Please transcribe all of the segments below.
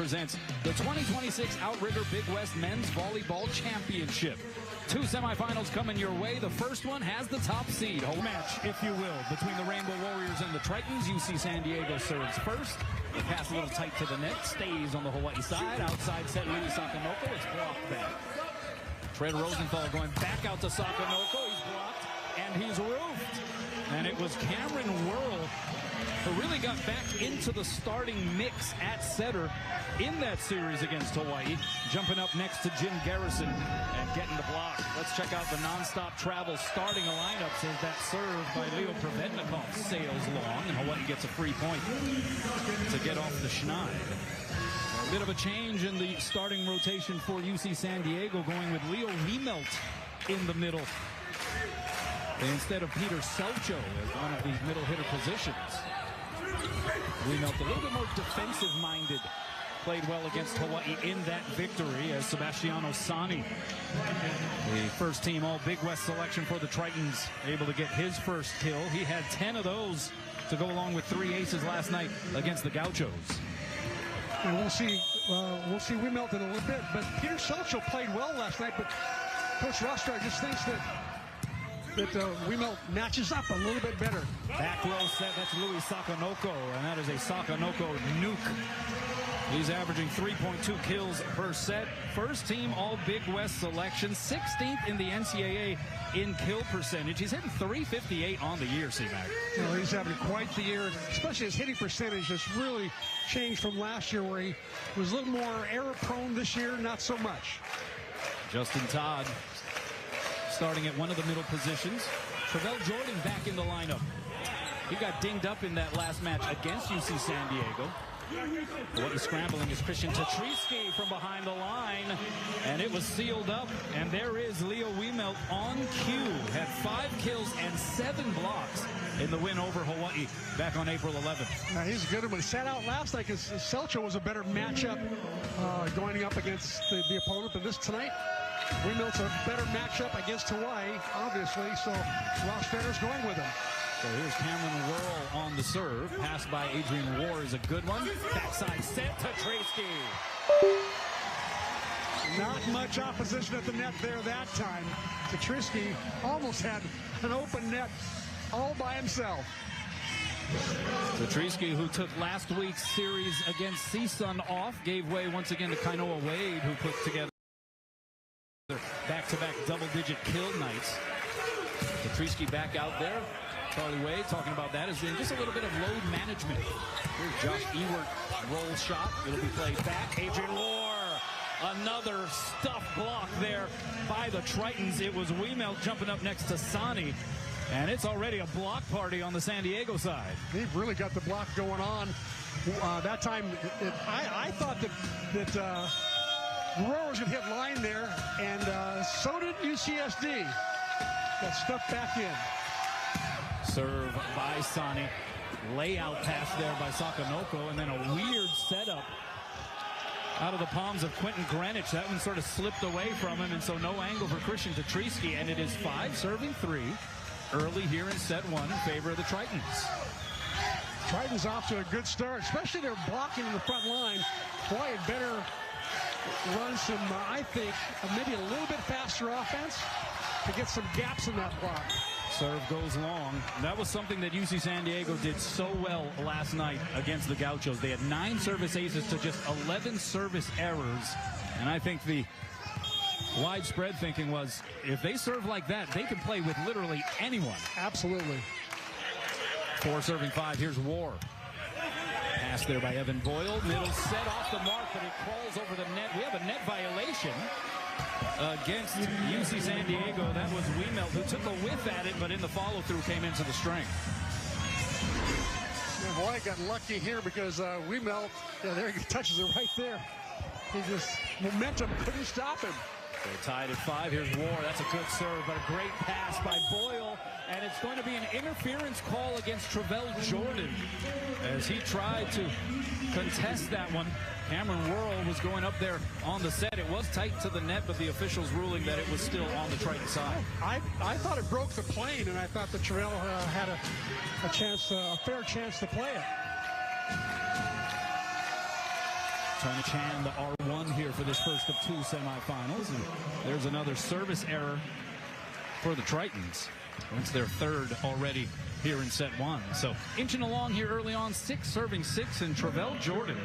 presents the 2026 Outrigger Big West Men's Volleyball Championship. 2 semifinals coming your way. The first one has the top seed. Home match, if you will, between the Rainbow Warriors and the Tritons. UC San Diego serves first. The pass a little tight to the net. Stays on the Hawaii side. Outside set, Louis Sakanoko. It's blocked back. Fred Rosenthal going back out to Sakanoko. He's blocked and he's roofed. And it was Cameron Worrell who really got back into the starting mix at setter in that series against Hawaii, jumping up next to Jim Garrison and getting the block. Let's check out the nonstop travel starting lineups as that serve by Leo Provednikov sails long, and Hawaii gets a free point to get off the schneid. A bit of a change in the starting rotation for UC San Diego, going with Leo Wiemelt in the middle instead of Peter Selcho as one of the middle hitter positions. Wiemelt a little bit more defensive-minded. Played well against Hawaii in that victory as Sebastiano Sani, the first team all Big West selection for the Tritons, able to get his first kill. He had 10 of those to go along with 3 aces last night against the Gauchos. And we'll see Wiemelt in a little bit, but Peter Selcho played well last night, but Coach Roster just thinks that Wiemelt matches up a little bit better. Back row set, that's Louis Sakanoko, and that is a Sakanoko nuke. He's averaging 3.2 kills per set. First team all Big West selection, 16th in the NCAA in kill percentage. He's hitting .358 on the year, C-Mac. You know, he's having quite the year, especially his hitting percentage has really changed from last year where he was a little more error prone. This year, not so much. Justin Todd starting at one of the middle positions. Travell Jordan back in the lineup. He got dinged up in that last match against UC San Diego. What is scrambling is Christian Tatriski from behind the line, and it was sealed up. And there is Leo Wiemelt on cue. Had 5 kills and 7 blocks in the win over Hawaii back on April 11th. Now, he's a good one. He sat out last night because Selcho was a better matchup going up against the opponent than this tonight. Wiemelt's a better matchup against Hawaii, obviously, so Ross Federer's going with him. So here's Cameron Worrell on the serve. Pass by Adrian War is a good one. Backside set to Tatriski. Not much opposition at the net there that time. Tatriski almost had an open net all by himself. Tatriski, who took last week's series against CSUN off, gave way once again to Kainoa Wade, who put together back-to-back double-digit kill nights. Tatriski back out there. Charlie Wade talking about that as being just a little bit of load management. Here's Josh Ewert, roll shot. It'll be played back. Adrian War, another stuffed block there by the Tritons. It was Wiemelt jumping up next to Sani, and it's already a block party on the San Diego side. They've really got the block going on. That time, I thought that Roar was going to hit line there, and so did UCSD. Got stuffed back in. Serve by Sani. Layout pass there by Sakanoko, and then a weird setup out of the palms of Quentin Greenwich. That one sort of slipped away from him, and so no angle for Christian Tatriski, and it is 5 serving 3 early here in set 1 in favor of the Tritons. Tritons off to a good start, especially they're blocking in the front line. Boy, it better run some, I think, maybe a little bit faster offense to get some gaps in that block. Serve goes long. That was something that UC San Diego did so well last night against the Gauchos. They had 9 service aces to just 11 service errors. And I think the widespread thinking was, if they serve like that, they can play with literally anyone. Absolutely. 4 serving 5. Here's War. Pass there by Evan Boyle. Middle set off the mark, but it crawls over the net. We have a net violation against UC San Diego. That was Wiemelt, who took a whiff at it, but in the follow-through came into the string. And Hawaii got lucky here because Wiemelt, there he touches it right there. He just, momentum couldn't stop him. They're tied at 5. Here's War. That's a good serve, but a great pass by Boyle. And it's going to be an interference call against Travell Jordan as he tried to contest that one. Cameron Worrell was going up there on the set. It was tight to the net, but the officials ruling that it was still on the Triton side. I thought it broke the plane, and I thought that Travell had a fair chance to play it. Tony Chan, the R1 here for this first of two semifinals. And there's another service error for the Tritons. It's their third already here in set one. So inching along here early on, 6 serving 6, and Travell Jordan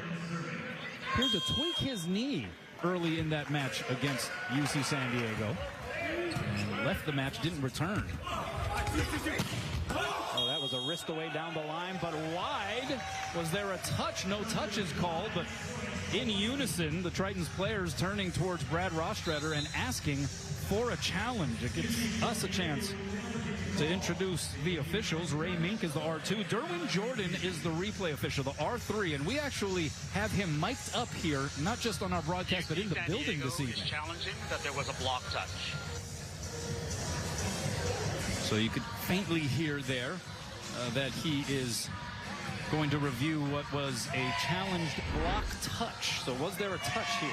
appeared to tweak his knee early in that match against UC San Diego. And left the match, didn't return. Oh, that was a wrist away down the line, but wide. Was there a touch? No touch is called, but in unison, the Tritons players turning towards Brad Rostrader and asking for a challenge. It gives us a chance to introduce the officials. Ray Mink is the R2. Derwin Jordan is the replay official, the R3, and we actually have him mic'd up here, not just on our broadcast, but in the building this evening. Challenging that there was a block touch. So you could faintly hear there that he is going to review what was a challenged block touch. So was there a touch here?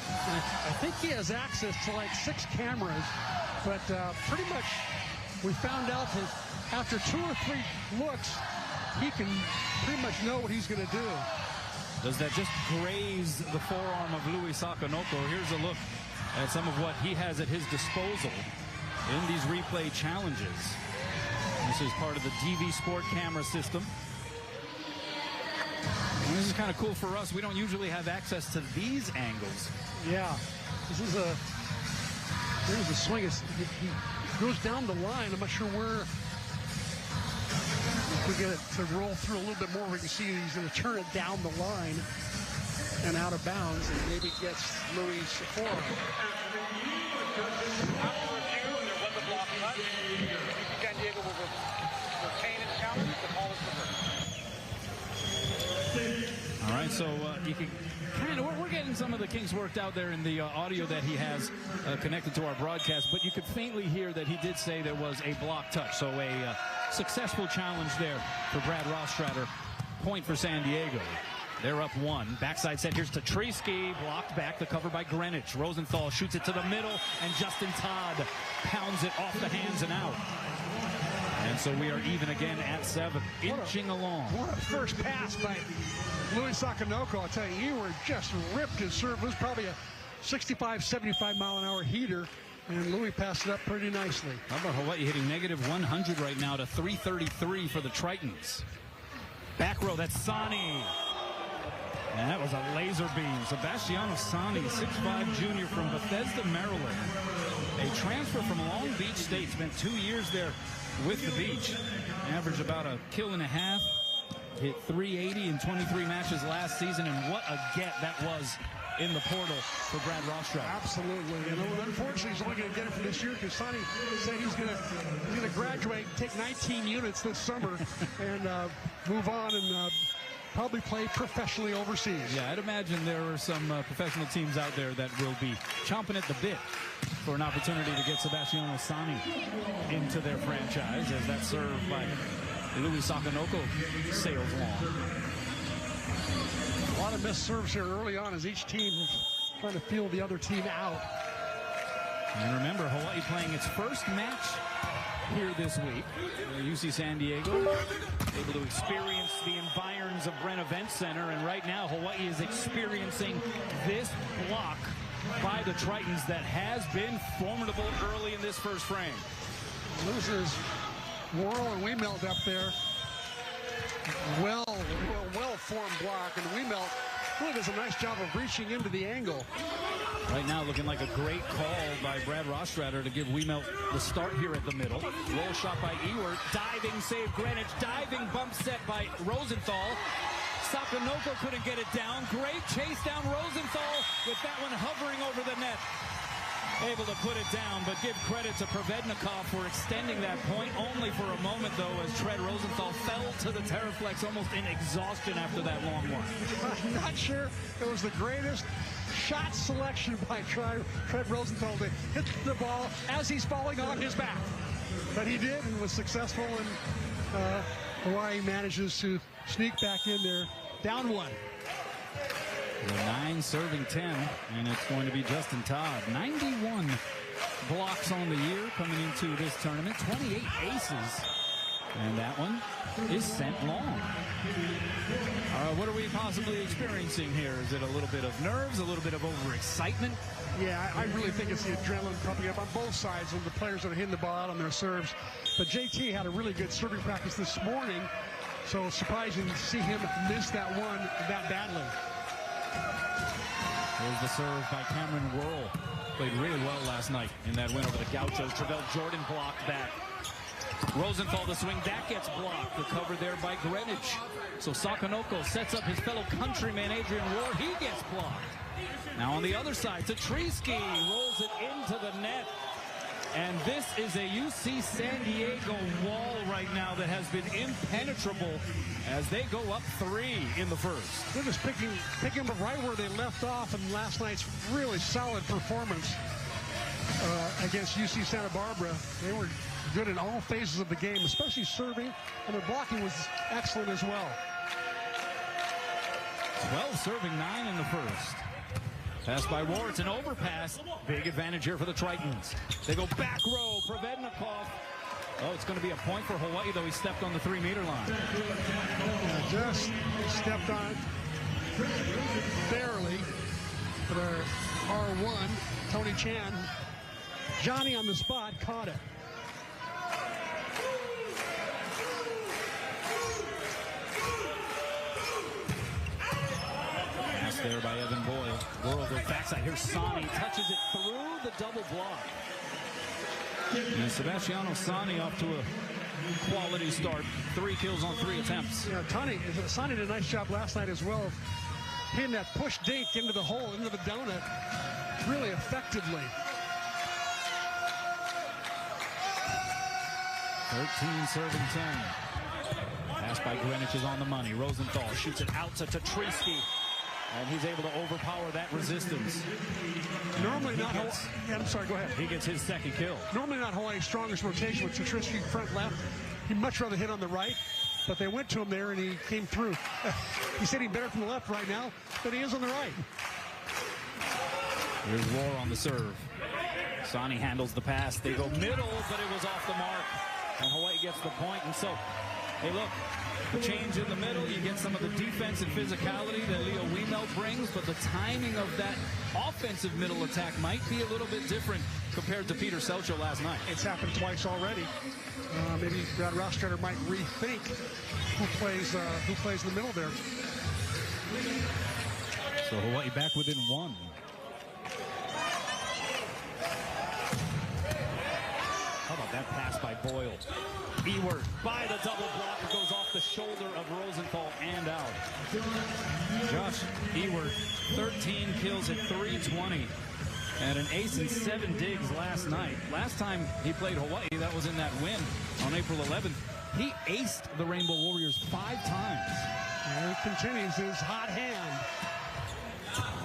I think he has access to like 6 cameras, but pretty much we found out that after 2 or 3 looks, he can pretty much know what he's going to do. Does that just graze the forearm of Louis Sakonoko? Here's a look at some of what he has at his disposal in these replay challenges. This is part of the DV Sport camera system. And this is kind of cool for us. We don't usually have access to these angles. Yeah, this is there's the swing. He goes down the line. I'm not sure where. If we get it to roll through a little bit more, we can see he's going to turn it down the line and out of bounds, and maybe gets Louis' forearm. After review, there was a block touch. UC San Diego will retain its challenge. The call is reversed. All right, so you can kind of, we're getting some of the kinks worked out there in the audio that he has connected to our broadcast, but you could faintly hear that he did say there was a block touch. So a successful challenge there for Brad Rostrader. Point for San Diego. They're up 1. Backside set. Here's Tatrisky. Blocked back. The cover by Greenwich. Rosenthal shoots it to the middle, and Justin Todd pounds it off the hands and out. And so we are even again at 7, inching along. What a first pass by Louis Sakonoko. I'll tell you, Eward just ripped his serve. It was probably a 65, 75 mile an hour heater, and Louis passed it up pretty nicely. How about Hawaii hitting negative 100 right now to 333 for the Tritons? Back row, that's Sani. And that was a laser beam. Sebastiano Sani, 6'5" junior from Bethesda, Maryland. A transfer from Long Beach State. Spent 2 years there with the Beach. Averaged about a kill and a half. Hit 380 in 23 matches last season. And what a get that was in the portal for Brad Rostrader. Absolutely. You know, unfortunately, he's only going to get it for this year because Sonny said he's going to graduate, take 19 units this summer, and move on and probably play professionally overseas. Yeah, I'd imagine there are some professional teams out there that will be chomping at the bit for an opportunity to get Sebastiano Sani into their franchise, as that serve by Louis Sakonoko sails along. A lot of missed serves here early on as each team is trying to feel the other team out. And remember, Hawaii playing its first match here this week. UC San Diego able to experience the environs of Brent Event Center, and right now Hawaii is experiencing this block by the Tritons that has been formidable early in this first frame. Loses Worrell and Wemelt up there. Well-formed block, and Wemelt really does a nice job of reaching into the angle. Right now looking like a great call by Brad Rostrader to give Wemelt the start here at the middle. Roll shot by Ewert. Diving save Greenwich. Diving bump set by Rosenthal. Sakonoko couldn't get it down. Great chase down Rosenthal with that one hovering over the net. Able to put it down, but give credit to Provednikov for extending that point only for a moment, though, as Tread Rosenthal fell to the Terraflex almost in exhaustion after that long one. I'm not sure it was the greatest shot selection by Tread Rosenthal to hit the ball as he's falling on his back. But he did and was successful, and Hawaii manages to sneak back in there, down 1. 9 serving 10, and it's going to be Justin Todd. 91 blocks on the year coming into this tournament. 28 aces And that one is sent long. What are we possibly experiencing here? Is it a little bit of nerves, a little bit of overexcitement? Yeah, I really think it's the adrenaline pumping up on both sides of the players that are hitting the ball out on their serves. But JT had a really good serving practice this morning, so surprising to see him miss that one that badly. Here's the serve by Cameron Worrell. Played really well last night in that win over the Gauchos. Travell Jordan blocked back. Rosenthal the swing, that gets blocked. The cover there by Greenwich. So Sakonoko sets up his fellow countryman Adrian Rohr. He gets blocked. Now on the other side, Tatriski rolls it into the net. And this is a UC San Diego wall right now that has been impenetrable as they go up 3 in the first. They're just picking up right where they left off in last night's really solid performance against UC Santa Barbara. They were good in all phases of the game, especially serving, and their blocking was excellent as well. 12 serving, 9 in the first. Pass by Rohr, it's an overpass. Big advantage here for the Tritons. They go back row, Provednikov. Oh, it's going to be a point for Hawaii, though he stepped on the 3-meter line. Just stepped on it barely for our R1, Tony Chan. Johnny on the spot caught it. Pass there by Evan Boyle. World goes backside. Here's Sani. Touches it through the double block. And Sebastiano Sani off to a quality start. 3 kills on 3 attempts. Yeah, Sani did a nice job last night as well, hitting that push dink into the hole, into the donut, really effectively. 13 serving 10. Pass by Greenwich is on the money. Rosenthal shoots it out to Tatriski. And he's able to overpower that resistance. Normally not Hawaii. Yeah, I'm sorry, go ahead. He gets his second kill. Normally not Hawaii's strongest rotation with Tatriski front left. He'd much rather hit on the right, but they went to him there and he came through. He's hitting better from the left right now than he is on the right. Here's Rohr on the serve. Sani handles the pass. They go middle, but it was off the mark. And Hawaii gets the point. And so, hey, look. The change in the middle, you get some of the defense and physicality that Leo Wiemel brings, but the timing of that offensive middle attack might be a little bit different compared to Peter Selcho last night. It's happened twice already. Maybe Brad Rostrader might rethink who plays in the middle there. So Hawaii back within 1. How about that pass by Boyle? Ewert by the double block. It goes off the shoulder of Rosenthal and out. Josh Ewert, 13 kills at 320. And an ace in 7 digs last night. Last time he played Hawaii, that was in that win on April 11th. He aced the Rainbow Warriors 5 times. And he continues his hot hand.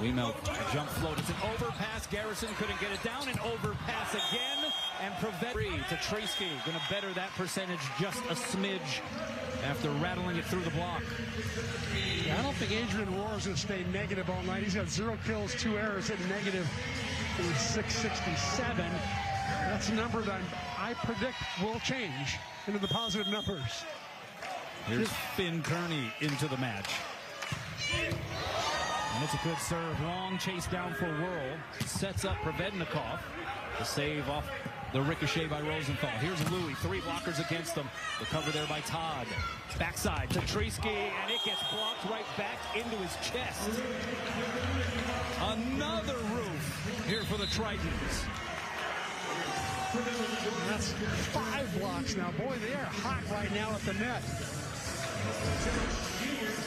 Wiemel jump float. It's an overpass. Garrison couldn't get it down. An overpass again. And Tatriski going to better that percentage just a smidge after rattling it through the block. Yeah, I don't think Adrian Rohr is going to stay negative all night. He's got 0 kills, 2 errors, hitting negative in 667. That's a number that I predict will change into the positive numbers. Here's Finn Kearney into the match. And it's a good serve. Long chase down for Worrell. Sets up Provednikov. The save off the ricochet by Rosenthal. Here's Louis. 3 blockers against them. The cover there by Todd. Backside to Tatriski, and it gets blocked right back into his chest. Another roof here for the Tritons. That's 5 blocks now. Boy, they are hot right now at the net.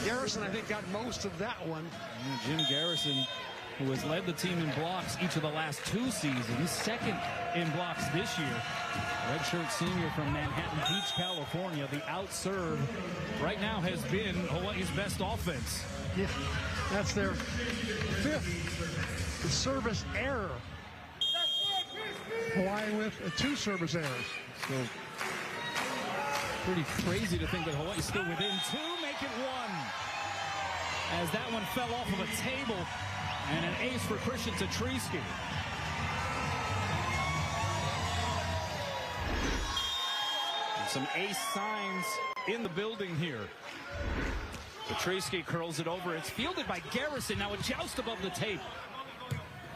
Garrison, I think, got most of that one. Jim Garrison, who has led the team in blocks each of the last 2 seasons, second in blocks this year. Redshirt senior from Manhattan Beach, California. The out serve right now has been Hawaii's best offense. Yeah, that's their 5th service error. Hawaii with 2 service errors. So pretty crazy to think that Hawaii's still within 2, make it 1. As that one fell off of a table, and an ace for Christian Tatriski. Some ace signs in the building here. Petrisky curls it over. It's fielded by Garrison. Now a joust above the tape.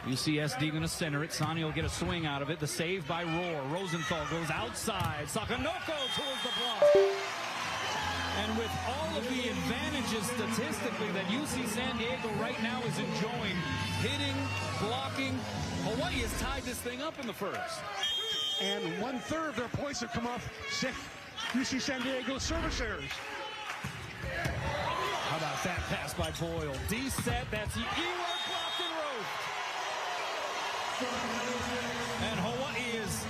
UCSD going to center it. Sani will get a swing out of it. The save by Rohr. Rosenthal goes outside. Sakanoko towards the block. And with all of the advantages statistically that UC San Diego right now is enjoying, hitting, blocking, Hawaii has tied this thing up in the first. And 1/3 of their points have come off UC San Diego's service errors. How about that pass by Boyle? D set, that's Ewart blocked and roped. And Hawaii has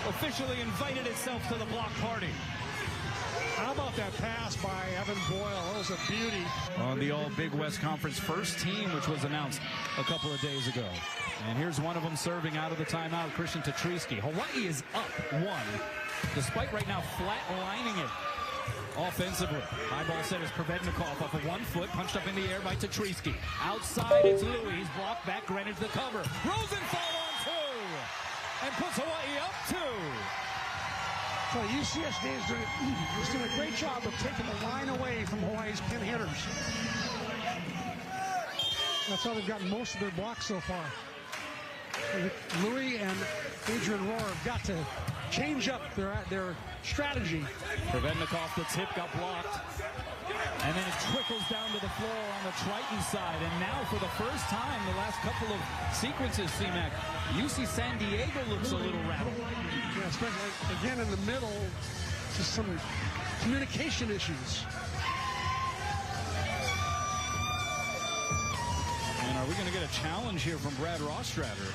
officially invited itself to the block party. How about that pass by Evan Boyle? That was a beauty. On the All Big West Conference first team, which was announced a couple of days ago. And here's one of them serving out of the timeout, Christian Tetrisky. Hawaii is up 1, despite right now flatlining it offensively. High ball set is Provednikov off of 1 foot, punched up in the air by Tetrisky. Outside, it's Louis. He's blocked back, Greenwich the cover. Rosenthal on 2, and puts Hawaii up 2. So UCSD is doing a great job of taking the line away from Hawaii's pin hitters. That's how they've gotten most of their blocks so far. Louis and Adrian Rohr have got to change up their strategy. Provednikov, the tip got blocked. And then it trickles down to the floor on the Triton side. And now for the first time, the last couple of sequences, C-Mac, UC San Diego looks a little rattled. Yeah, especially again in the middle, just some communication issues. And are we going to get a challenge here from Brad Rostratter?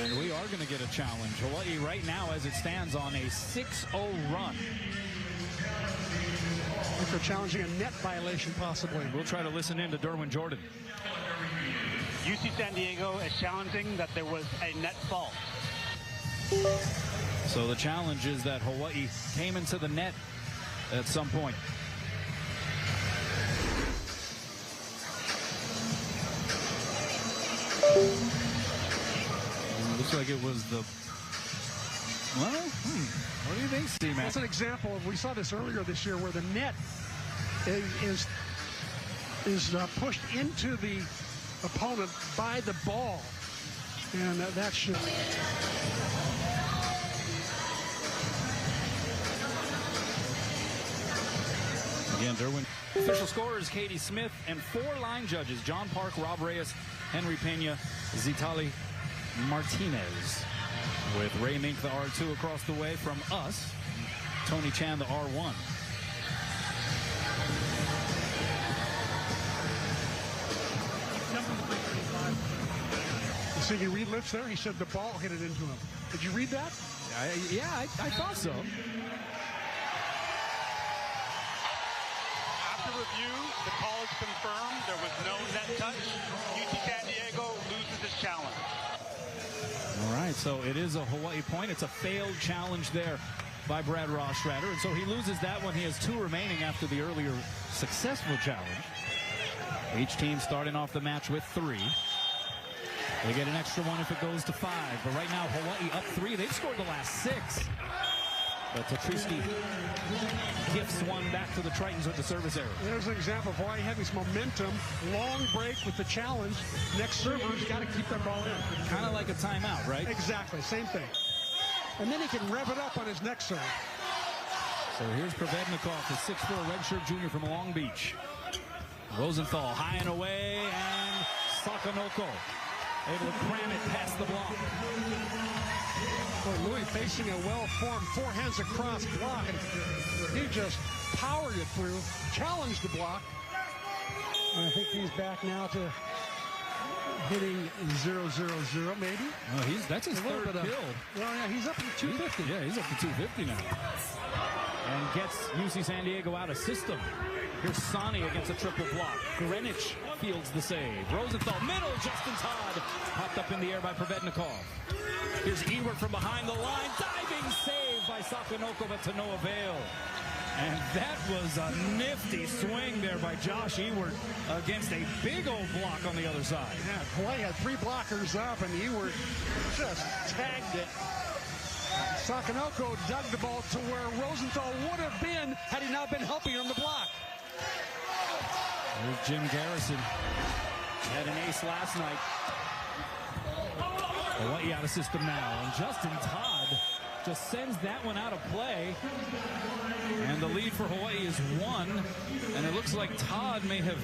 And we are going to get a challenge. Hawaii right now, as it stands, on a 6-0 run. If they're challenging a net violation, possibly. We'll try to listen in to Derwin Jordan. UC San Diego is challenging that there was a net fault. So the challenge is that Hawaii came into the net at some point. Looks like it was the... Well, what do you think, Steve? That's an example of, we saw this earlier this year, where the net is pushed into the opponent by the ball. And that should... Again, Derwin. Official scorer is Katie Smith, and 4 line judges: John Park, Rob Reyes, Henry Pena, Zitali Martinez. With Ray Mink, the R2, across the way from us. Tony Chan, the R1. You see, he read lips there. He said the ball hit it into him. Did you read that? I thought so. After review, the call is confirmed. There was no net touch. UC San Diego loses its challenge. All right, so it is a Hawaii point. It's a failed challenge there by Brad Rostratter, and so he loses that one. He has 2 remaining after the earlier successful challenge. Each team starting off the match with 3. They get an extra one if it goes to 5, but right now Hawaii up 3. They've scored the last 6. But Tetrisky gifts one back to the Tritons with the service error. There's an example of Hawaii having some momentum. Long break with the challenge. Next server's got to keep that ball in. Kind of like a timeout, right? Exactly, same thing. And then he can rev it up on his next serve. So here's Provednikov, the 6'4" redshirt junior from Long Beach. Rosenthal high and away, and Sakanoko able to cram it past the block. Well, Louis facing a well-formed 4 hands across block, and he just powered it through, challenged the block. And I think he's back now to hitting 0-0-0 maybe. Oh, that's his third kill. Well, yeah, he's up to 250. Yeah, he's up to 250 now. And gets UC San Diego out of system. Here's Sani against a triple block. Greenwich fields the save. Rosenthal, middle, Justin Todd. Popped up in the air by Provednikov. Here's Ewart from behind the line. Diving save by Sakanoko, but to no avail. And that was a nifty swing there by Josh Ewart against a big old block on the other side. Yeah, Hawaii had 3 blockers up, and Ewart just tagged it. Sakanoko dug the ball to where Rosenthal would have been had he not been helping on the block. There's Jim Garrison. Had an ace last night. Hawaii out of system now. And Justin Todd just sends that one out of play. And the lead for Hawaii is 1. And it looks like Todd may have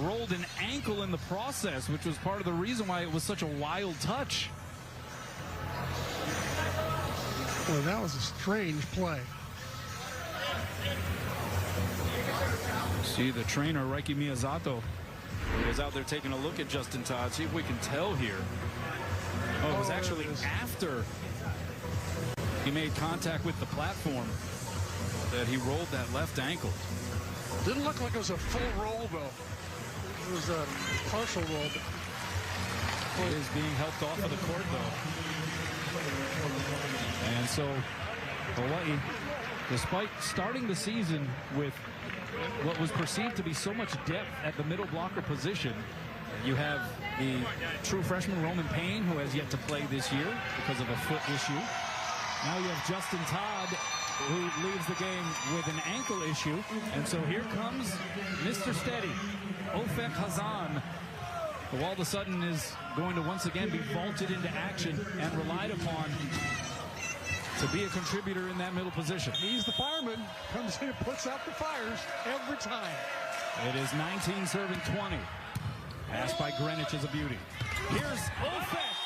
rolled an ankle in the process, which was part of the reason why it was such a wild touch. Well, that was a strange play. See the trainer, Reiki Miyazato, is out there taking a look at Justin Todd. See if we can tell here. Oh, it was actually after he made contact with the platform that he rolled that left ankle. Didn't look like it was a full roll, though. It was a partial roll. It is being helped off of the court, though. And so Hawaii, despite starting the season with what was perceived to be so much depth at the middle blocker position, you have the true freshman Roman Payne, who has yet to play this year because of a foot issue. Now you have Justin Todd, who leaves the game with an ankle issue. And so here comes Mr. Steady, Ofek Hazan, who all of a sudden is going to once again be vaulted into action and relied upon to be a contributor in that middle position. He's the fireman, comes in and puts out the fires every time. It is 19 serving 20. Passed by Greenwich is a beauty. Here's Ofek.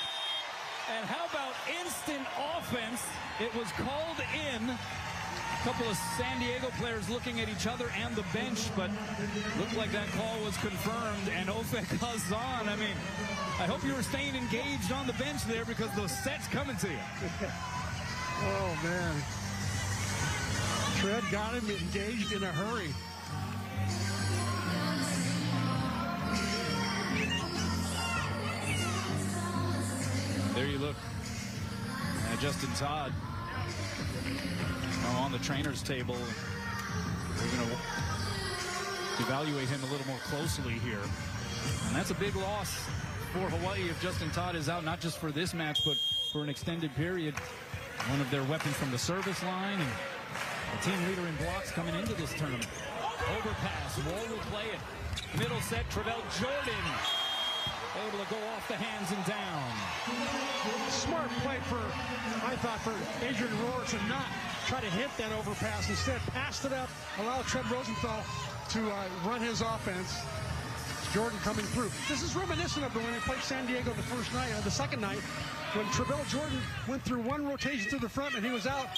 And how about instant offense? It was called in. A couple of San Diego players looking at each other and the bench, but looked like that call was confirmed. And Ofek Hazan, I mean, I hope you were staying engaged on the bench there because those sets coming to you. Oh, man. Tread got him engaged in a hurry. There you look at Justin Todd on the trainer's table. We're going to evaluate him a little more closely here. And that's a big loss for Hawaii if Justin Todd is out, not just for this match, but for an extended period. One of their weapons from the service line and the team leader in blocks coming into this tournament. Overpass, Wall will play it. Middle set, Travell Jordan able to go off the hands and down. Smart play I thought, for Adrian Rohr to not try to hit that overpass. Instead, passed it up, allowed Trev Rosenthal to run his offense. Jordan coming through. This is reminiscent of when they played San Diego the second night, when Travell Jordan went through one rotation to the front and he was out.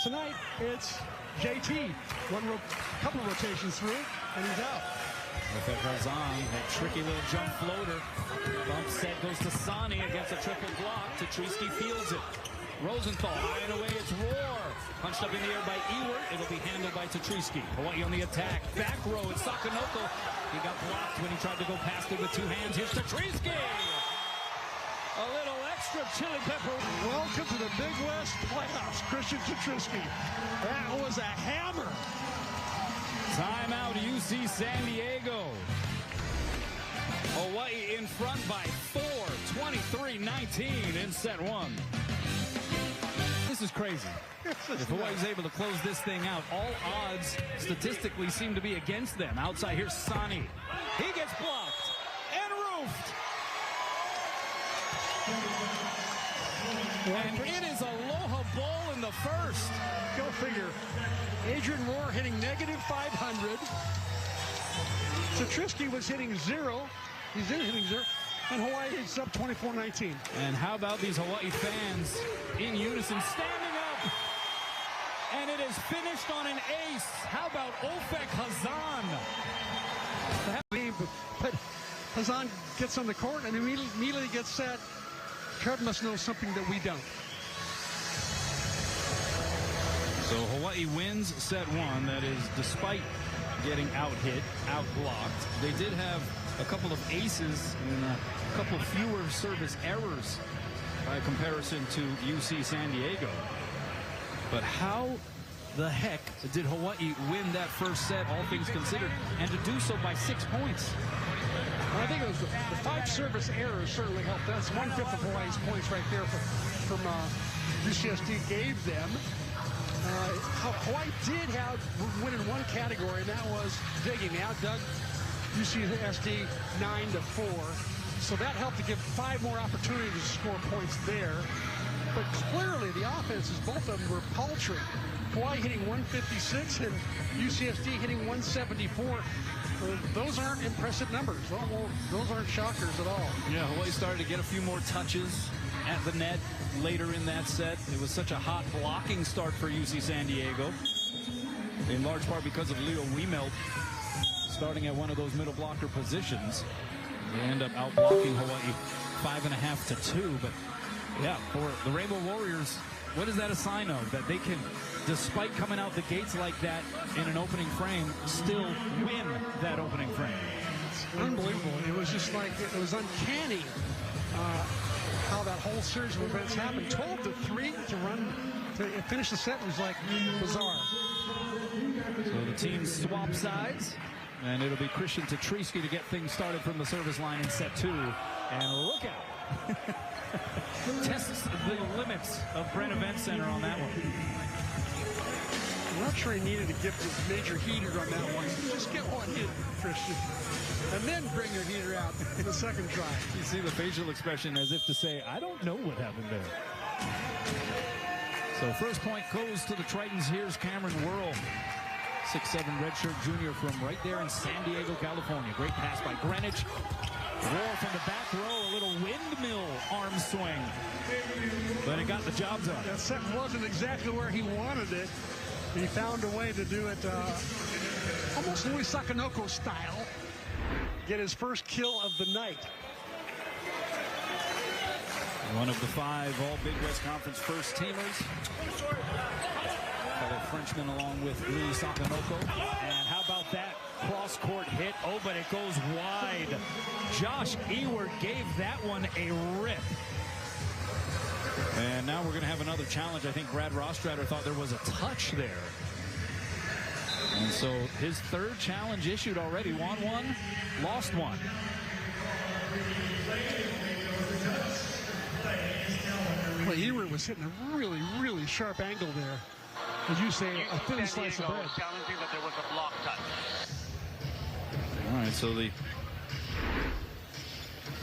Tonight, it's JT. Couple of rotations through, and he's out. Ofek Hazan, that tricky little jump floater. Bump set goes to Sani against a triple block. Tatriski fields it. Rosenthal, high and away, it's Rohr. Punched up in the air by Ewert. It'll be handled by Tatriski. Hawaii on the attack. Back row, it's Sakanoko. He got blocked when he tried to go past it with two hands. Here's Tatriski. A little extra chili pepper. Welcome to the Big West playoffs, Christian Tatriski. That was a hammer. Timeout, UC San Diego. Hawaii in front by 4, 23-19 in set 1. This is crazy. If Hawaii's able to close this thing out, all odds statistically seem to be against them. Outside, here's Sani. He gets blocked and roofed. And it is Aloha ball in the first. Go figure. Adrian Rohr hitting -500. Tatriski was hitting 0. He's hitting 0. And Hawaii is up 24-19. And how about these Hawaii fans in unison standing up? And it is finished on an ace. How about Ofek Hazan? But Hazan gets on the court and immediately gets set. Trev must know something that we don't. So Hawaii wins set 1. That is despite getting out-hit, out-blocked. They did have a couple of aces and a couple fewer service errors by comparison to UC San Diego. But how the heck did Hawaii win that first set, all things considered, and to do so by 6 points? Well, I think it was the 5 service errors certainly helped. That's 1/5 of Hawaii's points right there from UCSD gave them. Hawaii did have win in one category, and that was digging. They outdug UCSD 9-4. So that helped to give 5 more opportunities to score points there. But clearly the offenses, both of them were paltry. Hawaii hitting 156 and UCSD hitting 174. Those aren't impressive numbers. Those aren't shockers at all. Yeah, Hawaii started to get a few more touches at the net later in that set. It was such a hot blocking start for UC San Diego, in large part because of Leo Wiemelt starting at one of those middle blocker positions. They end up out-blocking Hawaii 5.5-2. But yeah, for the Rainbow Warriors, what is that a sign of? That they can, despite coming out the gates like that in an opening frame, still win that opening frame. It's unbelievable. It was just like, it was uncanny how that whole series of events happened. 12-3 to finish the set was like bizarre. So the teams swap sides, and it'll be Christian Tatriski to get things started from the service line in set 2. And look out. Tests the limits of Brent Event Center on that one. I'm not sure he needed to give the major heater on that one. Just get one hit, Christian, and then bring your heater out in the second try. You see the facial expression as if to say, I don't know what happened there. So first point goes to the Tritons. Here's Cameron Whirl, 6'7" redshirt junior from right there in San Diego, California. Great pass by Greenwich. Whirl from the back row, a little windmill arm swing. But it got the job done. That set wasn't exactly where he wanted it. He found a way to do it almost Louis Sakanoko style. Get his first kill of the night. One of the 5 all Big West Conference first teamers. Fellow Frenchman along with Louis Sakanoko. And how about that cross-court hit? Oh, but it goes wide. Josh Ewert gave that one a rip. And now we're going to have another challenge. I think Brad Rostrader thought there was a touch there. And so his 3rd challenge issued already. Won 1, lost 1. Well, Ewert was hitting a really, really sharp angle there. As you say, a thin slice of bread. Challenging that there was a block touch. All right, so the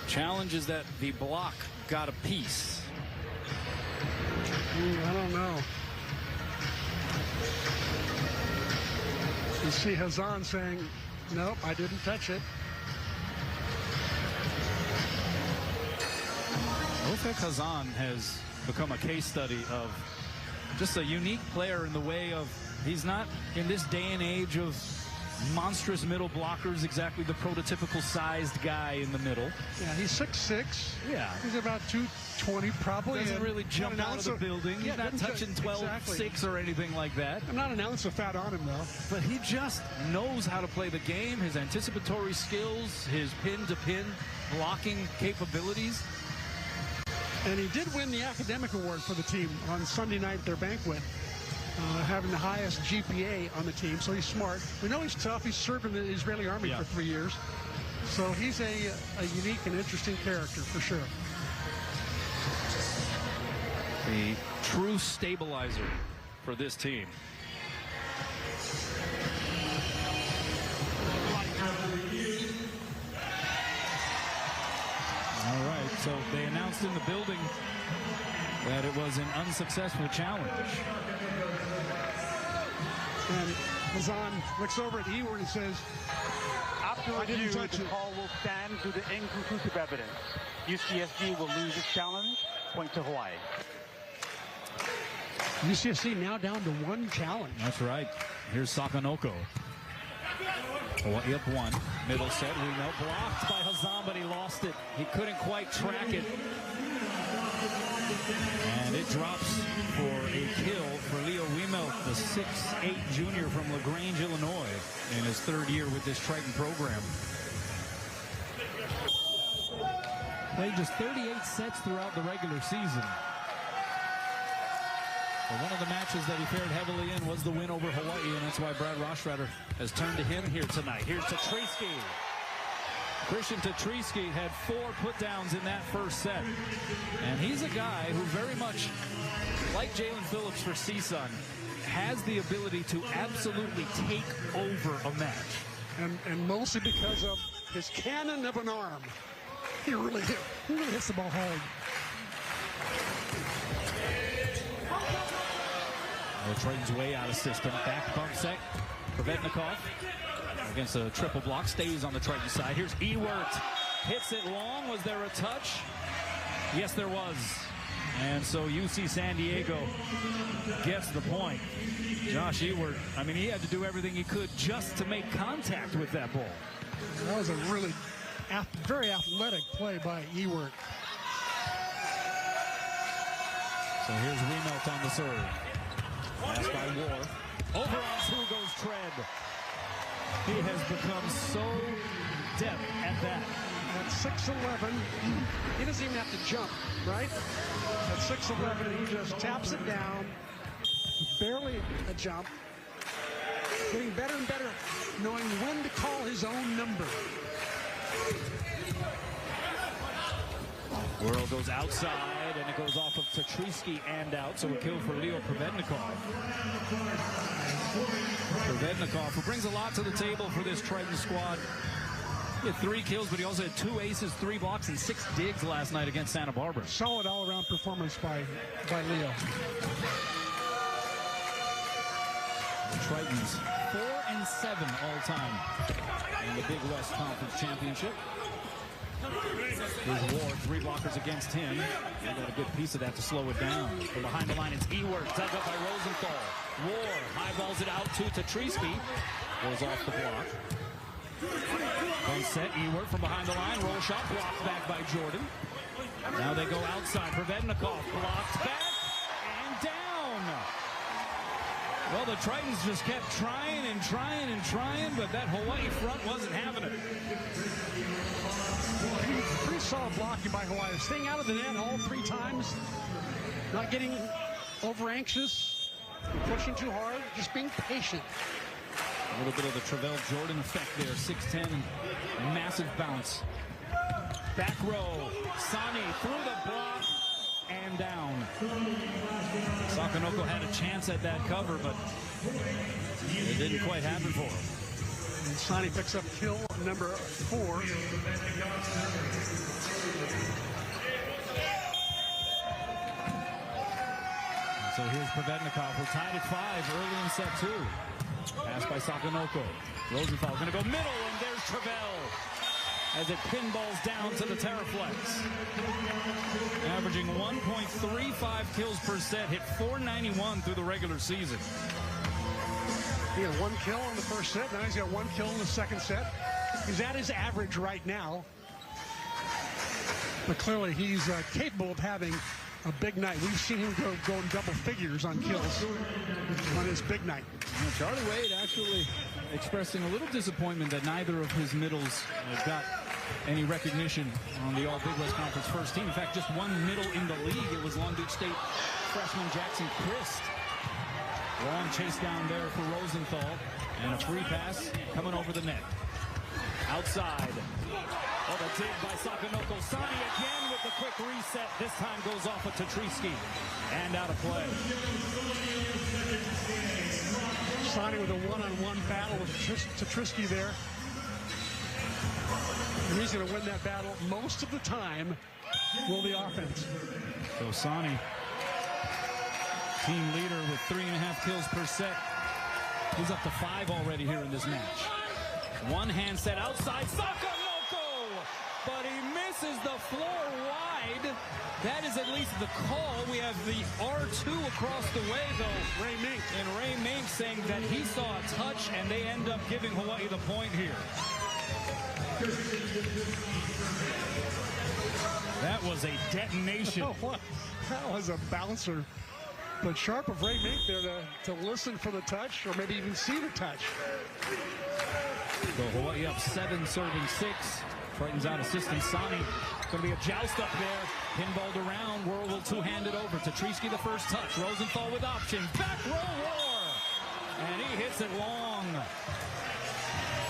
challenge is that the block got a piece. I don't know. You see Hazan saying, nope, I didn't touch it. Ofek Hazan has become a case study of just a unique player in the way of, he's not in this day and age of monstrous middle blockers exactly the prototypical sized guy in the middle. Yeah, he's 6'6". Yeah. He's about 220 probably. Doesn't really jump out of the building. He's not touching 12'6" or anything like that. I'm not an ounce of fat on him, though. But he just knows how to play the game, his anticipatory skills, his pin-to-pin blocking capabilities. And he did win the academic award for the team on Sunday night at their banquet, having the highest GPA on the team, so he's smart. We know he's tough. He's served in the Israeli army for 3 years. So he's a unique and interesting character for sure. The true stabilizer for this team. All right, so they announced in the building that it was an unsuccessful challenge. And Hazan looks over at Ewert and says, After review, the call will stand due to inconclusive evidence. UCSD will lose its challenge. Point to Hawaii. UCSD now down to 1 challenge. That's right. Here's Sakanoko. Hawaii up 1. Middle set. We know blocked by Hazan, but he lost it. He couldn't quite track it. And it drops for a kill for Leo Wiemelt, the 6'8" junior from LaGrange, Illinois, in his 3rd year with this Triton program. Played just 38 sets throughout the regular season. But one of the matches that he fared heavily in was the win over Hawaii, and that's why Brad Rostrader has turned to him here tonight. Here's Tatriski. Christian Tetrisky had 4 put-downs in that first set. And he's a guy who very much, like Jalen Phillips for CSUN, has the ability to absolutely take over a match. And mostly because of his cannon of an arm. He really hits the ball hard. Triton's way out of system. Back bump set. Provetnikov against a triple block. Stays on the Triton side. Here's Ewert. Hits it long. Was there a touch? Yes, there was. And so UC San Diego gets the point. Josh Ewert, I mean, he had to do everything he could just to make contact with that ball. That was a really very athletic play by Ewert. So here's Remelt on the serve. Pass by War. Over on two goes Tread. He has become so deft at that. At 6'11", he doesn't even have to jump, right? At 6'11", he just taps it down. Barely a jump. Getting better and better, knowing when to call his own number. Whirl goes outside, and it goes off of Tetrisky and out, so a kill for Leo Provetnikov. Provetnikov, who brings a lot to the table for this Triton squad. He had 3 kills, but he also had 2 aces, 3 blocks, and 6 digs last night against Santa Barbara. Solid all-around performance by Leo. The Tritons 4-7 all-time in the Big West Conference Championship. Here's Ward, 3 blockers against him. He got a good piece of that to slow it down. From behind the line, it's Ewert, dug up by Rosenthal. Ward highballs it out to Tetrisky. Goes off the block. One set, Ewert from behind the line. Roll shot, blocked back by Jordan. Now they go outside. Provetnikov blocked back and down. Well, the Tritons just kept trying and trying and trying, but that Hawaii front wasn't having it. Pretty solid blocking by Hawaii. Staying out of the net all 3 times. Not getting over anxious. Pushing too hard. Just being patient. A little bit of the Travell Jordan effect there. 6'10", massive bounce. Back row. Sani through the block and down. Sakanoko had a chance at that cover, but it didn't quite happen for him. And Sani picks up kill number 4. So here's Provetnikov. We're tied at 5 early in set 2. Pass by Sakanoko. Rosenthal going to go middle, and there's Travell as it pinballs down to the Terraflex. Averaging 1.35 kills per set, hit 491 through the regular season. He had 1 kill in the first set. Now he's got 1 kill in the second set. He's at his average right now. But clearly he's capable of having a big night. We've seen him go in double figures on kills on his big night. Charlie Wade actually expressing a little disappointment that neither of his middles got any recognition on the All-Big West Conference first team. In fact, just 1 middle in the league. It was Long Beach State freshman Jackson Christ. Long chase down there for Rosenthal. And a free pass coming over the net. Outside. Oh, the dig by Sakanoko. Sani again with the quick reset. This time goes off of Tetrisky. And out of play. Sani with a one-on-one battle with Tetrisky there. And he's going to win that battle most of the time. Will the offense. So Sani, team leader with 3.5 kills per set. He's up to 5 already here in this match. One hand set outside. Sakanoko! But he misses the floor wide. That is at least the call. We have the R2 across the way, though. Ray Mink. And Ray Mink saying that he saw a touch, and they end up giving Hawaii the point here. That was a detonation. That was a bouncer. But sharp of Ray Mink there to listen for the touch, or maybe even see the touch. So Hawaii up 7, serving 6. Triton's out of system. Sani going to be a joust up there. Pinballed around. Whirl two-hand it over. Tetrisky the first touch. Rosenthal with option. Back row war. And he hits it long.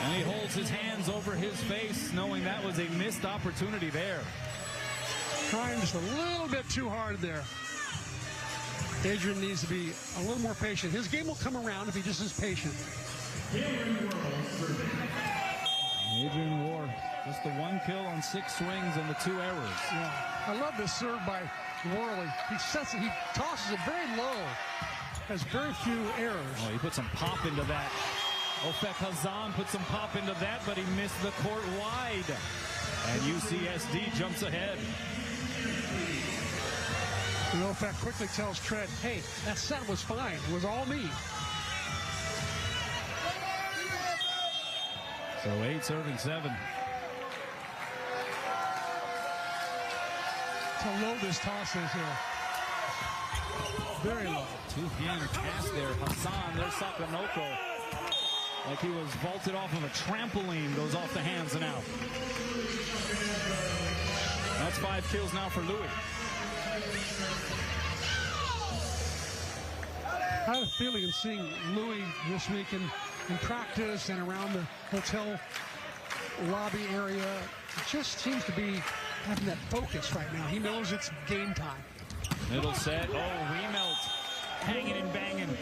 And he holds his hands over his face, knowing that was a missed opportunity there. Trying just a little bit too hard there. Adrian needs to be a little more patient. His game will come around if he just is patient. Adrian War, just the 1 kill on 6 swings and the 2 errors. Yeah, I love this serve by Worley. He tosses it very low. Has very few errors. Oh, he put some pop into that. Ofek Hazan put some pop into that, but he missed the court wide. And UCSD jumps ahead. And Ofek quickly tells Tread, hey, that set was fine. It was all me. So 8 serving 7. How low this toss is here. Very low. 2-hand cast there. Hassan, there's Sakanoko. Like he was vaulted off of a trampoline, goes off the hands and out. That's 5 kills now for Louis. I had a feeling in seeing Louis this week in practice and around the hotel lobby area. It just seems to be having that focus right now. He knows it's game time. Middle set. Oh, Wiemelt hanging and banging.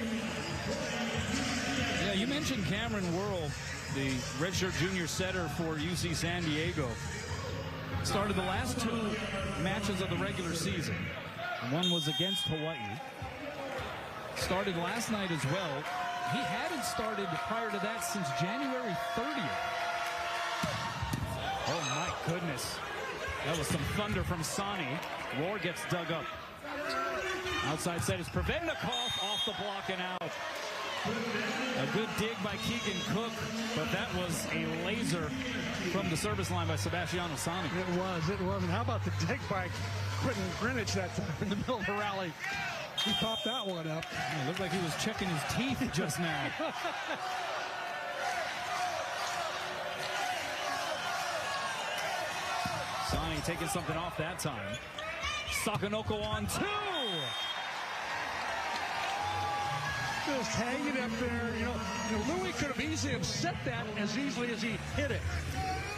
Yeah, you mentioned Cameron Worrell, the redshirt junior setter for UC San Diego. Started the last 2 matches of the regular season. One was against Hawaii. Started last night as well. He hadn't started prior to that since January 30th. Oh, my goodness. That was some thunder from Sani. Roar gets dug up. Outside set is Provednikov off the block and out. A good dig by Keegan Cook, but that was a laser from the service line by Sebastiano Sani. It was. And how about the dig by Quentin Greenwich that time in the middle of the rally? He popped that one up. It looked like he was checking his teeth just now. Sani taking something off that time. Sakanoko on 2. Just hanging up there. You know, Louis could have easily upset that as easily as he hit it.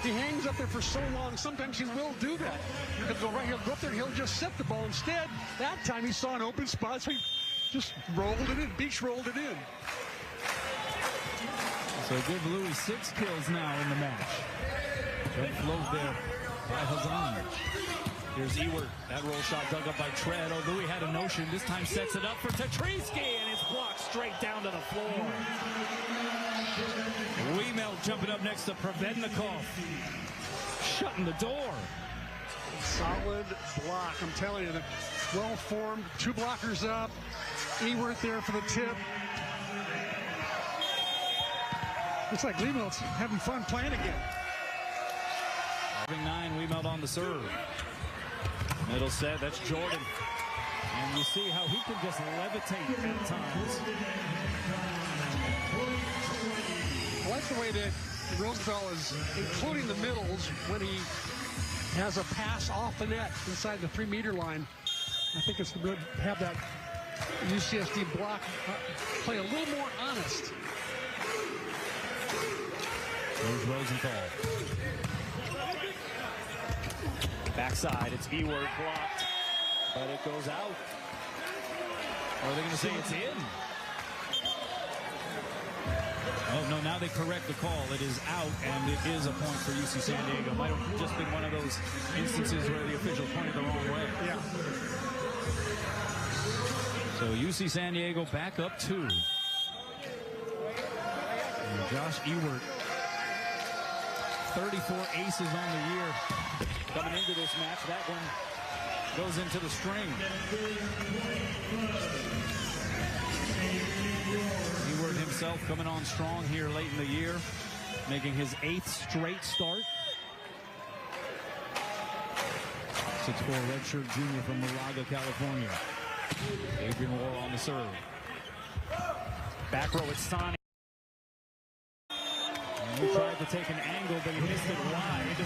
He hangs up there for so long. Sometimes he will do that. He'll go right here, go up there, he'll just set the ball. Instead, that time he saw an open spot, so he just rolled it in, beach rolled it in. So give Louis 6 kills now in the match. Good float there by Hazan. Here's Ewert. That roll shot dug up by Tread. Oh, Louis had a notion. This time sets it up for Tatriski, and it's blocked straight down to the floor. Wiemelt jumping up next to Provednikov. Shutting the door. Solid block, I'm telling you. Well formed, 2 blockers up. Ewert there for the tip. Looks like Wiemelt's having fun playing again. 9, Wiemelt on the serve. Middle set, that's Jordan. And you see how he can just levitate at times. I like the way that Rosenthal is including the middles when he has a pass off the net inside the 3-meter line. I think it's good to have that UCSD block play a little more honest. There's Rosenthal. Backside, it's Ewert blocked, but it goes out. Or are they going to say it's in? Oh, no, now they correct the call. It is out, and it is a point for UC San Diego. Might have just been one of those instances where the official pointed the wrong way. Yeah. So UC San Diego back up 2. And Josh Ewert, 34 aces on the year. Coming into this match, that one goes into the string. Ewert himself coming on strong here late in the year, making his 8th straight start. 6'4" redshirt junior from Moraga, California. Adrian War on the serve. Back row at Sani. He tried to take an angle, but he missed it wide.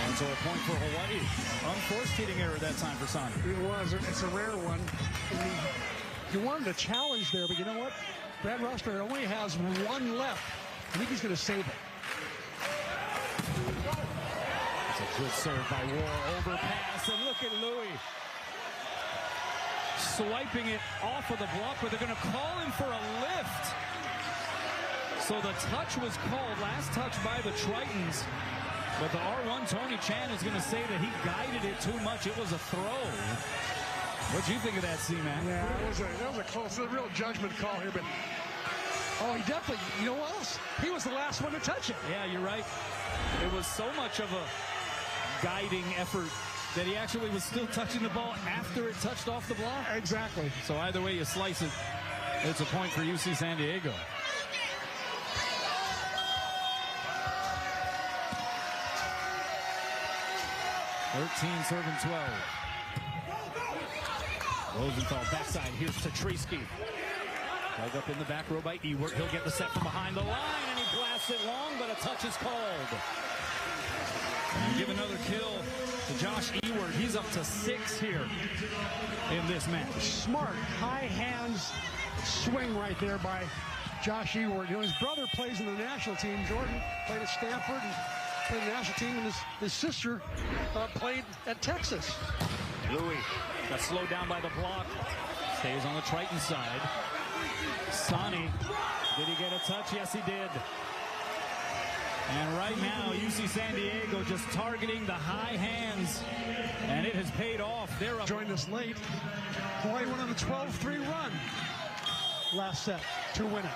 And so a point for Hawaii. Unforced hitting error that time for Sani. It was. It's a rare one. I mean, he wanted a challenge there, but you know what? Brad Roster only has 1 left I think he's going to save it. It's a good serve by War. Overpass, and look at Louis swiping it off of the block, but they're going to call him for a lift. So the touch was called, last touch by the Tritons. But the R1, Tony Chan, is going to say that he guided it too much. It was a throw. What'd you think of that, C-Man? Yeah, that was a close, a real judgment call here, but oh, he definitely, you know what else? He was the last one to touch it. Yeah, you're right. It was so much of a guiding effort that he actually was still touching the ball after it touched off the block. Exactly. So either way you slice it, it's a point for UC San Diego. Serving 12. Rosenthal backside. Here's Tetrisky. Dug up in the back row by Ewert. He'll get the set from behind the line, and he blasts it long, but a touch is called. And give another kill to Josh Ewert. He's up to 6 here in this match. Smart, high hands swing right there by Josh Ewert. You know, his brother plays in the national team. Jordan played at Stanford and played the national team, and his sister played at Texas. Louis got slowed down by the block. Stays on the Triton side. Sonny, did he get a touch? Yes, he did. And right now, UC San Diego just targeting the high hands, and it has paid off. They're up. Joined us late. Hawaii went on a 12-3 run last set to win it.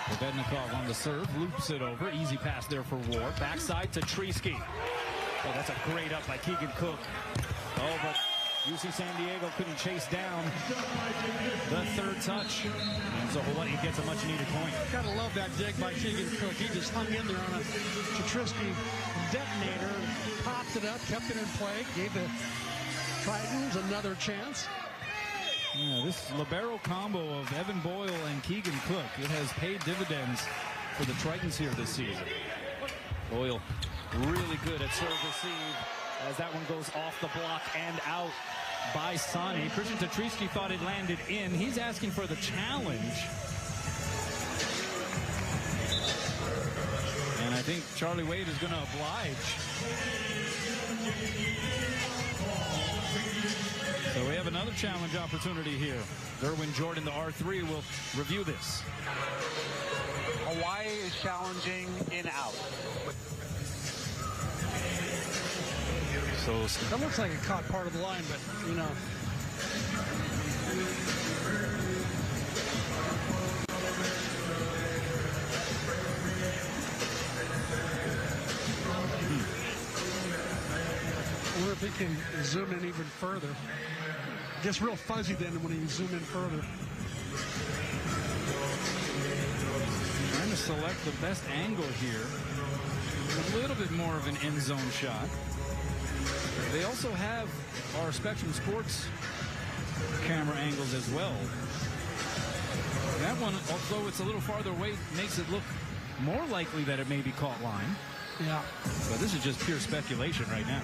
Provednikov on the serve, loops it over. Easy pass there for War. Backside to Tetrisky. Oh, that's a great up by Keegan Cook. Oh, but UC San Diego couldn't chase down the third touch. And so Hawaii gets a much-needed point. Gotta love that dig by Keegan Cook. He just hung in there on a Tetrisky detonator, popped it up, kept it in play, gave the Tritons another chance. Yeah, this libero combo of Evan Boyle and Keegan Cook, it has paid dividends for the Tritons here this season. Boyle really good at serve receive as that one goes off the block and out by Sonny. Christian Tetrisky thought it landed in. He's asking for the challenge. And I think Charlie Wade is going to oblige. So we have another challenge opportunity here. Derwin Jordan, the R3, will review this. Hawaii is challenging in-out. So that looks like it caught part of the line, but you know. I wonder if he can zoom in even further. It gets real fuzzy then when you zoom in further. Trying to select the best angle here. A little bit more of an end zone shot. They also have our Spectrum Sports camera angles as well. That one, although it's a little farther away, makes it look more likely that it may be caught line. Yeah. But this is just pure speculation right now.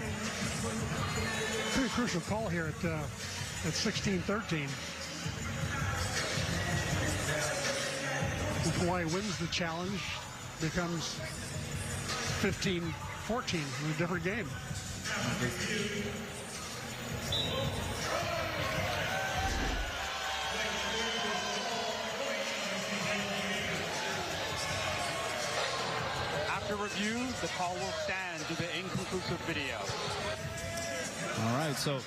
Pretty crucial call here at 16-13. If Hawaii wins the challenge, becomes 15-14 in a different game. After review, the call will stand due to inconclusive video. All right, so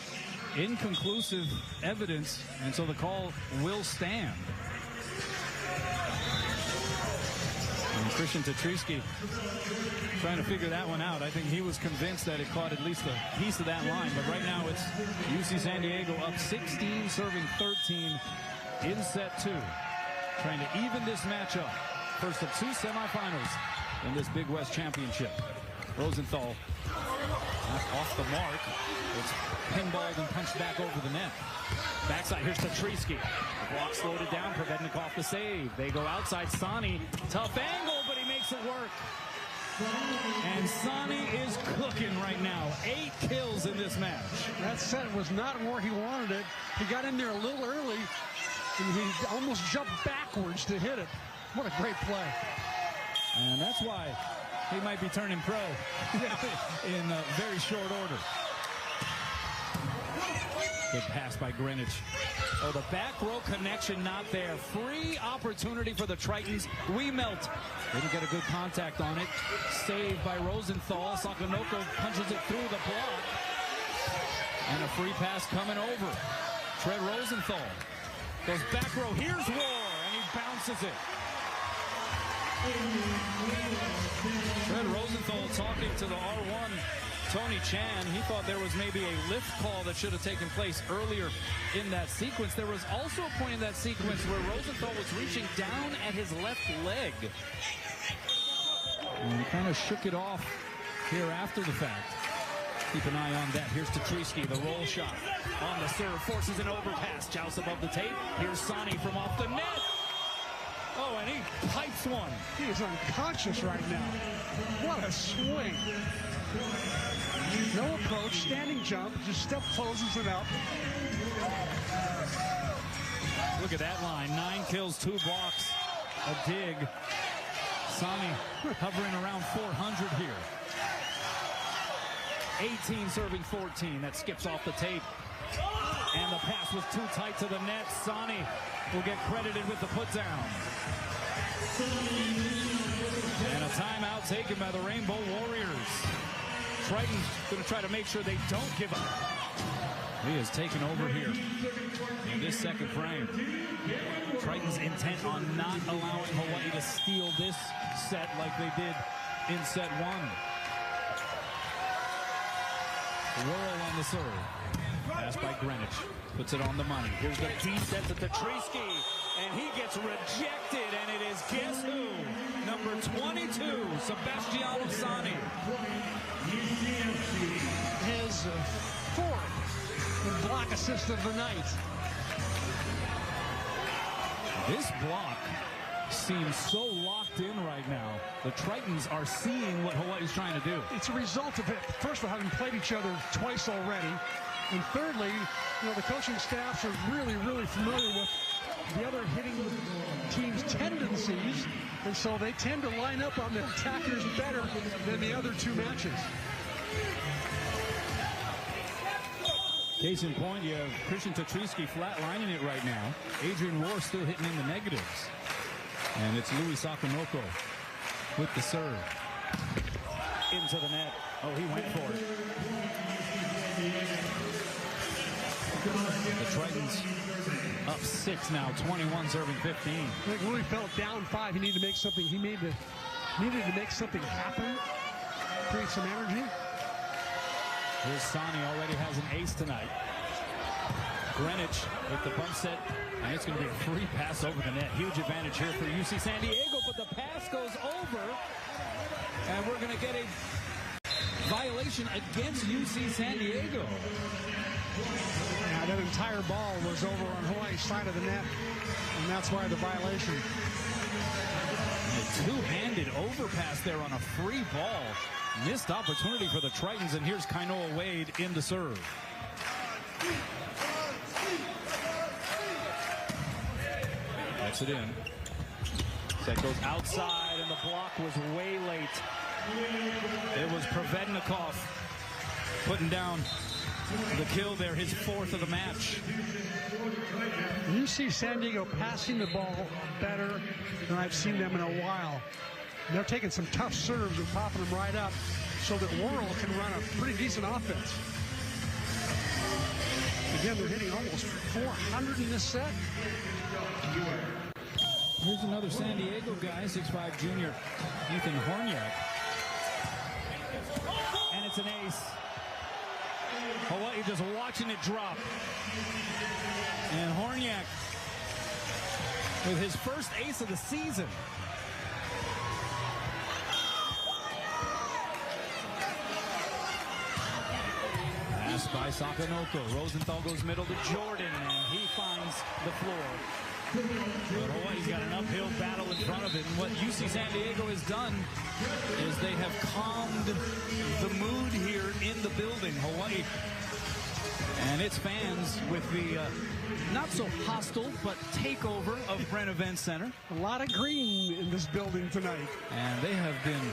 inconclusive evidence, and so the call will stand. And Christian Tetrisky trying to figure that one out. I think he was convinced that it caught at least a piece of that line, but right now it's UC San Diego up 16, serving 13 in set 2. Trying to even this match up. First of 2 semifinals in this Big West Championship. Rosenthal off the mark. It's pinballed and punched back over the net. Backside, here's Tetrisky. The block slowed it down. Provednikov the save. They go outside. Sonny, tough angle, but he makes it work. And Sonny is cooking right now. 8 kills in this match. That set was not where he wanted it. He got in there a little early, and he almost jumped backwards to hit it. What a great play. And that's why he might be turning pro in very short order. Good pass by Greenwich. Oh, the back row connection not there. Free opportunity for the Tritons. We melt. Didn't get a good contact on it. Saved by Rosenthal. Sakanoko punches it through the block. And a free pass coming over. Fred Rosenthal goes back row. Here's Roar, and he bounces it. Fred Rosenthal talking to the R1, Tony Chan. He thought there was maybe a lift call that should have taken place earlier in that sequence. There was also a point in that sequence where Rosenthal was reaching down at his left leg. And he kind of shook it off here after the fact. Keep an eye on that. Here's Tatriski, the roll shot on the serve, forces an overpass. Joust above the tape. Here's Sani from off the net. Oh, and he pipes one. He is unconscious right now. What a swing. No approach, standing jump, just step closes it up. Look at that line. 9 kills, 2 blocks, a dig. Sani hovering around 400 here. 18 serving 14. That skips off the tape. And the pass was too tight to the net. Sani will get credited with the put down. And a timeout taken by the Rainbow Warriors. Triton's going to try to make sure they don't give up. He has taken over here in this second frame. Triton's intent on not allowing Hawaii to steal this set like they did in set 1. Whirl on the serve. Pass by Greenwich. Puts it on the money. Here's the key set to Tatriski. And he gets rejected. And it is, guess who? Number 22, Sebastiano Sani. His 4th block assist of the night. This block seems so locked in right now. The Tritons are seeing what Hawaii's trying to do. It's a result of it. First of all, having played each other twice already. And thirdly, the coaching staffs are really, really familiar with the other hitting team's tendencies. And so they tend to line up on the attackers better than the other 2 matches. Case in point, you have Christian Tatriski flatlining it right now. Adrian Roar still hitting in the negatives. And it's Louis Sakanoko with the serve. Into the net. Oh, he went for it. The Tritons up 6 now, 21 serving 15. I think Louis felt down 5. He needed to make something. He needed to make something happen, create some energy. Here's Sani, already has an ace tonight. Greenwich with the bump set, and it's going to be a free pass over the net. Huge advantage here for UC San Diego, but the pass goes over, and we're going to get a violation against UC San Diego. Yeah, that entire ball was over on Hawaii's side of the net, and that's why the violation. A two-handed overpass there on a free ball. Missed opportunity for the Tritons, and here's Kainoa Wade in to serve. That's it in. Set goes outside, and the block was way late. It was Provednikov putting down the kill there, his 4th of the match. You see San Diego passing the ball better than I've seen them in a while. They're taking some tough serves and popping them right up so that Worrell can run a pretty decent offense. Again, they're hitting almost 400 in this set. Here's another San Diego guy, 6'5" junior Ethan Horniak. And it's an ace. Hawaii just watching it drop. And Horniak with his first ace of the season. Pass by Sakanoko. Rosenthal goes middle to Jordan, and he finds the floor. But Hawaii's got an uphill battle in front of it. And what UC San Diego has done is they have calmed the mood here in the building. Hawaii And its fans with the not so hostile but takeover of Brent Event Center. A lot of green in this building tonight. And they have been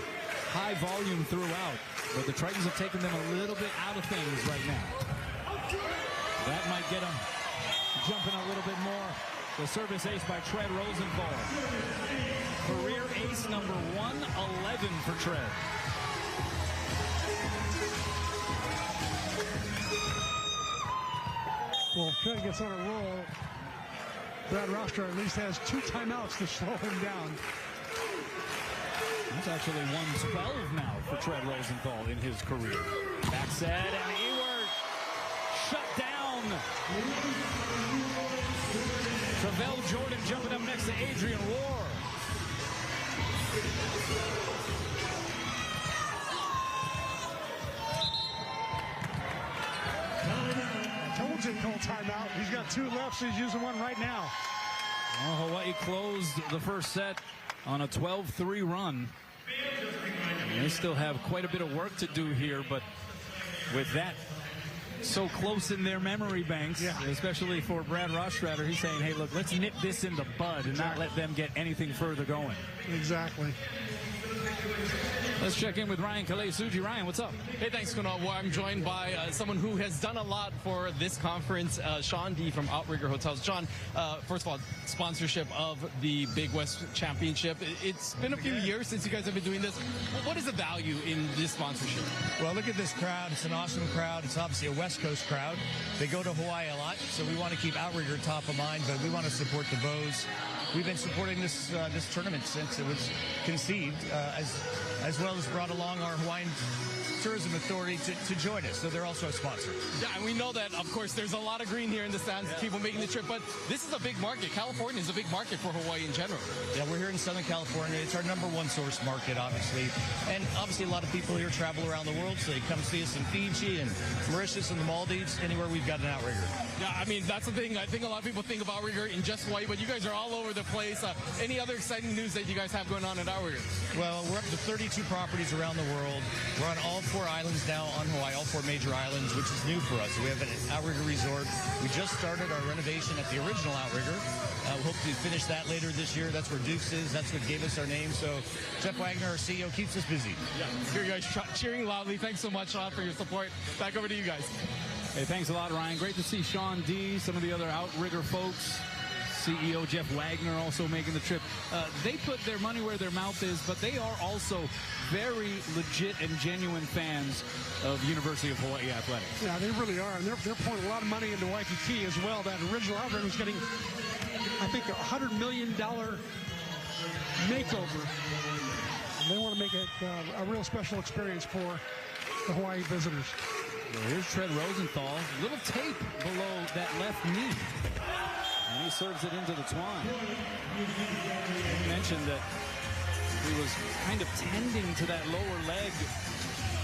high volume throughout, but the Tritons have taken them a little bit out of things right now. That might get them jumping a little bit more. The service ace by Tread Rosenthal. Career ace number 111 for Tread. Well, if Tread gets on a roll, Brad Roster at least has 2 timeouts to slow him down. That's actually 112 now for Tread Rosenthal in his career. Back set, and Ewert shut down. Travell Jordan jumping up next to Adrian Rohr. I told you to call timeout. He's got 2 left, so he's using one right now. Well, Hawaii closed the first set on a 12-3 run. And they still have quite a bit of work to do here, but with that so close in their memory banks, especially for Brad Rostratter, he's saying, hey, look, let's nip this in the bud and not let them get anything further going. Exactly. Let's check in with Ryan Kalei-Suji. Ryan, what's up? Hey, thanks, Kunal. Well, I'm joined by someone who has done a lot for this conference, Sean D. from Outrigger Hotels. John, first of all, sponsorship of the Big West Championship. It's been a few years since you guys have been doing this. What is the value in this sponsorship? Well, look at this crowd. It's an awesome crowd. It's obviously a West Coast crowd. They go to Hawaii a lot, so we want to keep Outrigger top of mind, but we want to support the Bows. We've been supporting this tournament since it was conceived, as well as brought along our Hawaiian Tourism Authority to join us, so they're also a sponsor. Yeah, and we know that, of course, there's a lot of green here in the stands, people making the trip, but this is a big market. California is a big market for Hawaii in general. Yeah, we're here in Southern California. It's our #1 source market, obviously. And obviously a lot of people here travel around the world, so they come see us in Fiji and Mauritius and the Maldives, anywhere we've got an Outrigger. Yeah, I mean, that's the thing. I think a lot of people think of Outrigger in just Hawaii, but you guys are all over the place. Any other exciting news that you guys have going on at Outrigger? Well, we're up to 32 properties around the world. We're on all 4 islands now on Hawaii, all 4 major islands, which is new for us. We have an Outrigger resort. We just started our renovation at the original Outrigger. We hope to finish that later this year. That's where Dukes is. That's what gave us our name. So Jeff Wagner, our CEO, keeps us busy. Yeah, here you guys cheering loudly. Thanks so much, Sean, for your support. Back over to you guys. Hey, thanks a lot, Ryan. Great to see Sean D., some of the other Outrigger folks. CEO Jeff Wagner also making the trip. They put their money where their mouth is, but they are also very legit and genuine fans of University of Hawaii Athletics. Yeah, they really are. And they're pouring a lot of money into Waikiki as well. That original Outrigger was getting, I think, a $100 million makeover. And they want to make it a real special experience for the Hawaii visitors. Well, here's Tread Rosenthal. Little tape below that left knee. And he serves it into the twine. He mentioned that he was kind of tending to that lower leg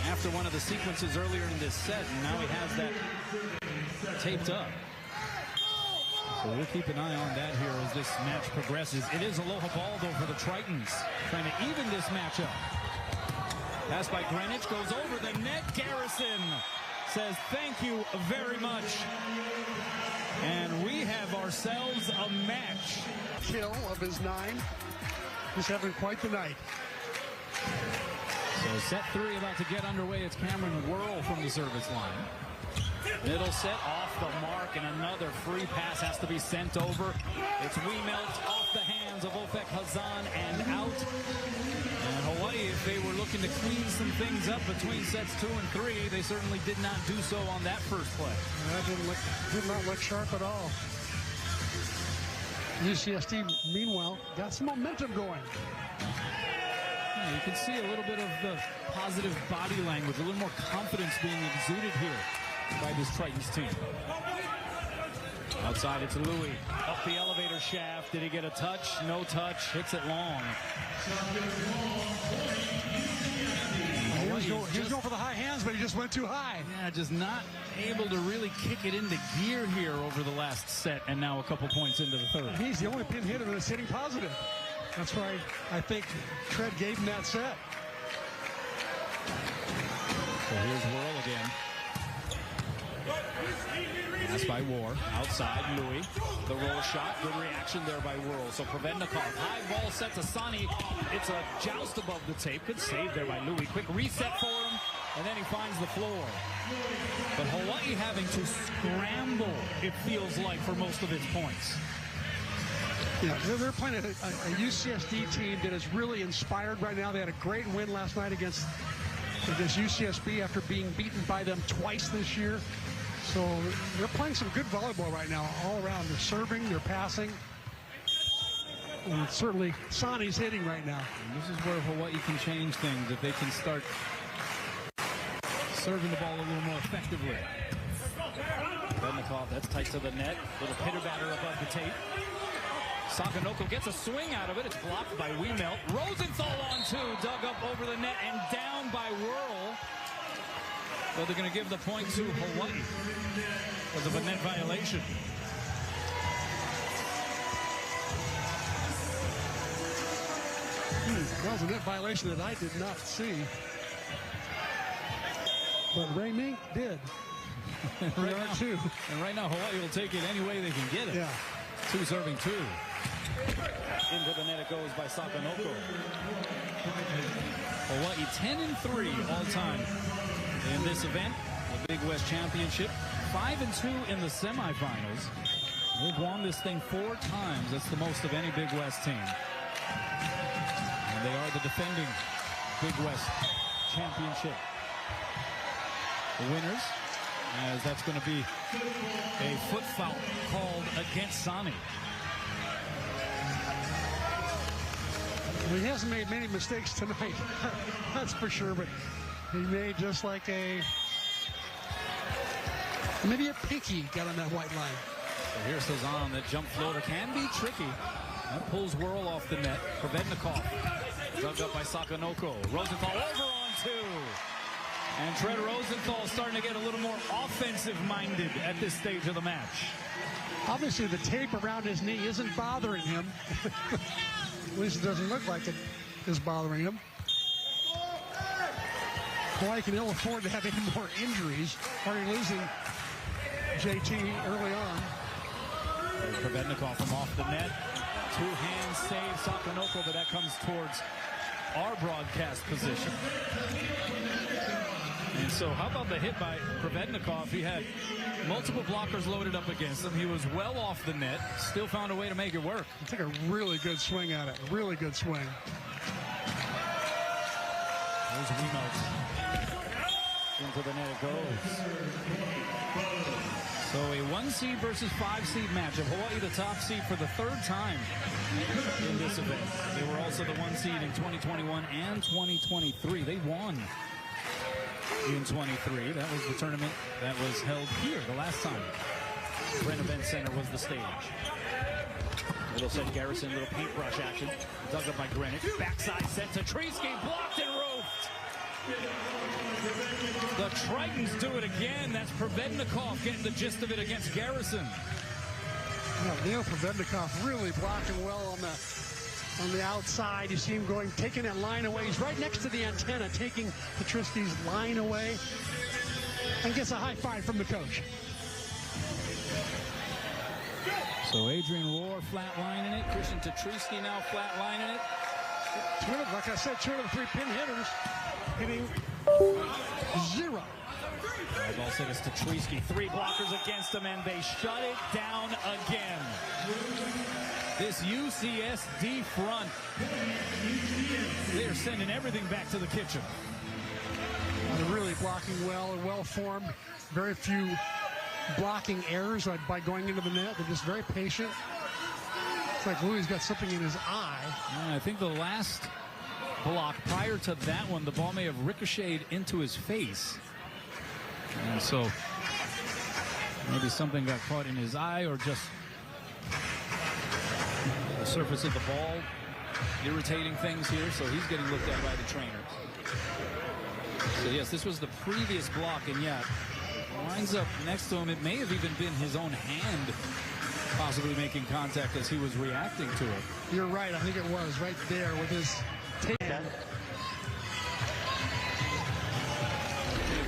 after one of the sequences earlier in this set, and now he has that taped up. So we'll keep an eye on that here as this match progresses. It is aloha ball, though, for the Tritons, trying to even this matchup. Pass by Greenwich, goes over the net. Garrison says thank you very much. And we have ourselves a match. Kill of his 9. He's having quite the night. So set 3 about to get underway. It's Cameron Whirl from the service line. Middle set off the mark, and another free pass has to be sent over. It's Wiemelt off the hands of Ofek Hazan and out. And Hawaii, if they were looking to clean some things up between sets 2 and 3, they certainly did not do so on that first play. That did not look sharp at all. UCSD, meanwhile, got some momentum going. Yeah, you can see a little bit of the positive body language, a little more confidence being exuded here by this Tritons team. Outside, it's Louis. Up the elevator shaft. Did he get a touch? No touch. Hits it long. He was going for the high hands, but he just went too high. Yeah, just not able to really kick it into gear here over the last set, and now a couple points into the third. He's the only pin hitter that's hitting positive. That's why I think Tread gave him that set. So here's Whirl again. Pass by War. Outside, Louis. The roll shot. Good reaction there by Whirl. So Provednikov. High ball set to Sani. It's a joust above the tape. Good save there by Louis. Quick reset for him. And then he finds the floor. But Hawaii having to scramble, it feels like, for most of its points. Yeah, they're playing a UCSD team that is really inspired right now. They had a great win last night against UCSB after being beaten by them twice this year. So they're playing some good volleyball right now all around. They're serving, they're passing. And certainly Sani's hitting right now. And this is where Hawaii can change things, if they can start serving the ball a little more effectively. Provednikov, that's tight to the net. Little pitter-batter above the tape. Sakanoko gets a swing out of it. It's blocked by Wiemelt. Rosenthal on two, dug up over the net and down by Whirl. But they're going to give the point to Hawaii because of a net violation. That was a net violation that I did not see. But Ray Mink did. Right now, Hawaii will take it any way they can get it. Yeah. Two serving two. Into the net it goes by Sakanoko. Hawaii 10-3 all time in this event, the Big West Championship. 5-2 in the semifinals. They've won this thing 4 times. That's the most of any Big West team. And they are the defending Big West Championship winners, as that's going to be a foot foul called against Sani. He hasn't made many mistakes tonight, that's for sure, but he made just like maybe a pinky got on that white line. So here's Sazan. That jump floater can be tricky. That pulls Whirl off the net. Provednikov dug up by Sakanoko. Rosenthal over on two. And Trent Rosenthal starting to get a little more offensive-minded at this stage of the match. Obviously, the tape around his knee isn't bothering him. At least it doesn't look like it is bothering him. Hawaii can ill afford to have any more injuries. Already losing JT early on. Provednikov from off the net. Two-hand save Sakanoko, but that comes towards our broadcast position. And so how about the hit by Provednikov? He had multiple blockers loaded up against him. He was well off the net, still found a way to make it work. He took a really good swing at it. Really good swing. There's Wiemelt. Into the net it goes. So a 1 seed versus 5 seed matchup. Hawaii the top seed for the 3rd time in this event. They were also the 1 seed in 2021 and 2023. They won in 23. That was the tournament that was held here the last time. Brent Event Center was the stage. Little set Garrison, little paintbrush action. Dug up by Greenwich. Backside set to Treesky, blocked and roped. The Tritons do it again. That's Provednikov getting the gist of it against Garrison. Neil Provednikov really blocking well on the outside. You see him going, taking that line away. He's right next to the antenna, taking Petriski's line away, and gets a high five from the coach. So Adrian Rohr flatlining it. Christian Tetrisky now flatlining it. Like I said, 2 of the 3 pin hitters hitting 0. Ball set is Tetrisky. 3 blockers against him, and they shut it down again. This UCSD front, they are sending everything back to the kitchen. They're really blocking well and well-formed. Very few blocking errors by going into the net. They're just very patient. It's like Louis got something in his eye. Yeah, I think the last block prior to that one, the ball may have ricocheted into his face. And so maybe something got caught in his eye, or just the surface of the ball irritating things here. So he's getting looked at by the trainers. So yes, this was the previous block, and yeah, lines up next to him. It may have even been his own hand possibly making contact as he was reacting to it. You're right. I think it was right there with his tape. He's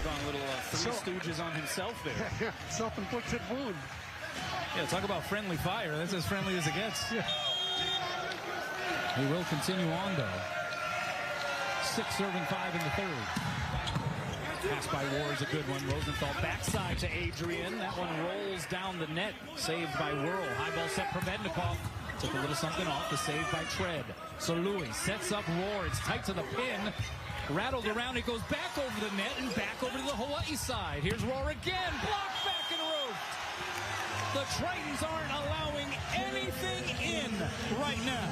gone a little Three Stooges on himself there. Self-inflicted wound. Yeah, talk about friendly fire. That's as friendly as it gets. Yeah. He will continue on, though. 6 serving 5 in the third. Pass by War is a good one. Rosenthal backside to Adrian. That one rolls down the net. Saved by Whirl. High ball set Provednikov. Took a little something off. The save by Tread. So Louis sets up Roar. It's tight to the pin. Rattled around. It goes back over the net and back over to the Hawaii side. Here's Roar again. Blocked back and roofed. The Tritons aren't allowing anything in right now.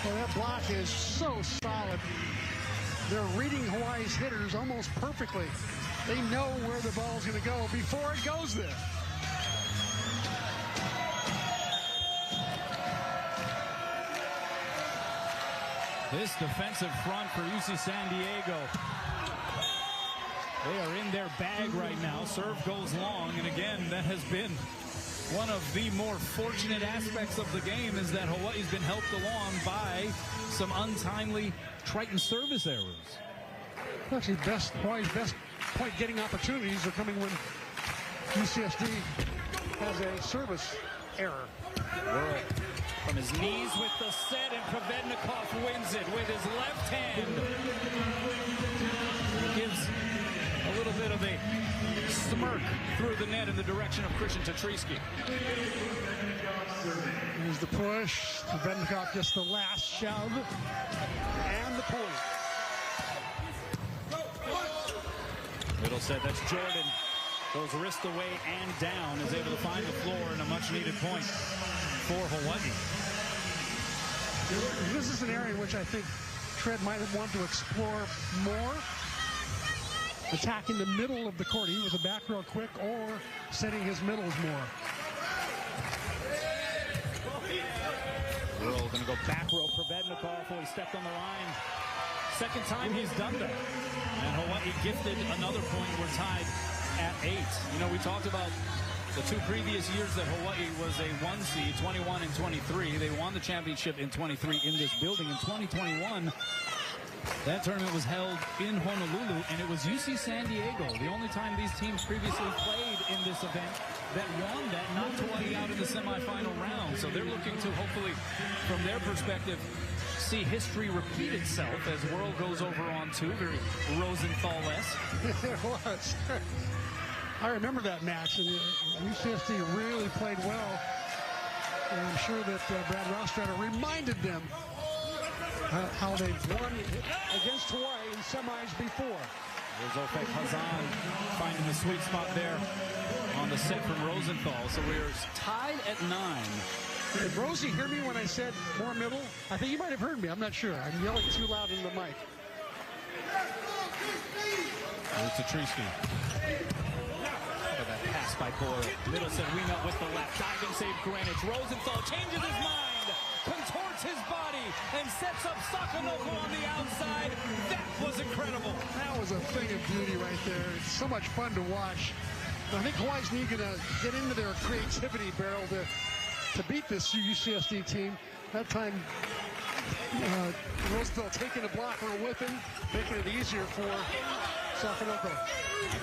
Well, that block is so solid. They're reading Hawaii's hitters almost perfectly. They know where the ball's going to go before it goes there. This defensive front for UC San Diego. They are in their bag right now. Serve goes long, and again, that has been one of the more fortunate aspects of the game, is that Hawaii's been helped along by some untimely Triton service errors. Actually, Hawaii's best point getting opportunities are coming when UCSD has a service error. Whirl from his knees with the set, and Provednikov wins it with his left hand. He gives a little bit of a smirk through the net in the direction of Christian Tatrisky. Here's the push. Provednikov gets the last shove and the point. Middle set, that's Jordan. Goes wrist away and down, is able to find the floor, and a much-needed point for Hawaii. This is an area in which I think Tread might have wanted to explore more. Attacking the middle of the court, either with the back row quick or setting his middles more. Whirl going to go back row. Provednikov, who he stepped on the line. Second time he's done that. And Hawaii gifted another point. We're tied at 8. You know, we talked about the 2 previous years that Hawaii was a 1 seed, 21 and 23. They won the championship in 23 in this building. In 2021, that tournament was held in Honolulu, and it was UC San Diego, the only time these teams previously played in this event, that won that, knocked Hawaii out in the semifinal round. So they're looking to, hopefully, from their perspective, see history repeat itself as World goes over on 2, very Rosenthal-esque. It was. I remember that match, and UCSD really played well. And I'm sure that Brad Rostrader reminded them how they've won against Hawaii in semis before. There's Ofek Hazan finding the sweet spot there on the set from Rosenthal. So we're tied at 9. Did Rosie hear me when I said more middle? I think you might have heard me. I'm not sure. I'm yelling too loud in the mic. There's Tatrisky. That pass by Boyle. Middleton, Weenut with the left. Diving save Greenwich. Rosenthal changes his mind, contorts his body, and sets up Sakanoko on the outside. That was incredible. That was a thing of beauty right there. It's so much fun to watch. I think Hawaii's going to get into their creativity barrel to beat this UCSD team. That time, Rosenthal taking a blocker with him, making it easier for Sakanoko.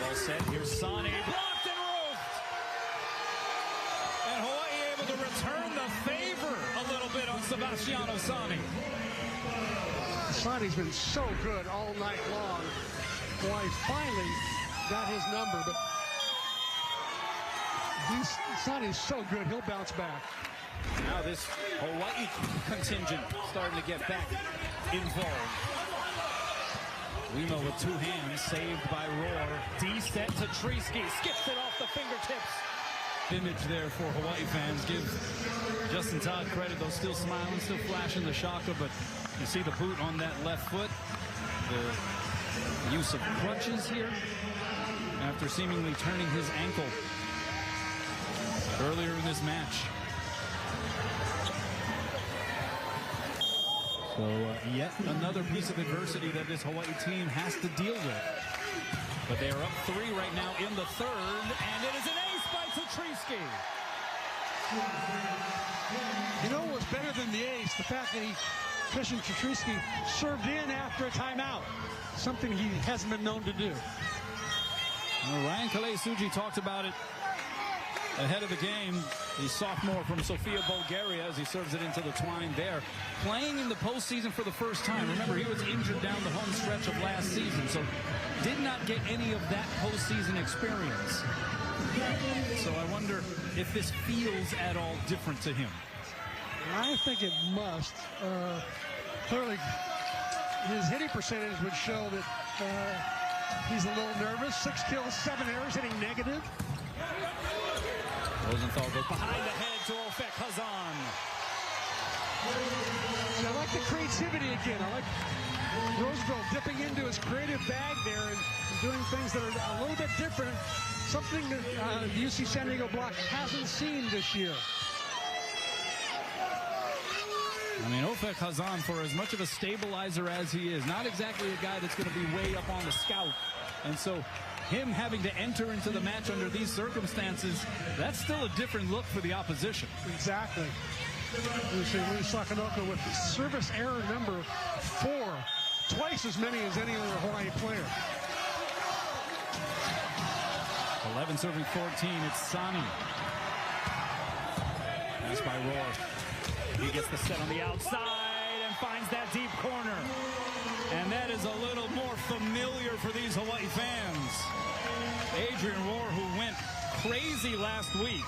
Well set. Here's Sane. Blocked and roofed. And Hawaii able to return the favor a little bit on Sebastiano Sane. Sane's been so good all night long. Hawaii finally got his number, but Sane's so good, he'll bounce back. Now this Hawaii contingent starting to get back involved. Limo with 2 hands, saved by Roar. D-set to Tatrisky, skips it off the fingertips. Image there for Hawaii fans. Give Justin Todd credit, though, still smiling, still flashing the shaka, but you see the boot on that left foot. The use of crutches here after seemingly turning his ankle earlier in this match. So yet another piece of adversity that this Hawaii team has to deal with. But they are up 3 right now in the third, and it is an ace by Tatrisky. You know what was better than the ace? The fact that Christian Tatrisky served in after a timeout. Something he hasn't been known to do. Well, Ryan Kalei-Suji talked about it ahead of the game. The sophomore from Sofia, Bulgaria, as he serves it into the twine there. Playing in the postseason for the first time. Remember, he was injured down the home stretch of last season, so did not get any of that postseason experience. So I wonder if this feels at all different to him. I think it must. Clearly, his hitting percentage would show that he's a little nervous. 6 kills, 7 errors, hitting negative. Rosenthal goes behind the head to Ofek Hazan. I like the creativity again. I like Roosevelt dipping into his creative bag there and doing things that are a little bit different. Something that the UC San Diego block hasn't seen this year. I mean, Ofek Hazan, for as much of a stabilizer as he is, not exactly a guy that's going to be way up on the scout. And so him having to enter into the match under these circumstances, that's still a different look for the opposition. Exactly. You see Louis Sakanoko with the service error number 4, twice as many as any other Hawaii player. 11 serving 14, it's Sani. Pass by Rohr. He gets the set on the outside and finds that deep corner. And that is a little more familiar for these Hawaii fans. Adrian Rohr, who went crazy last week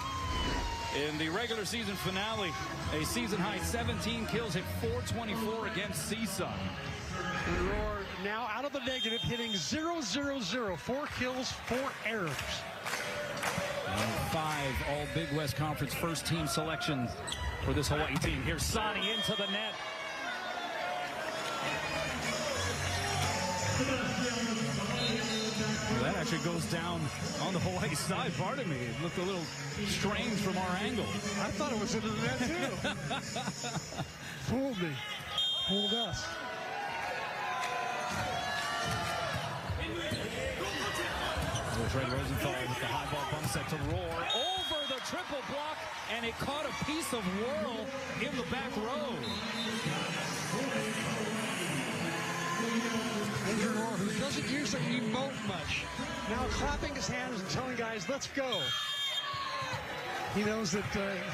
in the regular season finale. A season-high 17 kills, hit .424 against CSUN. Rohr now out of the negative, hitting 0-0-0. 4 kills, 4 errors. And 5 all Big West Conference first-team selections for this Hawaii team. Here's Sani into the net. Well, that actually goes down on the Hawaii side. Pardon me. It looked a little strange from our angle. I thought it was into the net, too. Fooled me. Fooled us. Fred Rosenthal with the high ball bump set to Rohr. Over the triple block, and it caught a piece of whirl in the back row. Adrian Rohr, who doesn't usually emote much, now clapping his hands and telling guys, let's go. He knows that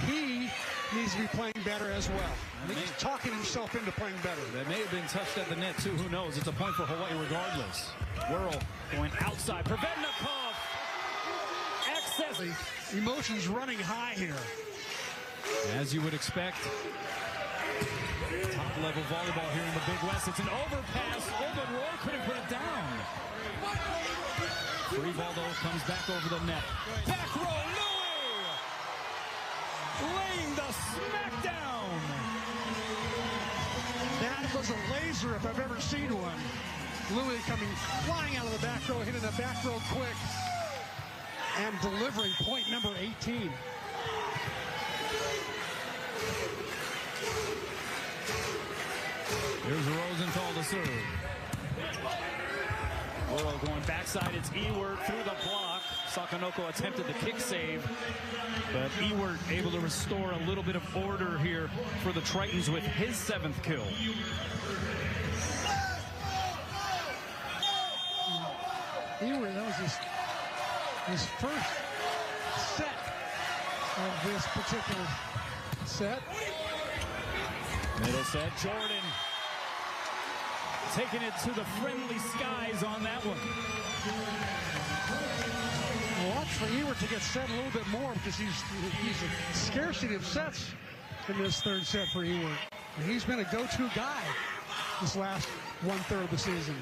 he needs to be playing better as well. I think he's talking himself into playing better. That may have been touched at the net, too. Who knows? It's a point for Hawaii regardless. Whirl going outside. Prevednikov. Excess. Emotions running high here. As you would expect. Top-level volleyball here in the Big West. It's an overpass. Oh, but Rohr couldn't put it down. Free ball, though, comes back over the net. Back row, Louis! Laying the smackdown. That was a laser if I've ever seen one. Louis coming flying out of the back row, hitting the back row quick, and delivering point number 18. Here's Rosenthal to serve. Whirl going backside. It's Ewert through the block. Sakanoko attempted the kick save, but Ewert able to restore a little bit of order here for the Tritons with his 7th kill. Ewert, that was his first set of this particular set. Middle set, Jordan taking it to the friendly skies on that one. Watch for Ewert to get set a little bit more because he's a scarcity of sets in this 3rd set for Ewert. And he's been a go-to guy this last 1/3 of the season.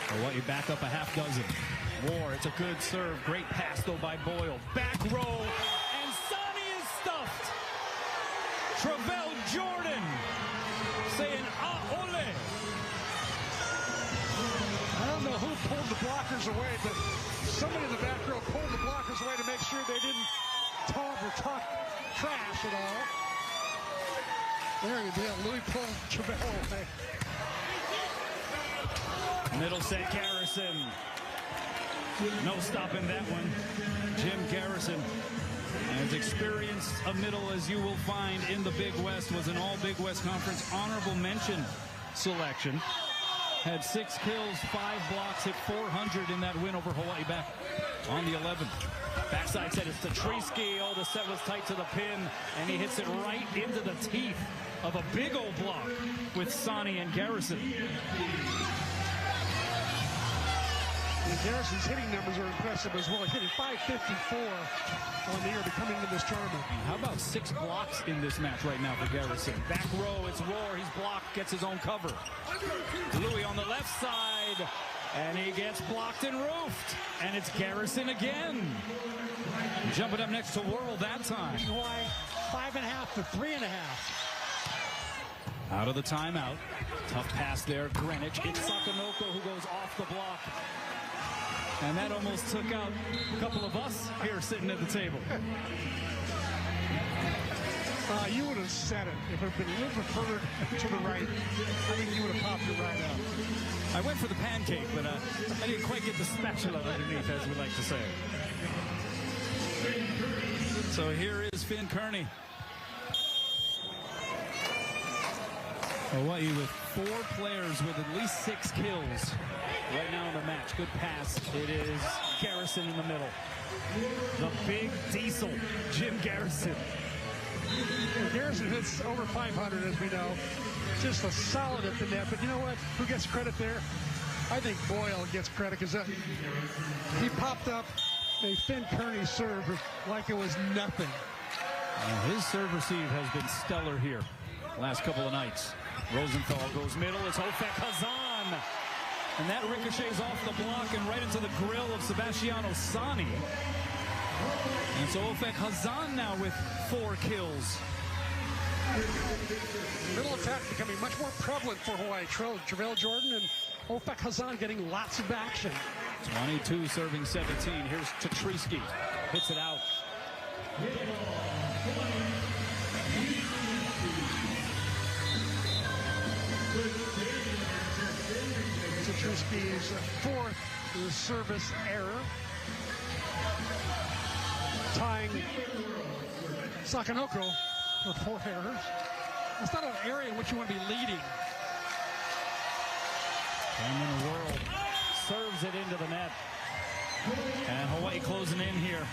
Hawaii back up a half dozen. Rohr, it's a good serve. Great pass, though, by Boyle. Back row, and Sani is stuffed. Travell Jordan saying, ole. I don't know who pulled the blockers away, but somebody in the back row pulled the blockers away to make sure they didn't taunt or talk trash at all. There you go. Louis pulled Travell away. Middle set, Garrison. No stopping that one. Jim Garrison, as experienced a middle as you will find in the Big West, was an all Big West Conference honorable mention selection. had 6 kills, 5 blocks, hit 400 in that win over Hawaii back on the 11th. Backside set is Tournament-Semifinals. Oh, the set was tight to the pin, and he hits it right into the teeth of a big old block with Sani and Garrison. Garrison's hitting numbers are impressive as well. He's hitting .554 on the year to come into this tournament. How about 6 blocks in this match right now for Garrison? Back row, it's Roar. He's blocked, gets his own cover. Louis on the left side, and he gets blocked and roofed. And it's Garrison again. Jumping up next to Worrell that time. Hawaii 5.5 to 3.5. Out of the timeout. Tough pass there. Greenwich. It's Sakanoko who goes off the block. And that almost took out a couple of us here sitting at the table. You would have said it. If it had been a little bit further to the right, I think you would have popped it right up. I went for the pancake, but I didn't quite get the spatula underneath, as we like to say. So here is Finn Kearney. Hawaii with 4 players with at least 6 kills right now in the match. Good pass. It is Garrison in the middle. The big diesel, Jim Garrison. Garrison hits over 500, as we know. Just a solid at the net. But you know what? Who gets credit there? I think Boyle gets credit because he popped up a Finn Kearney serve like it was nothing. His serve receive has been stellar here last couple of nights. Rosenthal goes middle. It's Ofek Hazan. And that ricochets off the block and right into the grill of Sebastiano Sani. And so Ofek Hazan now with 4 kills. Middle attack becoming much more prevalent for Hawaii. Travell Jordan and Ofek Hazan getting lots of action. 22 serving 17. Here's Tournament-Semifinals. Hits it out. Tournament-Semifinals' 4th service error. Tying Sakanoko with 4 errors. That's not an area in which you want to be leading. And then Worrell serves it into the net. And Hawaii closing in here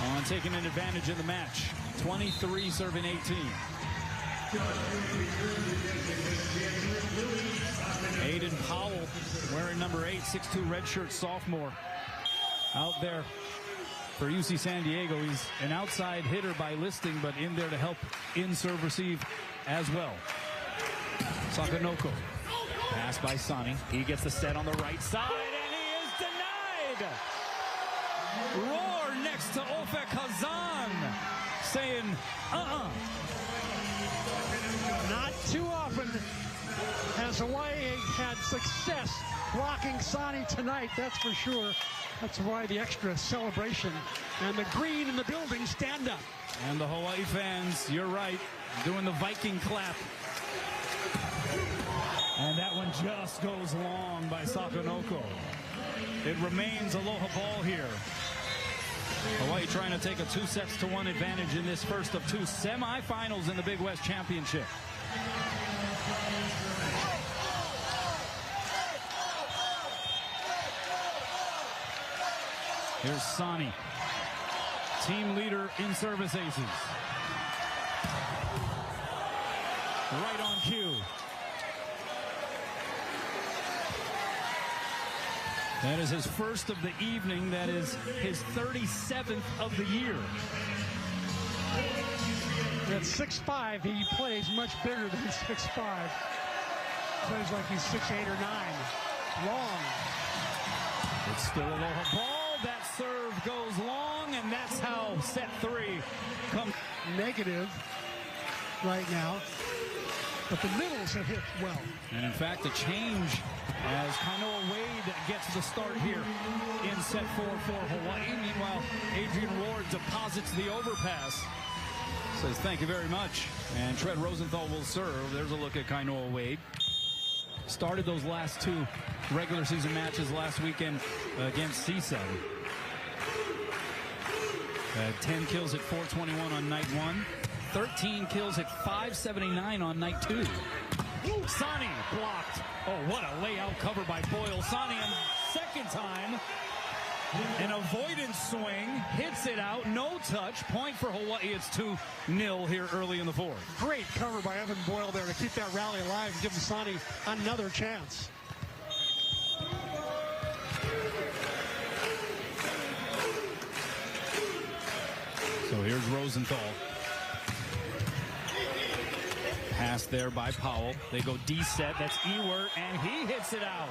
on taking an advantage of the match. 23 serving 18. Aiden Powell wearing number 8, 6'2" redshirt sophomore out there for UC San Diego. He's an outside hitter by listing, but in there to help in serve receive as well. Sakanoko. Pass by Sani. He gets the set on the right side, and he is denied. Roar next to Ofek Hazan, saying, Not too often has Hawaii had success blocking Sani tonight, that's for sure. That's why the extra celebration. And the green in the building stand up. And the Hawaii fans, you're right, doing the Viking clap. And that one just goes long by Sakanoko. It remains aloha ball here. Hawaii trying to take a 2-1 advantage in this first of 2 semifinals in the Big West Championship. Here's Sani, team leader in service aces. Right on cue. That is his first of the evening. That is his 37th of the year. At 6'5", he plays much bigger than 6'5". Plays like he's 6'8" or 9". Long. It's still aloha ball. That serve goes long, and that's how set 3 comes. Negative right now, but the middles have hit well. And in fact, the change as Kainoa Wade gets the start here in set 4 for Hawaii. Meanwhile, Adrian Ward deposits the overpass. Says thank you very much. And Tread Rosenthal will serve. There's a look at Kainoa Wade. Started those last 2 regular season matches last weekend against CSUN. 10 kills at 421 on night 1. 13 kills at 579 on night 2. Sani blocked. Oh, what a layout cover by Boyle. Sani, and second time, an avoidance swing, hits it out, no touch. Point for Hawaii. It's 2-0 here early in the fourth. Great cover by Evan Boyle there to keep that rally alive and give Sani another chance. So here's Rosenthal. Pass there by Powell. They go D-set. That's Ewert, and he hits it out.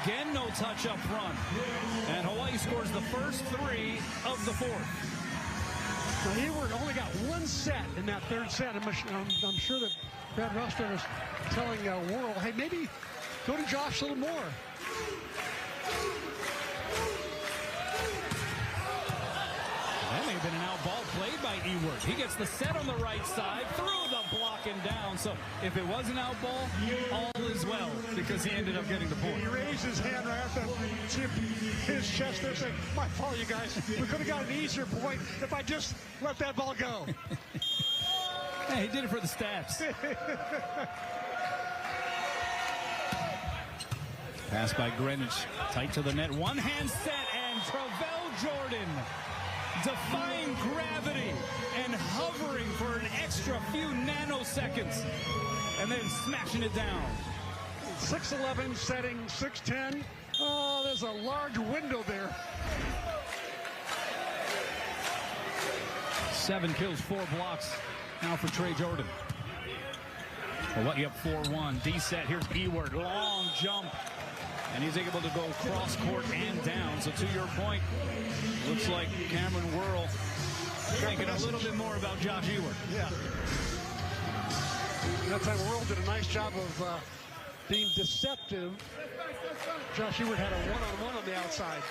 Again, no touch up front. And Hawaii scores the first 3 of the fourth. Now, Ewert only got 1 set in that third set. I'm sure that Brad Roster is telling Worrell, hey, maybe go to Josh a little more. That may have been an out ball played by Ewert. He gets the set on the right side, through the block and down. So if it was an out ball, all is well, because he ended up getting the point. He raised his hand right after tip his chest there, saying, my fault, you guys. We could have got an easier point if I just let that ball go. Hey, he did it for the stats. Pass by Greenwich, tight to the net. One hand set, and Travell Jordan defying gravity and hovering for an extra few nanoseconds, and then smashing it down. 6'11", setting 6'10". Oh, there's a large window there. 7 kills, 4 blocks now for Trey Jordan. Hawaii up 4-1. D-set. Here's Ewert. Long jump. And he's able to go cross court and down. So to your point, looks like Cameron Worrell thinking a little bit more about Josh Ewert. Yeah. That time Worrell did a nice job of being deceptive. Josh Ewert had a one-on-one on the outside.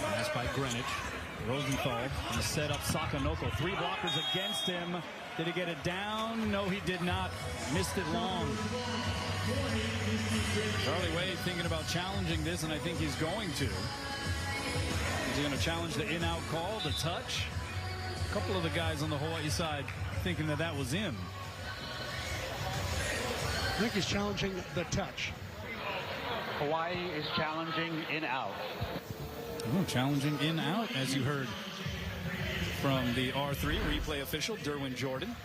Pass by Greenwich. Rosenthal to set up Sakanoko. 3 blockers against him. Did he get it down? No, he did not. Missed it long. Charlie Wade thinking about challenging this, and I think he's going to. Is he going to challenge the in-out call, the touch? A couple of the guys on the Hawaii side thinking that that was in. I think he's challenging the touch. Hawaii is challenging in-out. Oh, challenging in-out, as you heard from the R3 replay official, Derwin Jordan.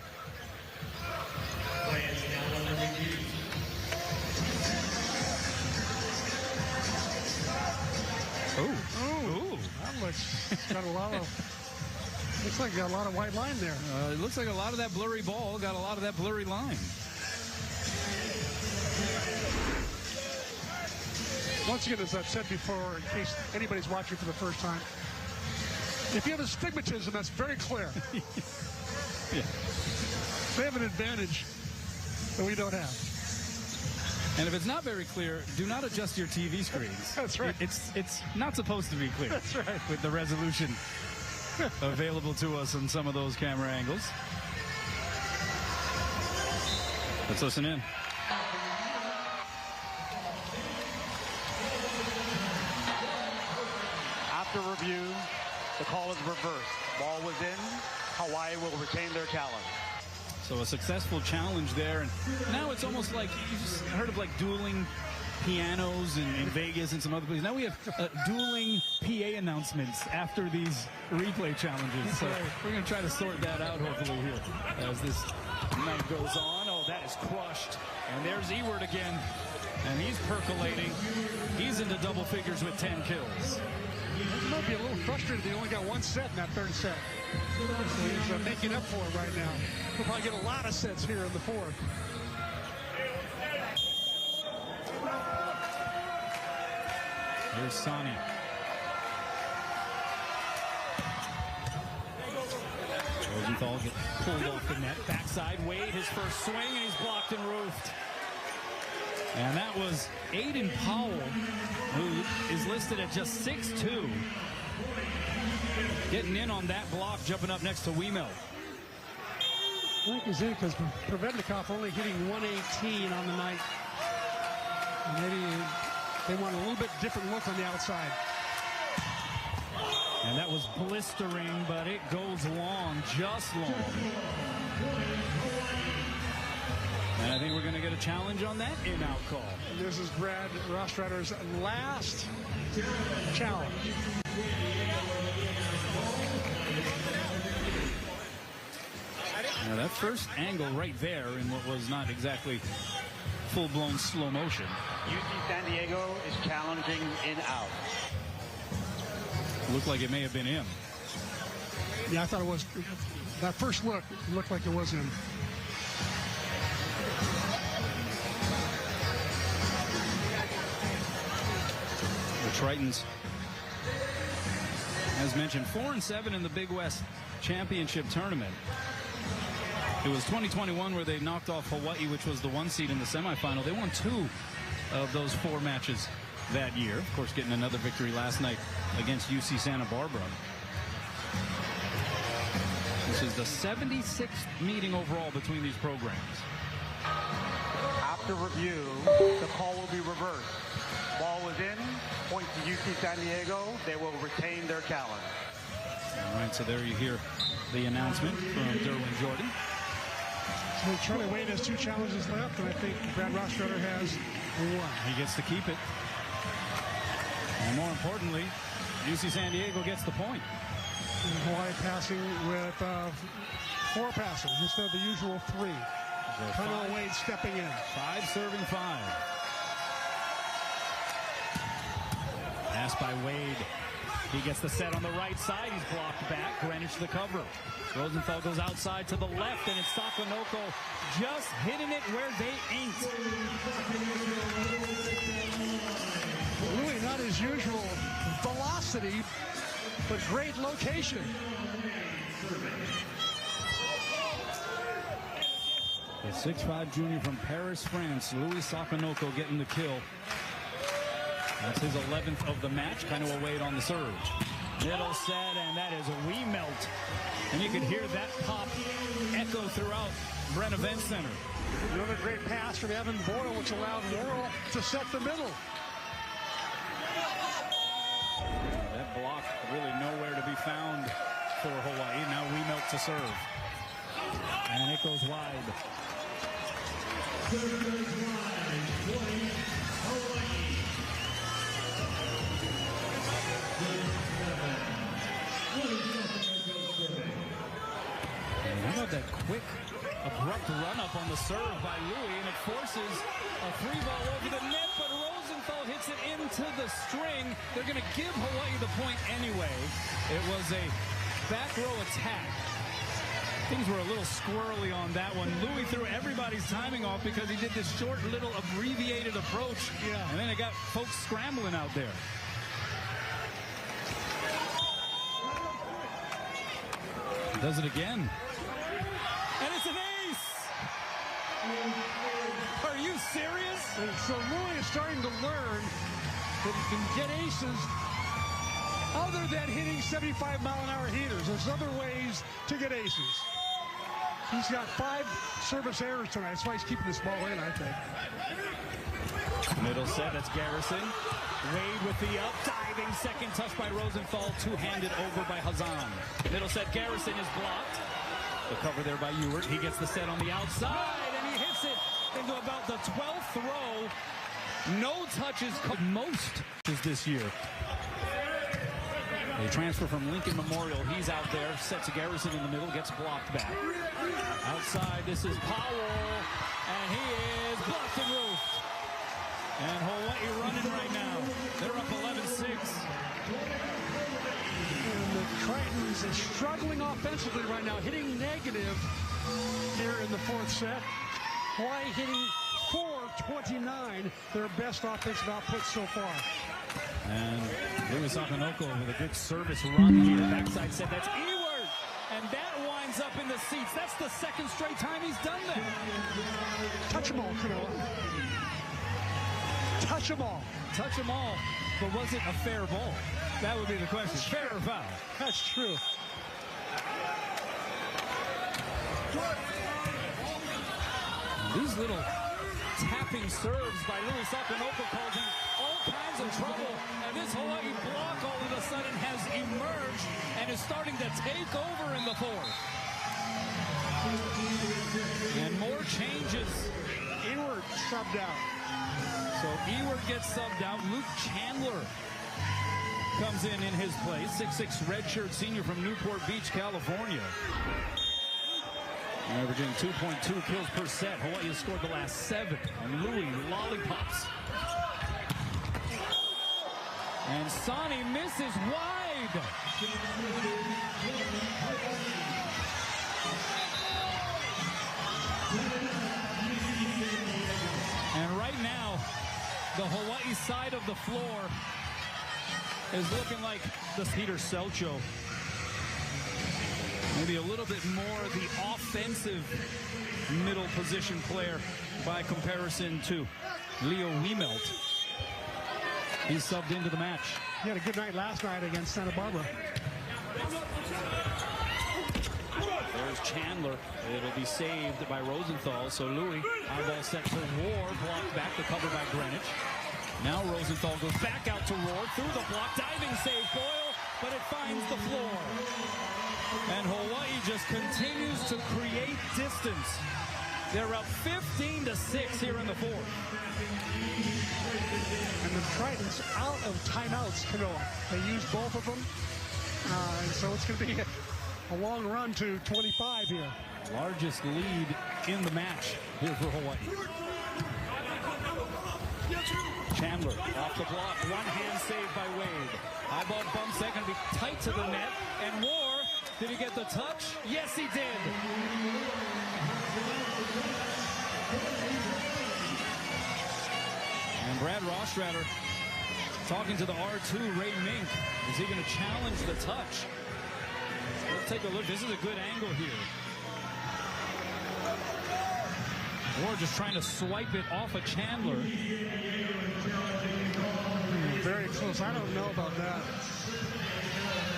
Ooh. That looks got a lot of. Looks like got a lot of white line there. It looks like a lot of that blurry ball got a lot of that blurry line. Once again, as I've said before, in case anybody's watching for the first time, if you have astigmatism, that's very clear. Yeah. They have an advantage that we don't have. And if it's not very clear, do not adjust your TV screens. That's right. It's not supposed to be clear. That's right. With the resolution available to us on some of those camera angles. Let's listen in. After review, the call is reversed. Ball was in. Hawaii will retain their challenge. So a successful challenge there, and now it's almost like you just heard of like dueling pianos in Vegas and some other places. Now we have dueling PA announcements after these replay challenges. So we're going to try to sort that out hopefully here as this night goes on. Oh, that is crushed. And there's Ewert again, and he's percolating. He's into double figures with 10 kills. He might be a little frustrated they only got 1 set in that third set. So he's making up for it right now. He'll probably get a lot of sets here in the fourth. Here's Sani. Rosenthal gets pulled off the net. Backside, Wade, his first swing, and he's blocked and roofed. And that was Aiden Powell, who is listed at just 6'2". Getting in on that block, jumping up next to Wemel. I think he's in because Provednikov only hitting 118 on the night. Maybe they want a little bit different look on the outside. And that was blistering, but it goes long, just long. And I think we're going to get a challenge on that in-out call. This is Brad Rostrader's last challenge. Now that first angle right there in what was not exactly full-blown slow motion. UC San Diego is challenging in-out. Looked like it may have been him. Yeah, I thought it was. That first look looked like it was him. The Tritons, as mentioned, 4-7 in the Big West Championship Tournament. It was 2021 where they knocked off Hawaii, which was the 1 seed in the semifinal. They won 2 of those 4 matches that year. Of course, getting another victory last night against UC Santa Barbara. This is the 76th meeting overall between these programs. After review, the call will be reversed. Ball was in, point to UC San Diego. They will retain their challenge. All right, so there you hear the announcement from Derwin Jordan. So Charlie Wade has 2 challenges left, and I think Brad Rostrader has 1. He gets to keep it. And more importantly, UC San Diego gets the point. And Hawaii passing with 4 passes instead of the usual 3. Charlie Wade stepping in. 5 serving 5. Pass by Wade. He gets the set on the right side. He's blocked back. Greenwich the cover. Rosenthal goes outside to the left, and it's Sakonoko just hitting it where they ain't. Louis, not his usual velocity, but great location. The 6'5" junior from Paris, France, Louis Sakonoko getting the kill. That's his 11th of the match, kind of a Wade on the surge. Middle set, and that is a wee melt. And you can hear that pop echo throughout Brenna Event Center. Another great pass from Evan Boyle, which allowed Worrell to set the middle. That block really nowhere to be found for Hawaii. Now wee melt to serve. And it goes wide. How about that quick, abrupt run-up on the serve by Louis, and it forces a 3-ball over the net, but Rosenthal hits it into the string. They're going to give Hawaii the point anyway. It was a back row attack. Things were a little squirrely on that one. Louis threw everybody's timing off because he did this short, little abbreviated approach. Yeah. And then it got folks scrambling out there. Does it again. And it's an ace! Are you serious? And so Louis is starting to learn that he can get aces other than hitting 75-mile-an-hour heaters. There's other ways to get aces. He's got 5 service errors tonight. That's why he's keeping this ball in, I think. Middle set, that's Garrison. Wade with the up, diving second touch by Rosenthal, two-handed over by Hazan. Middle set, Garrison is blocked. The cover there by Ewert. He gets the set on the outside, and he hits it into about the 12th row. No touches, most is this year. They transfer from Lincoln Memorial. He's out there, sets Garrison in the middle, gets blocked back. Outside, this is Powell, and he is blocked and roofed. And Hawaii running right now. They're up 11-6. And the Tritons are struggling offensively right now, hitting negative here in the 4th set. Hawaii hitting .429, their best offensive output so far. And Louis Sakonoko with a good service run here. Backside set, that's Ewert. And that winds up in the seats. That's the 2nd straight time he's done that. Touch them all, Camilla. Touch them all. Touch them all. But was it a fair ball? That would be the question. Fair or foul? That's true. These little tapping serves by Louis Sakonoko causing all kinds Men's in trouble, and this Hawaii block all of a sudden has emerged and is starting to take over in the fourth. And more changes. Ewart subbed out. So Ewart gets subbed out. Luke Chandler comes in his place. 6'6" redshirt senior from Newport Beach, California. Averaging 2.2 kills per set. Hawaii has scored the last 7. And Louis lollipops. And Sonny misses wide. And right now, the Hawaii side of the floor is looking like the Peter Selcho. Maybe a little bit more the offensive middle position player by comparison to Leo Wiemelt. He's subbed into the match. He had a good night last night against Santa Barbara. There's Chandler. It'll be saved by Rosenthal. So Louis, eyeball set for Roar, blocked back to cover by Greenwich. Now Rosenthal goes back out to Roar through the block, diving save Boyle, but it finds the floor. And Hawaii just continues to create distance. They're up 15-6 here in the fourth. And the Tritons out of timeouts, Kanoa. They used both of them. And so it's going to be a long run to 25 here. Largest lead in the match here for Hawaii. Chandler off the block. One hand saved by Wade. High ball bump set, going to be tight to the net. And Roar, did he get the touch? Yes, he did. And Brad Rostratter talking to the R2, Ray Mink. Is he going to challenge the touch? Let's take a look. This is a good angle here. Or just trying to swipe it off of Chandler. Very close. I don't know about that.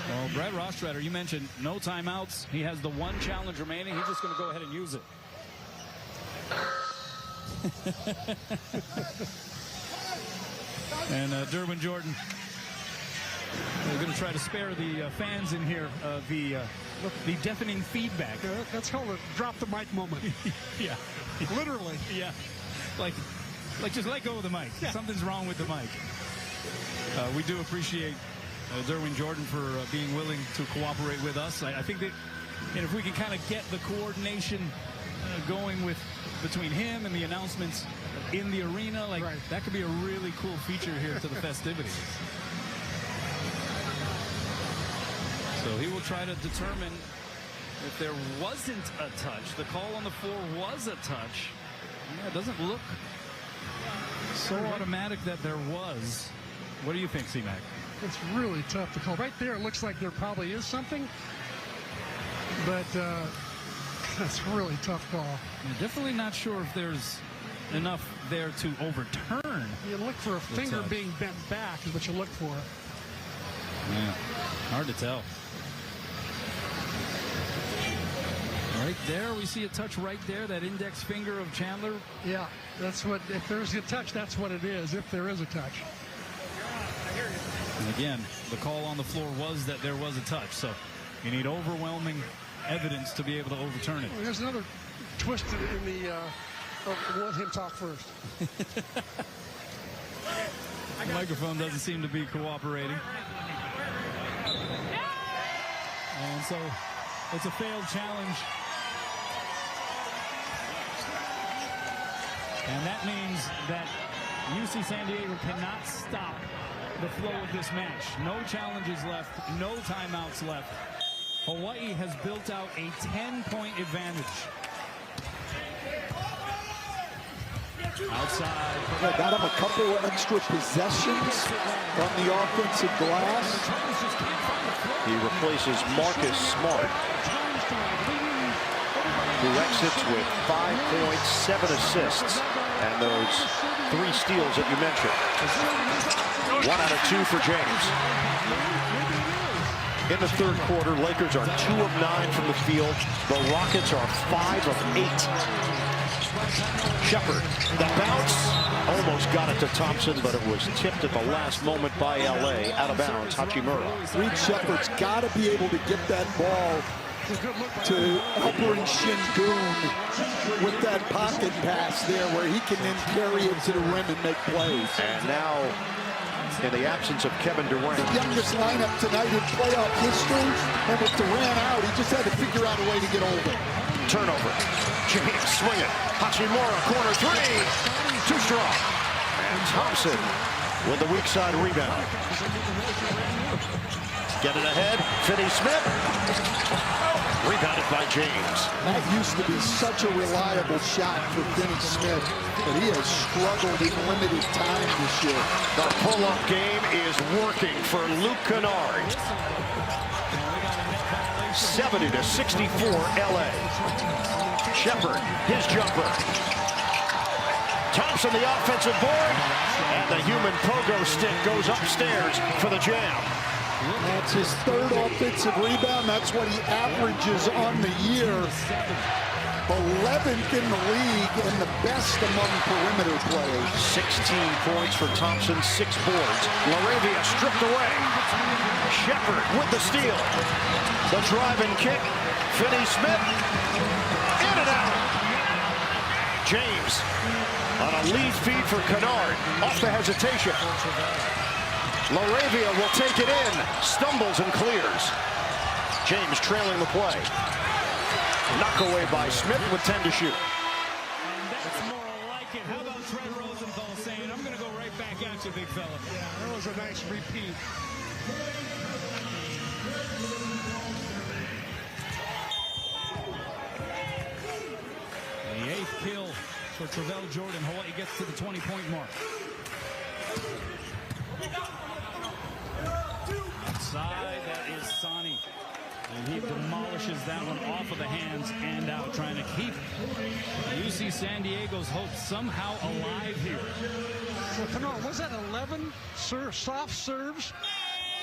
Well, Brad Rostratter, you mentioned no timeouts. He has the one challenge remaining. He's just going to go ahead and use it. And Derwin Jordan, we're going to try to spare the fans in here the deafening feedback. That's called a drop the mic moment. Yeah. Literally. Yeah. Like just let go of the mic. Yeah. Something's wrong with the mic. We do appreciate Derwin Jordan for being willing to cooperate with us. I think that if we can kind of get the coordination going between him and the announcements in the arena, that could be a really cool feature here to the festivities. So he will try to determine if there wasn't a touch. The call on the floor was a touch. Yeah, it doesn't look so automatic that there was. What do you think, C-Mac? It's really tough to call. Right there, it looks like there probably is something. But that's a really tough call. I'm definitely not sure if there's enough there to overturn. You look for a finger being bent back is what you look for. Yeah, hard to tell. Right there, we see a touch right there, that index finger of Chandler. Yeah, that's what, if there's a touch, that's what it is, if there is a touch. And again, the call on the floor was that there was a touch, so you need overwhelming evidence to be able to overturn it. Well, there's another twist in the, we'll let him talk first. The microphone doesn't seem to be cooperating. And so it's a failed challenge. And that means that UC San Diego cannot stop the flow of this match. No challenges left, no timeouts left. Hawaii has built out a 10-point advantage. Outside. They got him a couple of extra possessions on the offensive glass. He replaces Marcus Smart, who exits with 5 points, 7 assists, and those 3 steals that you mentioned. 1 out of 2 for James. In the third quarter, Lakers are 2 of 9 from the field. The Rockets are 5 of 8. Shepard, the bounce, almost got it to Thompson, but it was tipped at the last moment by LA. Out of bounds, Hachimura. Reed Shepherd's got to be able to get that ball to Alperin Şengün with that pocket pass there where he can then carry it to the rim and make plays. And now, in the absence of Kevin Durant. The youngest lineup tonight in playoff history, and with Durant out, he just had to figure out a way to get over. Turnover. James swinging. Hachimura, corner three. Too strong. And Thompson with the weak side rebound. Get it ahead. Finney-Smith. Rebounded by James. That used to be such a reliable shot for Finney-Smith, but he has struggled in limited time this year. The pull-up game is working for Luke Kennard. 70-64 LA. Shepherd, his jumper. Thompson, the offensive board, and the human pogo stick goes upstairs for the jam. That's his third offensive rebound. That's what he averages on the year. 11th in the league and the best among perimeter players. 16 points for Thompson, 6 boards. Laravia stripped away. Shepherd with the steal. The drive and kick. Finney-Smith. In and out. James on a lead feed for Kennard. Off the hesitation. Laravia will take it in. Stumbles and clears. James trailing the play. Knock away by Smith with 10 to shoot. And that's more like it. How about Trent Rosenthal saying, I'm going to go right back at you, big fella. Yeah, that was a nice repeat. The 8th kill for Travell Jordan. Hawaii gets to the 20-point mark. Outside, that is Sani. And he demolishes that one off of the hands and out, trying to keep UC San Diego's hopes somehow alive here. So, come on, was that 11 soft serves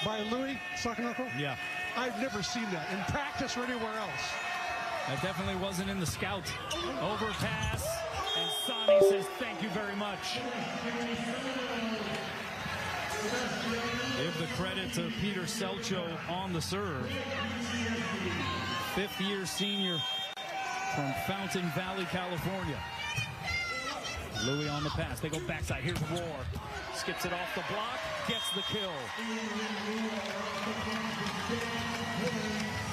by Louis Sakanoko? Yeah. I've never seen that in practice or anywhere else. That definitely wasn't in the scout. Overpass, and Sani says thank you very much. Give the credit to Peter Selcho on the serve. 5th-year senior from Fountain Valley, California. Louis on the pass. They go backside. Here's Roar. Skips it off the block. Gets the kill.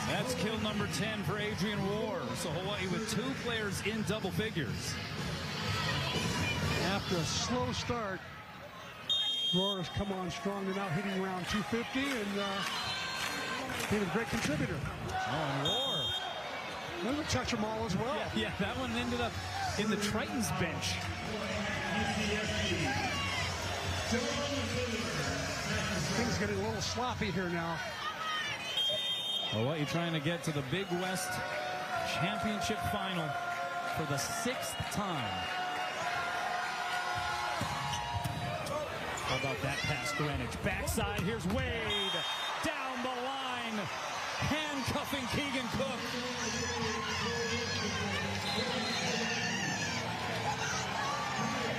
That's kill number 10 for Adrian Roar. So Hawaii with 2 players in double figures. After a slow start, Roar has come on strong and now hitting around 250 and being a great contributor. Oh, and Roar. There's a touch them all as well. Yeah, that one ended up in the Tritons bench. Things getting a little sloppy here now. Hawaii trying to get to the Big West Championship Final for the 6th time. How about that pass, Greenwich? Backside, here's Wade. Down the line. Handcuffing Keegan Cook.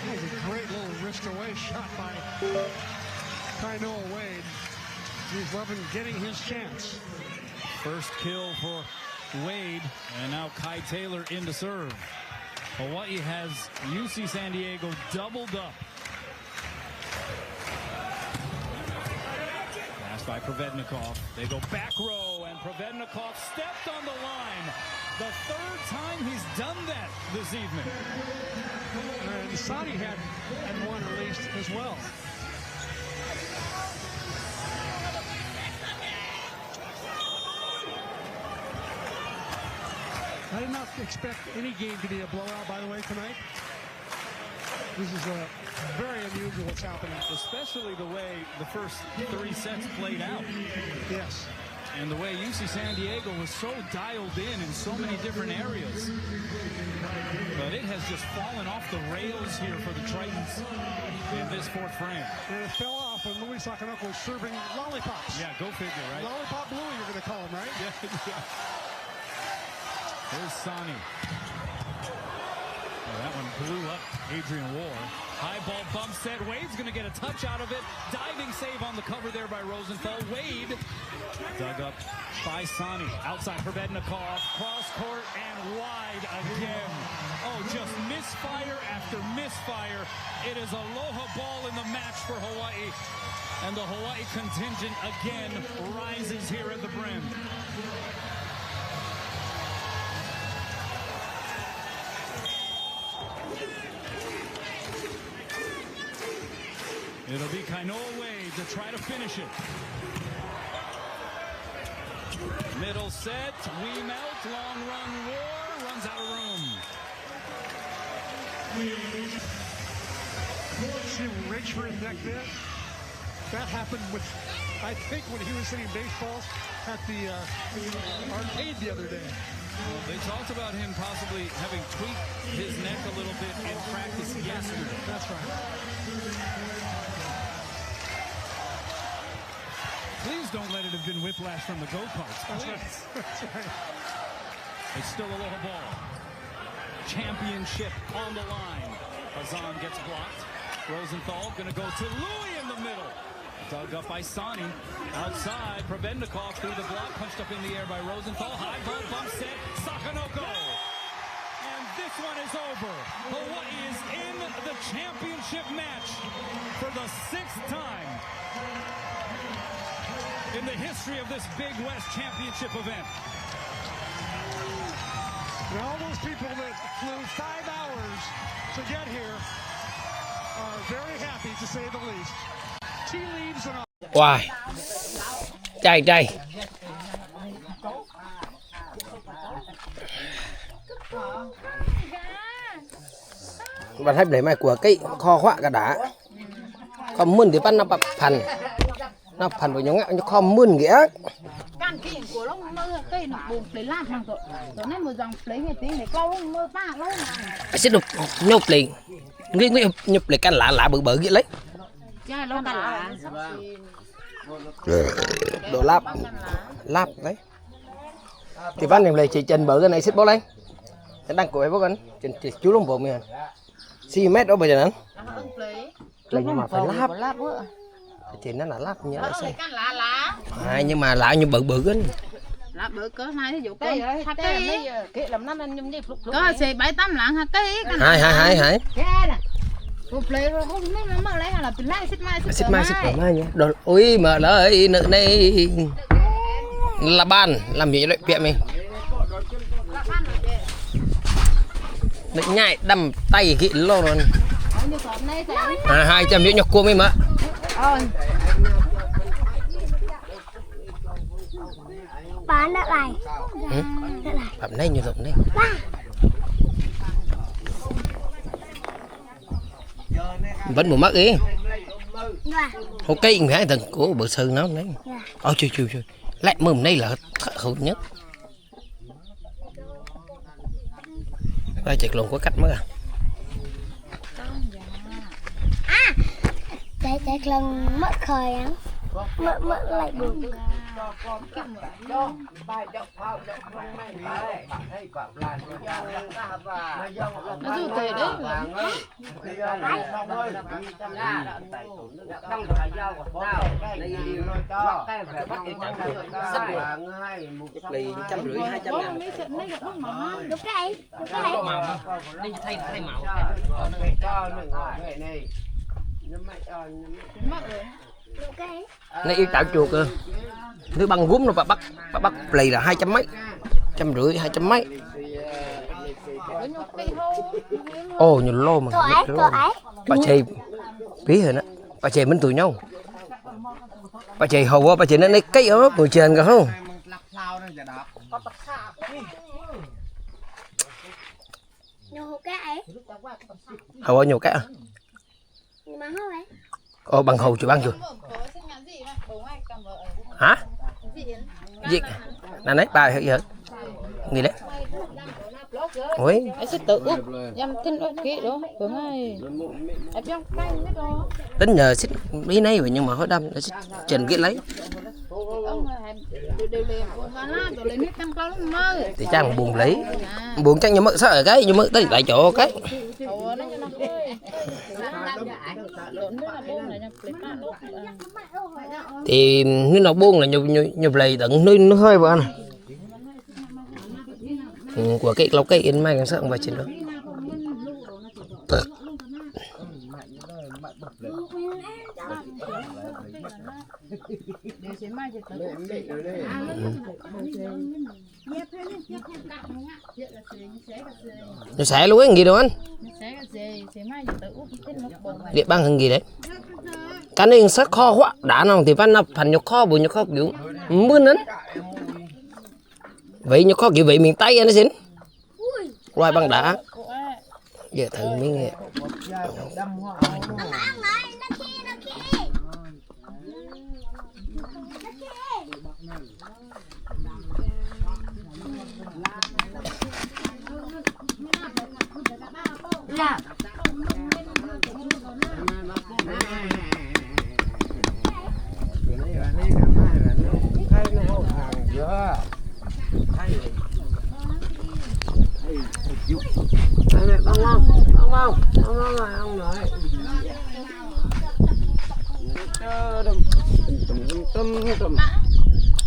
That was a great little wrist away shot by Kainoa Wade. He's loving getting his chance. First kill for Wade, and now Kai Taylor in to serve. Hawaii has UC San Diego doubled up. Pass by Provednikov. They go back row, and Provednikov stepped on the line. The 3rd time he's done that this evening. And Sani had one at least as well. I did not expect any game to be a blowout, by the way, tonight. This is very unusual what's happening. Especially the way the first 3 sets played out. Yes. And the way UC San Diego was so dialed in so many different areas. But it has just fallen off the rails here for the Tritons in this 4th frame. And it fell off when Louis Sakanoko was serving lollipops. Yeah, go figure, right? Lollipop Louis, you're going to call him, right? Yeah. Here's Sani. That one blew up Adrian War. High ball bump set. Wade's going to get a touch out of it. Diving save on the cover there by Rosenthal. Wade dug up by Sani. Outside Provednikov. Cross court and wide again. Oh, just misfire after misfire. It is aloha ball in the match for Hawaii. And the Hawaii contingent again rises here at the brim. It'll be Kainoa Wade to try to finish it. Middle set, we melt, long run War, runs out of room. See Richford neck there? That happened with, I think, when he was hitting baseballs at the arcade the other day. Well, they talked about him possibly having tweaked his neck a little bit in practice yesterday. That's right. Please don't let it have been whiplash from the go-karts. That's right. It's still aloha ball. Championship on the line. Hazan gets blocked. Rosenthal going to go to Louis in the middle. Dug up by Sani. Outside, Provednikov through the block, punched up in the air by Rosenthal. High ball bump set, Sakanoko. And this one is over. Hawaii is in the championship match for the 6th time in the history of this Big West Championship event. And all those people that flew 5 hours to get here are very happy, to say the least. Tea leaves and all. Wow. Chay. Bạn thấy để mày của cái kho khóa cả đã. Còn mươn thì bắt nó bập phần. Nó phần vào những nó kho mươn nghĩa. Can kiện của nó mơ cây nó buồn lấy làm bằng rồi. Rồi nên một dòng lấy người tiếng để câu mơ ta lâu mà. Sẽ được nhục liền. Nghĩ nhục liền căn lạ bự vậy lấy. Cha nó căn lạ. Đồ láp đấy. Thì văn niệm lại chỉ chân bự cái này xích bó lên. Sẽ đăng của em bó anh. Chân chú lông bộ mình. Xì mét đó bây giờ nè. Lấy nhưng mà phải láp. Thì nó là láp như vậy sao? Nhưng mà lạ như bự anh. Lá bự cỡ này ví dụ cây cái làm nó nên nhung nhịp lúc có xe 7-8 lạng ha cây hai một play rồi không biết nó lấy hay là từ lai xích mai nhá. Đồ ui mà lợi nữ này là ban làm gì đấy bịa mình. Nó nhảy đâm tay kỹ lô rồi. 200 nhóc cua mới mà. Bán đất này. Phạm này như rộng đây. Vẫn một mắt ý. Hồ cây ngã thằng của bự sư nó đấy. Ôi chưa. Lại mồm này là hữu nhất. Đây chặt lùng có cách mới à. Chạy lần mất khơi á. Mất lại buồn. nó dù tệ đấy Lì 150 200 ngàn. Đúng cái Đi thay màu. Này yêu tạo chuột cơ. Nếu bằng gúm nó bắt lì là 200 mấy. 150 200 mấy. Ồ nhiều lô mà. Bà chì phí rồi đó. Bà chì mình tụi nhau. Bà chì hầu quá bà chì nó lấy cây ở ngồi trên cả không? Hầu quá nhiều cái à? Ồ bằng hầu chưa bằng chưa? Hả? Gì? Là đấy bà hiểu gì gì đấy? Ôi. anh sẽ tự úp em tin kỹ đó hướng ai em trong canh đó Tính nhờ xích mấy nay vậy nhưng mà hỏi đâm nó trần cái lấy. đều lên buồn gà lá rồi lên nít căng câu lắm mơ thì chắc buồn lấy buồn chắc nhưng mà sao ở cái nhưng mà tới lại chỗ cái thì nếu nó buông là nhục lầy tận nó hơi vào này của cái lóc cái in mai càng sợ vào trên đó nó xẻ luôn cái gì đâu anh địa băng hình gì đấy cái này sắc kho quá đã nào thì văn phần nhục kho bùi nhục kho kiểu mướn lắm vậy nhục kho kiểu vậy miền Tây anh nó xin loài băng đá giờ thử mới nghe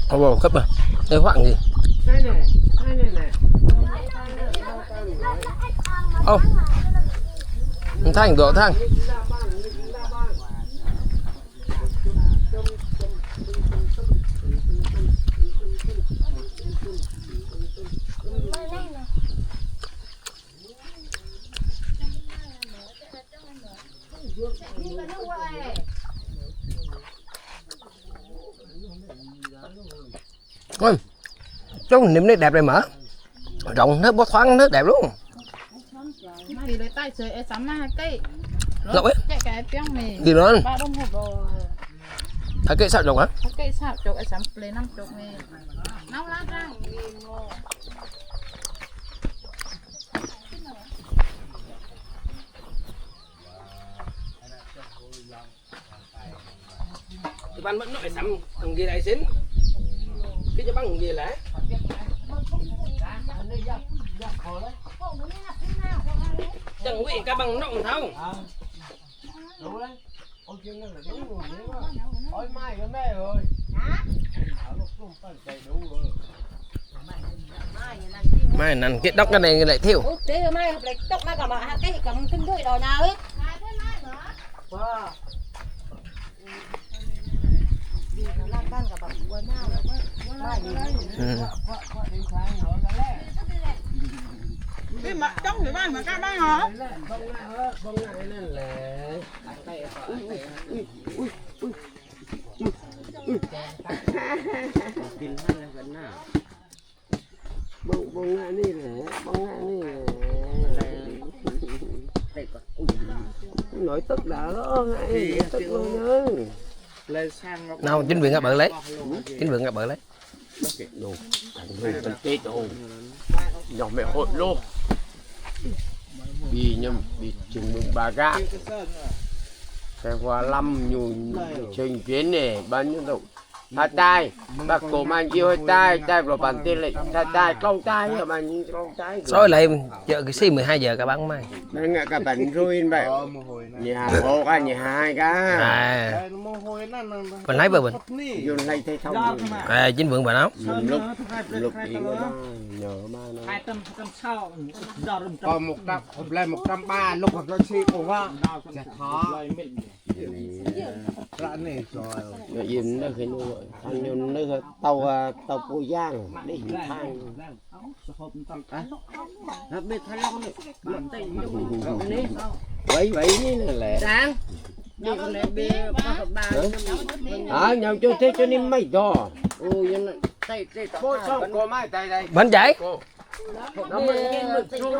Ồ, bò cấp à? Đây hoạng gì? Ô, Thanh, đổ Thanh. Ôi, trông niệm này đẹp này mở rộng nước bó thoáng nước đẹp luôn thì lấy tay chơi em sắm hai cây lộc ấy cái piong mì gì nữa ba đông hộp rồi hai cây sạo chục hả cây sạo chục em sắm lấy 50 mì nấu lá ra bạn vẫn nói sắm thằng gì này xin cái cho băng gì lại chẳng quỷ cả bằng nọng không mai nằm cái đốc cái này lại thiêu mai lại tóc mai cả mà cái cầm kinh đuôi đòi nào ấy cái mặt trống thì bán mà các bán hả? bông ngay đi nè, bông ngay đi nè. Nói tức đã đó, tức luôn nhớ. Nào chính quyền gặp bợ lấy, chính quyền gặp bợ lấy. Đồ, thằng người phân tết đồ, nhỏ mẹ hội lô. Bị nhầm, bị chừng mừng bà gạ. Cái hoa lâm nhùn trình chuyến này bao nhiêu độ. Thật tai, bác cổ mang yêu hơi tai vào bản tin lệnh, thật tai, công tai, bằng công tai. Rồi lại chợ cái xí 12 giờ các bác mai. Nên cả bản rồi vậy. Nhà bộ cả nhà hai cả. À. Mình lấy bờ mình. Dùng lấy thấy thông. À chính vượng bà nó. Lúc thì nhớ mà nó. Còn 130 lúc hoặc nó xí cổ quá. Chả khó. Nó yên nó khi nuôi thằng nhon nó tàuปูgiang để hình thang nó biết thay lắm đấy vậy như là lẹ sáng nhau cho thế cho nên mày to bánh chảy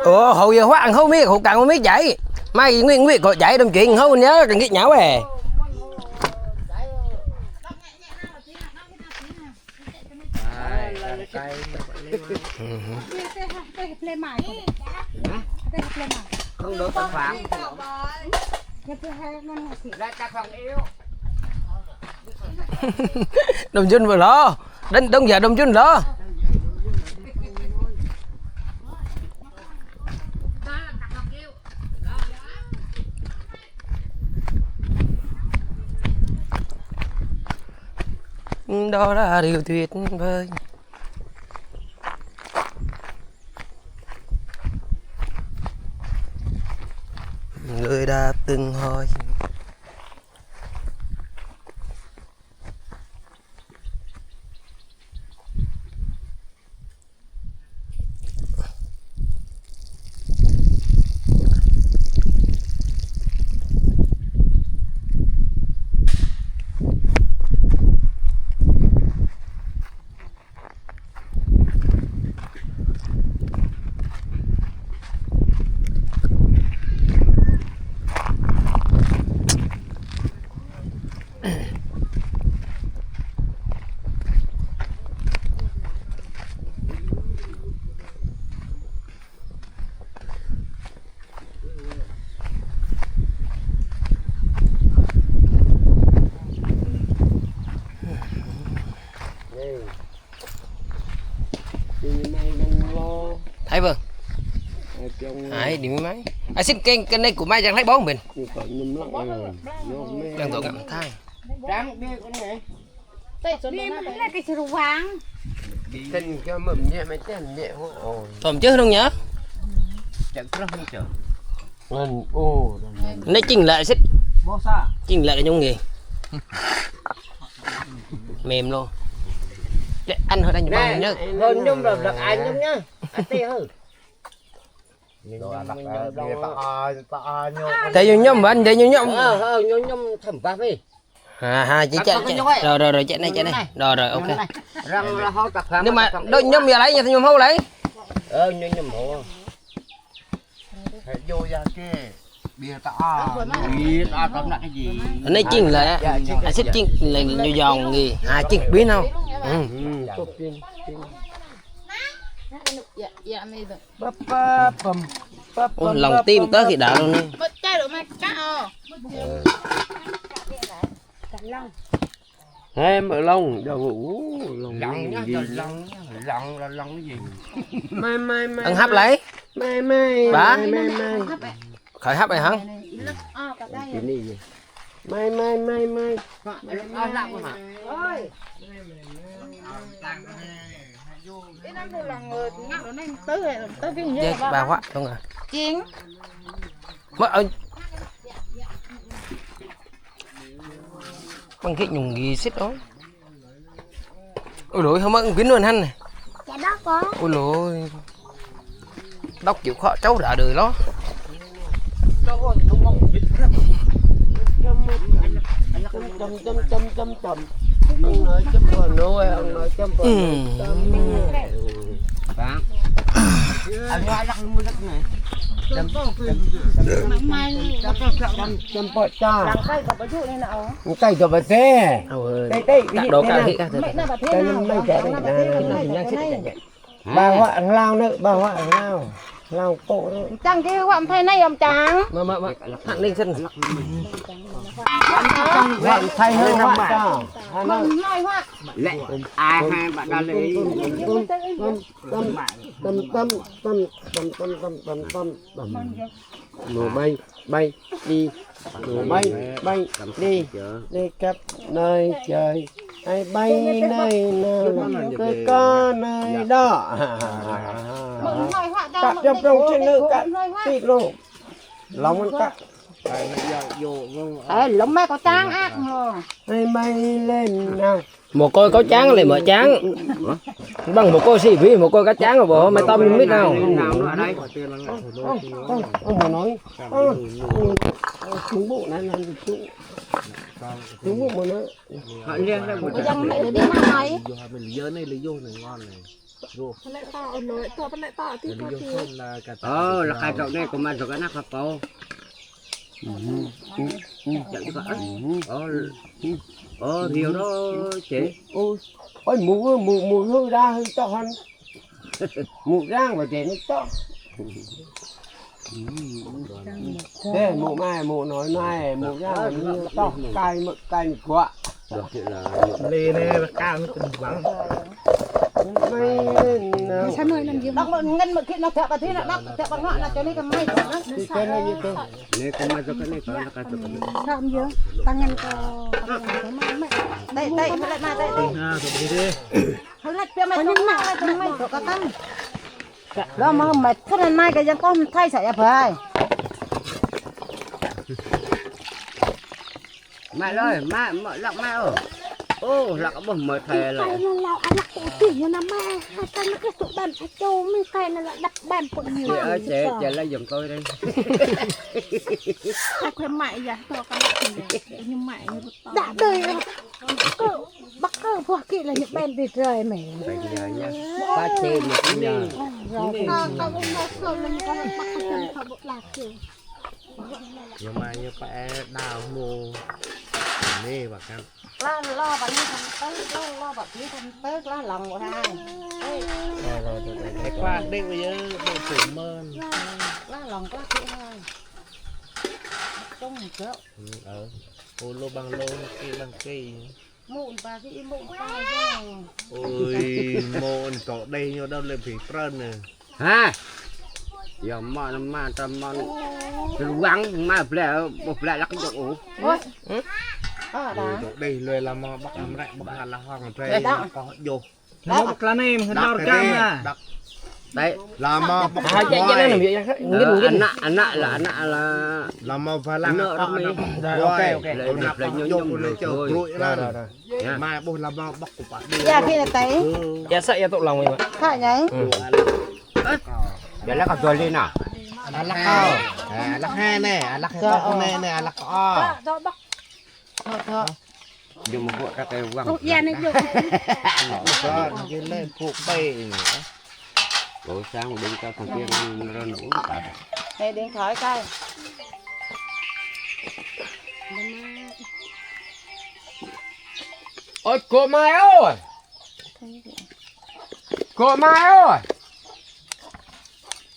ủa hậu giờ hóa ăn không biết hậu càng không biết chảy mai nguyên việc gọi chảy đồng chuyện không nhớ cần cái nhão về không được tác phạm ra tác phạm yếu Đồng chun vừa lo đến đông giờ đồng chun lo đó là điều tuyệt vời. Người đã từng hỏi thấy vâng ai đi máy ai xin cái này của mai chẳng lấy bóng mình đang tổ ngậm thai đi mà lấy cái sườn vàng Tình cho mầm nhẹ mấy tên nhẹ hoa ồ. tôm chứ không nhớ Chẳng có không chờ. Lần ô. nó chỉnh lại xích chỉnh lại cái nhung nghề mềm luôn. Để ăn hơi đánh bao nhá. Hơn nhung rồi được anh nhung nhá. Anh tê hư. Tại nhung mà anh để nhung. Nhung thẩm cà phê. Chị chạy rồi chạy này rồi ok. Răng là ho cặp nhưng mà đôi nhung giờ lấy nhà nhung hâu lấy nhung hổ vô ra kia bia ta bia ta tóm lại cái gì nó chỉnh lại anh xếp chỉnh lại nhiều giòn gì chỉnh biết không lòng tim tới khi đã luôn đi em ở lông đầu lông nhá lông là lông cái gì mai ăn hấp lấy mai bá khởi hấp này hả mai dây bà quá đúng rồi chiến mất ơi bằng cái nhung gì xích đó ôi lỗi không mất kính luôn hắn này dạ đó có ôi lỗi đốc chịu khó cháu đã đời đó ông nói chấm bờ nuôi ông nói chấm bờ anh nói lắc mua lắc này chấm bò cha cây cho bà xe cây đồ cả thị cả cây mấy trẻ bà họa lao nữa bà họa lao cổ nữa chẳng cái hoạm thay này ông chàng mà thằng linh sân hoạ thay hơn hoạ cha không nói hoạ lệ ai hai bạn đã lấy tâm nổ bay đi nổ bay đi đi khắp nơi trời ai bay nơi nào tôi có nơi đó cắt trong trên nước cắt tít luôn lòng ăn cắt lông mai có trang ác ai bay lên nào một coi có tráng lại mở tráng bằng một coi xì phí một coi cá tráng rồi bộ mày tôm không biết nào ông mà nói trúng bộ này là trúng bộ mà nói họ liên ra một chẳng mẹ đi mà nói mình dơ này lấy vô này ngon này là khai trộn này của mình rồi cái nắp hộp bao hiểu đó chị ôi mù hư ra hư to hơn mù rang và chị nó to thế mù mai mù nói mai mù ra to cay mực cay quá được chuyện là lê nè cao nó từng vắng sao nơi làm gì đọc một ngân một kiện nó thẹo cả thế là đọc thẹo bằng ngọn là cho nên cái may của nó thì cái này như thế này có mai cho cái này có là cái cho cái này sao không nhớ tăng ngân co đây đây nó lại mà đây nó lại kia mày không mang lại mày của cái tăng đó mà mày thế là mai cái dân con thay sợi phải mày ơi mày lặng mày ơi ô lặng bầm mệt thề là cái là ăn lắc cổ tỉ như năm mai hai cái nó cái tụ bàn ở châu mình cái là đập bàn của nhiều chị ơi chị lấy giùm tôi đi khuyên mại vậy to cái nhưng mại như đã đời bắt cơ hoa kia là những bàn tuyệt vời mày phải giờ nha ta xem một cái giờ con nó sôi lên con bắt chân thọ bộ lạc kìa nhưng mà như phải đào mồ nè bà con lo bạn như thằng tới lo bạn như thằng tới lo lòng của thằng rồi qua đây bây giờ bộ phủ mơn lo lòng quá kỹ thôi không được ô lô bằng lô kia mụn và cái mụn ôi môn chỗ đây nhau đâu lên phía trơn nè ha giờ mà tầm mà vắng mà phải lắc được ủ chỗ đây lời làm bắt làm lại bắt là hoàng tre có vô nó bắt lá nem nó đau cam à đấy làm mà bắt hai chạy chạy làm gì anh là làm mà phải làm ok là nhung lên chơi rồi mà bố làm mà bắt của bạn đi dạ khi là thấy dạ sợ dạ tụ lòng mình mà phải nhảy giờ lắc con tôi lên nào lắc hai nè lắc con nè lắc o dùng một bộ các cái quăng dạ này được cho cái lên phụ bê rồi sáng đứng cho thằng kia nó nổ đây điện thoại coi ôi cô Mai ơi cô Mai ơi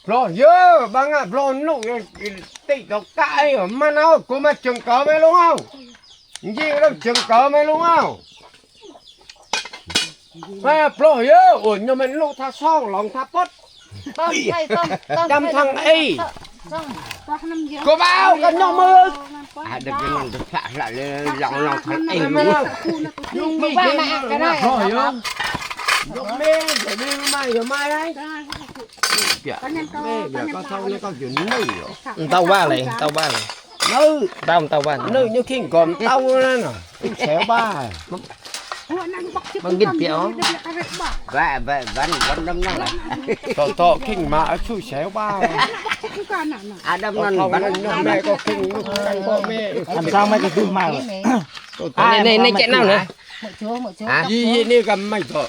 rồi dơ băng à rồi nụ tị độc cãi ở mà nào cô mà chừng cỡ mày luôn không gì đâu chừng cỡ mày luôn không mà rồi dơ ủa nhưng mình lúc tha xong lòng tha bớt đâm thằng y cô bao con nhau mơ được cái lòng được xạ lại lòng thằng y luôn bị cái này rồi không mê để đi mai đấy con thâu nó con chuyện nữ tao ba này nữ tao ba nữ như khi còn tao nữa nè xéo ba bằng kinh tiểu vậy vẫn đâm năng to kinh mà chui xéo ba đâm năng vẫn mẹ có kinh có mẹ làm sao mấy cái tư mà này chạy nào nữa gì này cầm mày thôi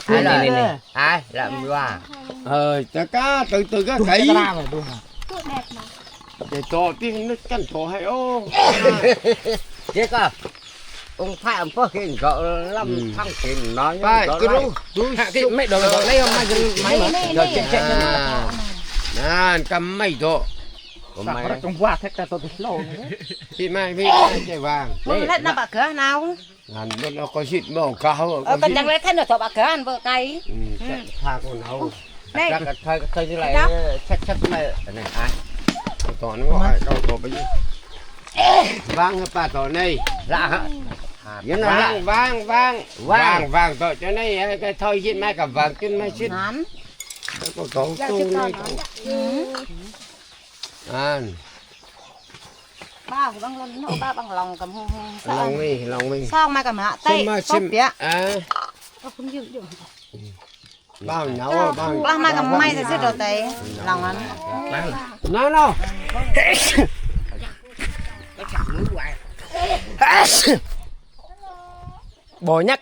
ai làm qua cá từ cái cấy để cho tiếng nó cắn thổ hay ô thế cơ ông phải ông có hình cỡ làm thằng tiền nói phải cứ đúng cái mấy đồ lấy không máy rồi chạy nè cầm mày thôi mày trong qua thế ta tôi lâu chị mày chạy vàng lấy nó bạc cửa nào anh nó có xịt màu cao còn chẳng lẽ thế nào thọ bạc cửa ăn vợ cay tha con hầu đây thôi như này chắc này ai tỏ nó gọi đâu tổ bây giờ vang bà tổ này lạ nhưng nó vang tổ cho này cái thôi diễn mai cả vàng trên mai xịt có tổ tu này ba của băng lên nó ba bằng lòng cầm lòng mình sao mai cầm hạ tay tốt tía bao nhau ba mai cầm may thì sẽ đầu tay lòng anh nó bò nhắc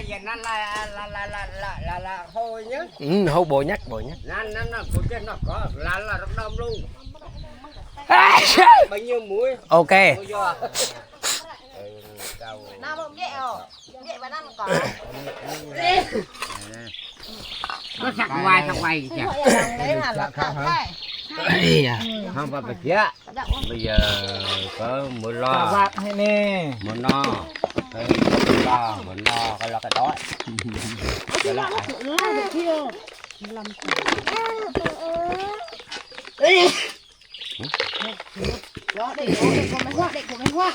giờ nó là thôi nhá hô bò nhắc nó của cái nó có là rất đông luôn bao nhiêu muối ok nào bông dẹ và ăn có nó sặc quay đấy là không phải kia bây giờ có mưa lo hay nè mưa no lo mình lo cái lo cái đó Cái lạ được kia. Làm đó để của mấy hoa.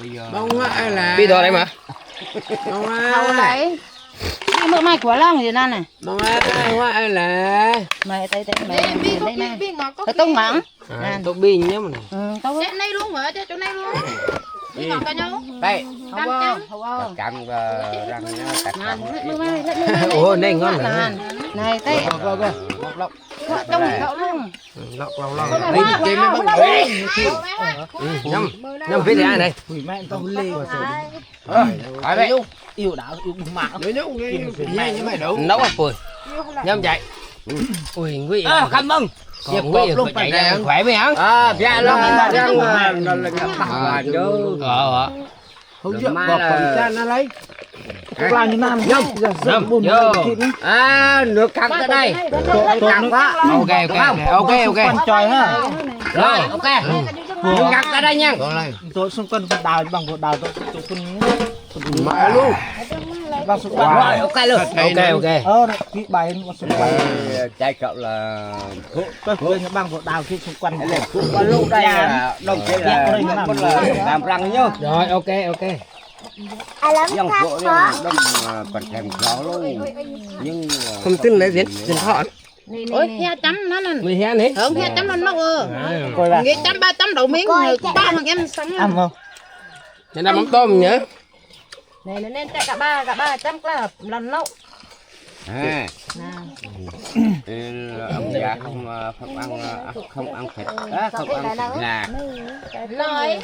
bây giờ Bông ngoại là Bi đồ đây mà. bông Thầu đấy. Đi mưa mai của lăng gì nè này. bông ngoại là Mày tay mày đây nè. Cái tông mắng. Tô bi nhá mà. Tao Chỗ này luôn hả? Chỗ này luôn. Đi ngọt cả nhau. đây không. cắn răng Ồ, này ngon này. Này tay. lóc Trong cậu luôn. Lọc. Đây kiếm mấy bông đấy. Nhâm phía ai đây? mẹ tao lê phải vậy yêu đảo yêu bùng mạng nhưng mày đủ Nấu à phùi. Nhâm chạy. Ui, nguy. cảm ơn Nguy luôn chạy ra khỏe mới hả? dạ luôn nó là không chịu bọc phần cha nó lấy làm như nam nước căng tới đây căng quá Ok. trời ha rồi ok nước căng tới đây nha tôi xung quanh đào bằng một đào tôi mẹ luôn bằng xung quanh rồi ok luôn Ok. cái bài xung quanh chạy cậu là tôi bằng một đào kia xung quanh lúc đây là đồng chí là làm răng nhá Rồi, ok. dòng vỗ đông còn kèm gió luôn nhưng Không tin lấy diễn thọ. Ôi, hea chấm nó nè. Mày hea này. Không, hea chấm lên nó coi là Nghe chấm 3 chấm đậu miếng, 3 thằng em sống. ăn không Để làm mắm tôm nhá. Này nên cả ba chấm là lần nấu. ông già không ăn thịt không ăn thịt gà Rồi.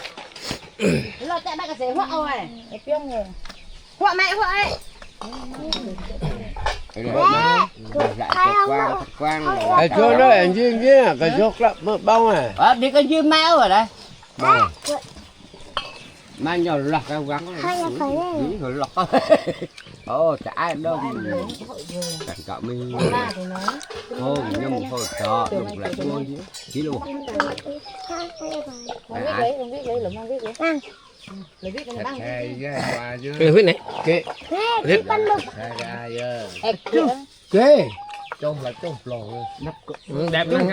Lo chạy ba cái gì hoa rồi. Cái piông rồi. Hoa mẹ hoa ấy. cái chỗ đó là riêng chứ cái chỗ là bông à đi cái dưa máu rồi đấy mà nhỏ lọt cái gắn rồi lọt chả ai đâu cảnh cậu mình thôi nhưng mà thôi cho đụng lại thôi chỉ luôn Không biết lấy lụm không biết lấy. Lấy biết cái băng. Cái huyết này. kệ Huyết. kệ trông là trông lò Đẹp không?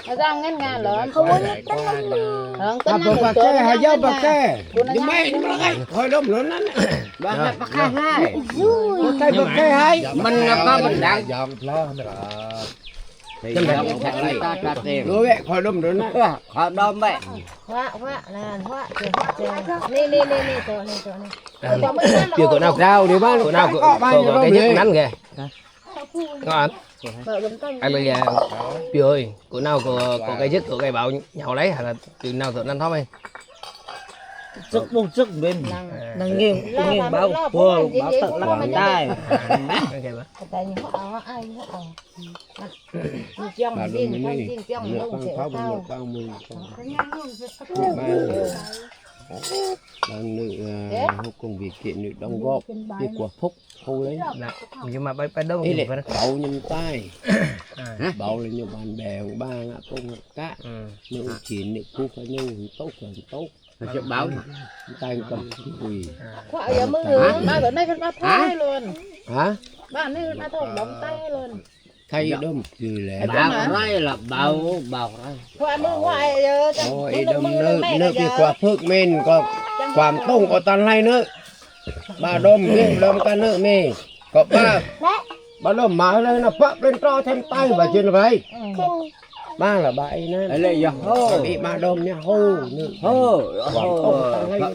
Nó ra ngân nga lớn. Không có nhất tính lắm. bà kệ hai dâu bà kệ nhưng mày thôi đông lớn lắm bà hai bà kệ hai mình có mình đang dọn lo thì ta trả tiền đối vậy khỏi đông lớn lắm họ đom vậy Hoa Nè. Nè. Chưa có nào rau đi bác, có nào có cái nhất ngắn kìa. Ngon. Anh bây giờ Piu ơi, của nào có cái dứt của cái bảo nhậu lấy hay là từ nào tự ăn thóp ấy. Sức bên năng nghiêng báo phường báo tận quảng đai Tại vì họ ai họ trong riêng trong luôn sẽ tao đang nữ học công việc kiện nữ đóng góp đi của phúc khu đấy Nhưng mà bay đâu ấy lại cậu nhân tay bảo là nhiều bạn bè ba ngã công ngã cá nữ chiến nữ khu phải nhân tốt cho báo tay cầm quỳ họ giờ mới người ba bữa nay con ba thay luôn hả ba nay ba thòng đóng tay luôn thay đâm cười lẹ bảo đây là bảo đây hoa mưa ngoài giờ ôi đâm nước cái quả phước men có quả tông có tan hay nữa ba đâm cái nước mì có ba đâm mà đây là phất lên cho thêm tay và trên vậy ba là ba ấy nữa lấy giờ bị ba đâm nha hô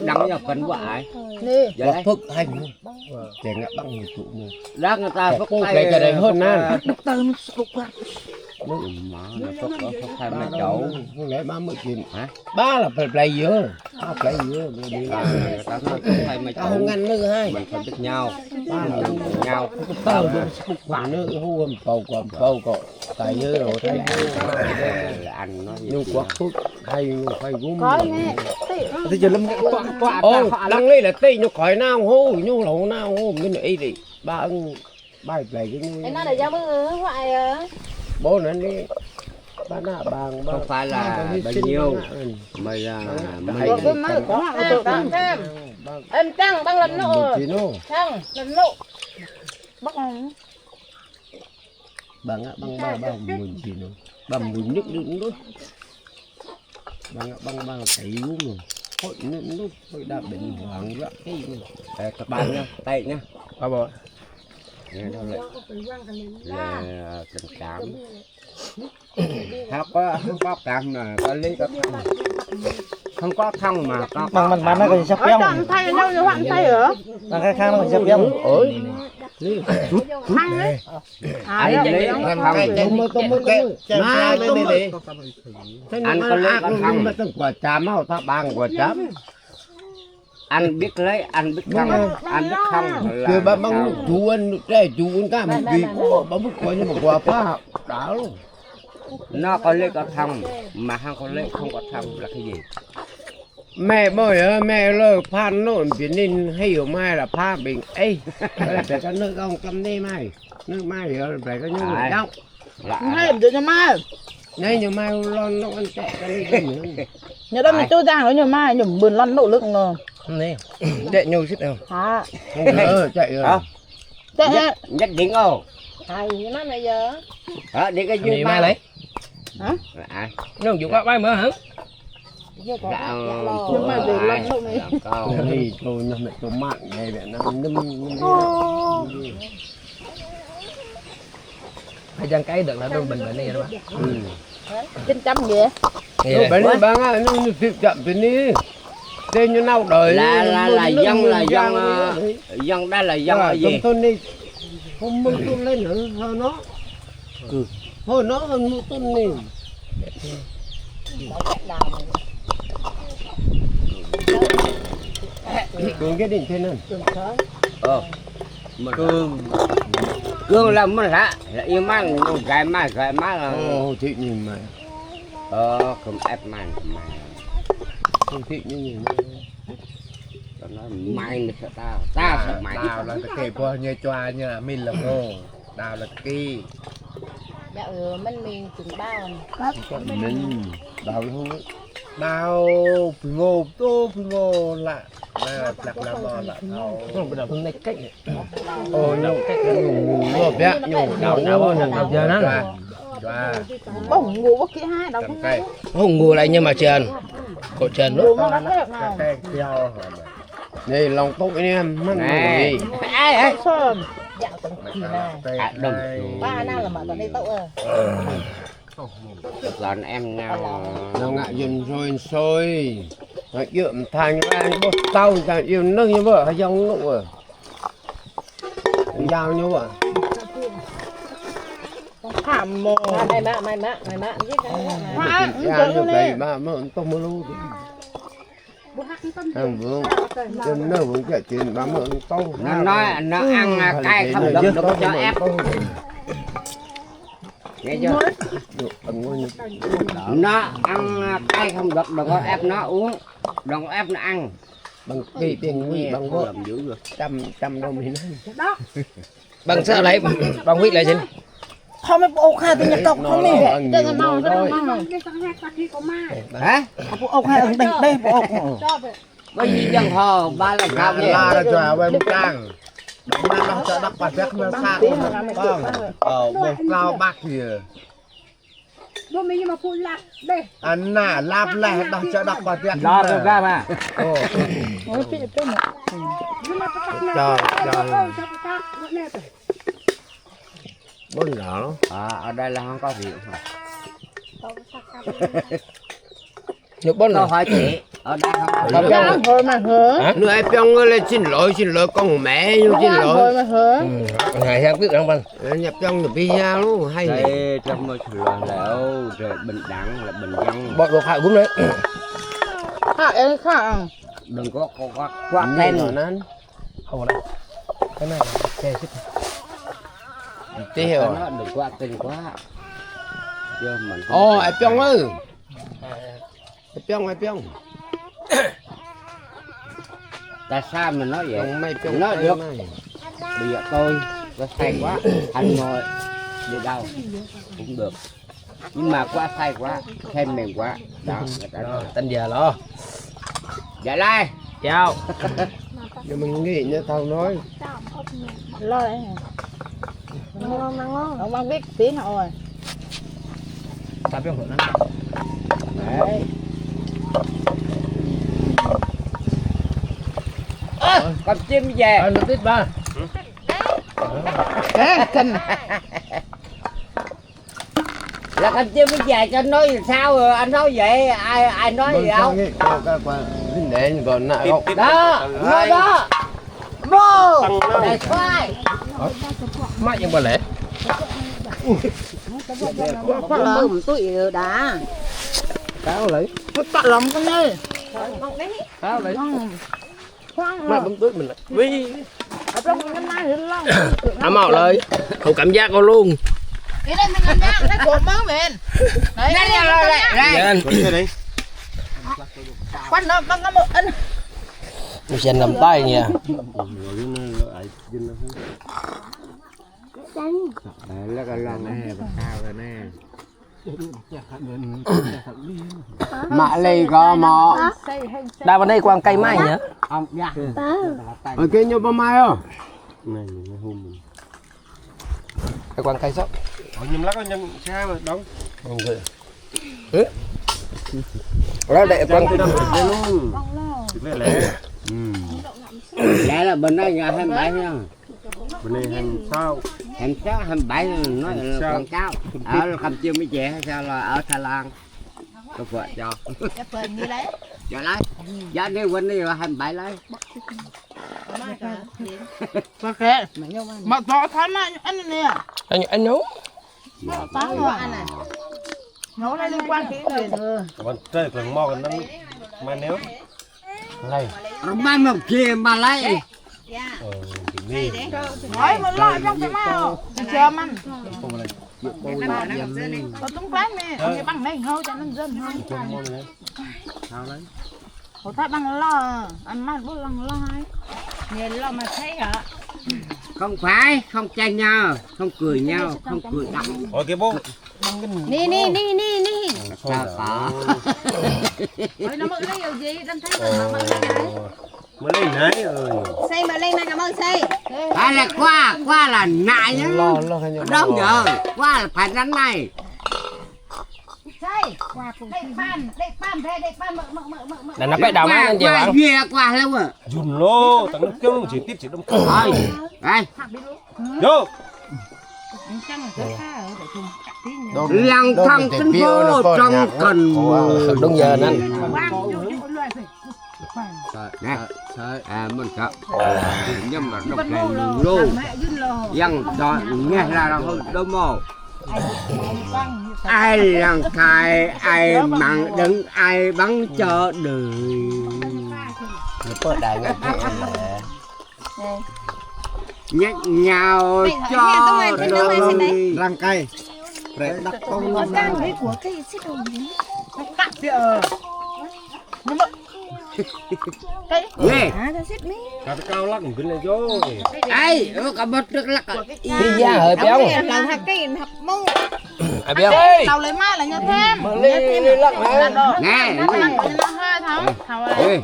đắng vào cấn vải quả phước thành để ngã bằng người tụ mua rác người ta phất tay cái đấy hơn nè mà phất tay mấy chỗ không lẽ ba mới chuyện hả ba là phải play dưa người ta nói tay mấy chỗ không ngăn nữa hai mình phải biết nhau ba là nhau tao quả nữa hô cầu cọ tại dưa rồi thấy anh nói nhưng quả phước hay phải gúm có nghe thì giờ lâm quả đăng đây là tây nó khỏi nào hô nhưng lẩu nào hô cái này đi ba ông bài play cái nó là do mới ngoại bố nó đi không phải là bao nhiêu mà là em trăng băng lần nụ trăng lần nụ bắt băng mình chỉ nó băng mình nước đó băng thấy luôn rồi hội nước hội đã bệnh hoảng vậy cái các bạn nha tay nha ba bò nghe đâu lại tình cảm không có cảm mà có lý có không có thân mà có bằng nó còn sắp ở trong thay nhau như bạn thay ở bằng cái khăn nó còn sắp giống ổi ăn đấy anh có lấy con thằng mà từng quả chám không ta bằng quả chám anh biết lấy anh biết không anh biết không là ba băng chú anh cả một kỳ bấm bức coi như một quả phá đá luôn nó có lấy con thằng mà không có lấy không có thằng là cái gì mẹ bởi mẹ lời phan nó biến nên hiểu mai là pha bình ấy là phải có nước ông cầm đi mai nước mai thì phải có những người đau hay làm cho mai này nhiều mai lon nó ăn chạy cái gì nhớ đâu mình chui ra nó nhiều mai nhổm bườn lon nụ lực rồi nè chạy nhiều xích nào chạy rồi chạy nhất định không hay nó bây giờ đi cái gì mai lấy hả nó dùng qua bay mở hả nhưng mà về lon nụ này đi tôi mẹ tôi mặn này mẹ nó hay chăng cái được là đôi bình này đó bạn 900 vậy bệnh này bạn ơi nó chịu chậm thế ní tên như nào đời là dân đây là dân ở gì tôi đi không mừng tôi lên nữa thôi nó thôi nó hơn mua tôi đi cường cái điện thế này cường là mất lạ là yêu mang gái má là thị nhìn mày không ép mày không thị như nhìn nó mày là sợ tao sợ mày tao là cái po như choa như là mình là cô tao là cái dạ mình chừng bao mình đào luôn đào phì ngô lạ là lạc là bò lạ không bây giờ hôm nay cách nhậu cách nhổ bé nhổ đào giờ nó bông ngủ bất kỳ hai đâu không ngủ lại nhưng mà trần cổ trần nữa đây lòng tốt anh em mất gì ai sơn dạo tầng ba nào là mà tận đây tậu lần em nào nó ngại dần rồi xôi nó dượm thành ra bố tao chẳng yêu nâng như vợ hay dòng nụ à giao như vợ hàm mồ mày mạ giết cái như vậy mà mà tông mơ lưu ăn vương chân nó vẫn chạy chuyện mà mà tông nó nói nó ăn cay không được nó cho ép nghe chưa nó ăn cay không được đừng có ép nó uống đừng có ép nó ăn bằng kỳ tiền nguy bằng vô làm dữ rồi trăm đồng thì nó bằng sao lấy bằng huyết lại xin không mấy bộ khai tôi nhặt cọc không đi đây là mau thôi hả bộ khai ở đây bộ có gì chẳng hò ba là cao vậy là cho về một trang ba nó cho đắp bát chắc nó xa con một cao bát kìa Bố mình nhưng mà phụ lạp đây anh nà lạp lẹ đắp cho đắp bát chắc lo được ra mà bốn lọ ở đây là không có gì được bốn lọ hỏi chị ở đây không có thôi mà hứa nữa em Pyong ơi xin lỗi con mẹ nhưng xin lỗi mà hứa ngày sang biết không anh nhập trong được pizza luôn hay đây trong môi trường là rồi bình đẳng là bình dân bọn đồ hại cũng đấy em khẳng đừng có quạt tên rồi nó không này cái này xe xích tiêu nó đừng quạt tên quá chứ mình em Pyong ơi em Pyong tại sao mình nói vậy nó được bây giờ tôi say quá anh ngồi đi đâu cũng được nhưng mà quá say quá thêm mềm quá đó Tên giờ lo. dạ lai Chào. nhưng mình nghĩ như thằng nói Lo đấy. Ông mang biết tiếng họ rồi. Sao biết không? đấy con chim về Nó tiếp ba. Kinh. là con chim mới về cho anh nói sao rồi anh nói vậy ai nói gì đâu Để còn nãy không. đó nói đó bro để khoai Mãi nhưng mà lẽ. Có lắm tụi đá. Cáo lấy. Có tọt lắm con ơi. Cáo lấy. Khoan Mãi bấm túi mình lại. Vì. Ấm mạo lời. Không cảm giác con luôn. Cái đây mình ăn nhá, cái cột mớ mình. Đấy, đây. Quan nó băng một ân. Mình sẽ nằm tay nha.แล้วก็ลองแม่ข้าวกันแน่มาเลยก็มอ Đa vào đây quăng cây mai nhỉ? ông dạ ở kia nhau bao mai không này nó hôn mình Cái quăng cây sóc. nhầm lắc nhầm sao mà đóng Đó để quăng luôn lẽ là bên đây nhà 27 nha bên này 26 27 nói là quảng cáo ở Campuchia mới trẻ hay sao là ở Thái Lan có vợ cho cho lấy giá đi quên đi là 27 lấy Ok. Mà rõ thái mà anh nè. Anh nấu. Táo rồi anh này. Nấu này liên quan đến chuyện. còn chơi còn mò còn nó mà nếu này mai một kia mà lấy Nói mà lo trong cái mao. Chờ ăn. Có tung lắm nè. Cái băng này thôi cho nó dân thôi. Hồi thái băng lo. Anh mai bố lần lo hay. Nhìn lo mà thấy hả? không phải không tranh nhau không cười nhau không cười đắng Ôi cái bố. Nè. sao có Ôi nó mượn lấy điều gì? Đâm thấy mà mượn lấy này. Mới lên đấy ơi. Xây mà lên này cảm ơn xây. đây là qua là nại nhá đâu giờ qua là phải đánh này Xây. Đây pan mượn. Là nó cái đầu má lên chiều ăn. dìa qua lâu à Dùn lô, tặng nó kêu chỉ tiếp chỉ đông cờ. rồi đây Vô. lăng thăng tinh vô trong cần Đúng giờ anh. nè mình sợ nhưng mà độc này luôn dân đó nghe là đâu đâu mồ ai làm khai ai mặn đứng ai bắn cho đời Có đại ngạch nhắc nhau cho đời răng cây để đặt con nghe Cả cái cao lắc một cái này vô. ai có bớt nước lắc Đi ra hơi béo. Lần hạt cái hạt mông. Ai béo. Tàu lấy mai là nhớ thêm. Đi lắc hả? nè Nó hơi thảo này.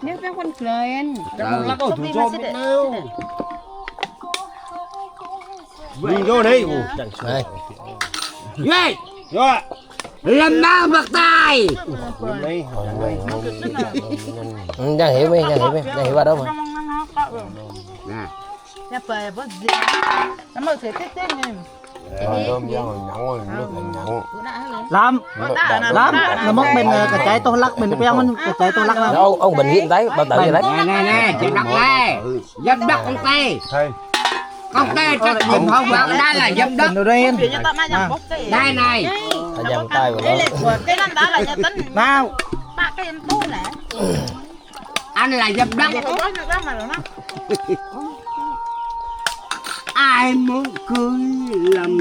Nếu các con cười anh. Lắc ở thủ cho biết nào. Mình vô đây. Đây. nghe Vô. làm bao bạc tay Hôm nay Đang hiểu đi, đang hiểu qua đó mà. nè Nhà bè bớt gì. Nó mở thể tích tích nè. Cơm ra hồi nhậu rồi nước lại nhậu Lắm nó mất bên cái trái tôi lắc bên béoมันcái trái tôi lắc ra Ông Bình hiện đấy, bao tử vậy đấy. nè chị đọc đây giám đốc công ty thầy. công ty trách nhiệm hậu quả đây là giám đốc đây này Phải dầm tay vào Đây là đó. của cái năm đó là nhà tính. nào Ba cái em tu nè. anh là giám đốc Có được đó mà nó. ai muốn cưới làm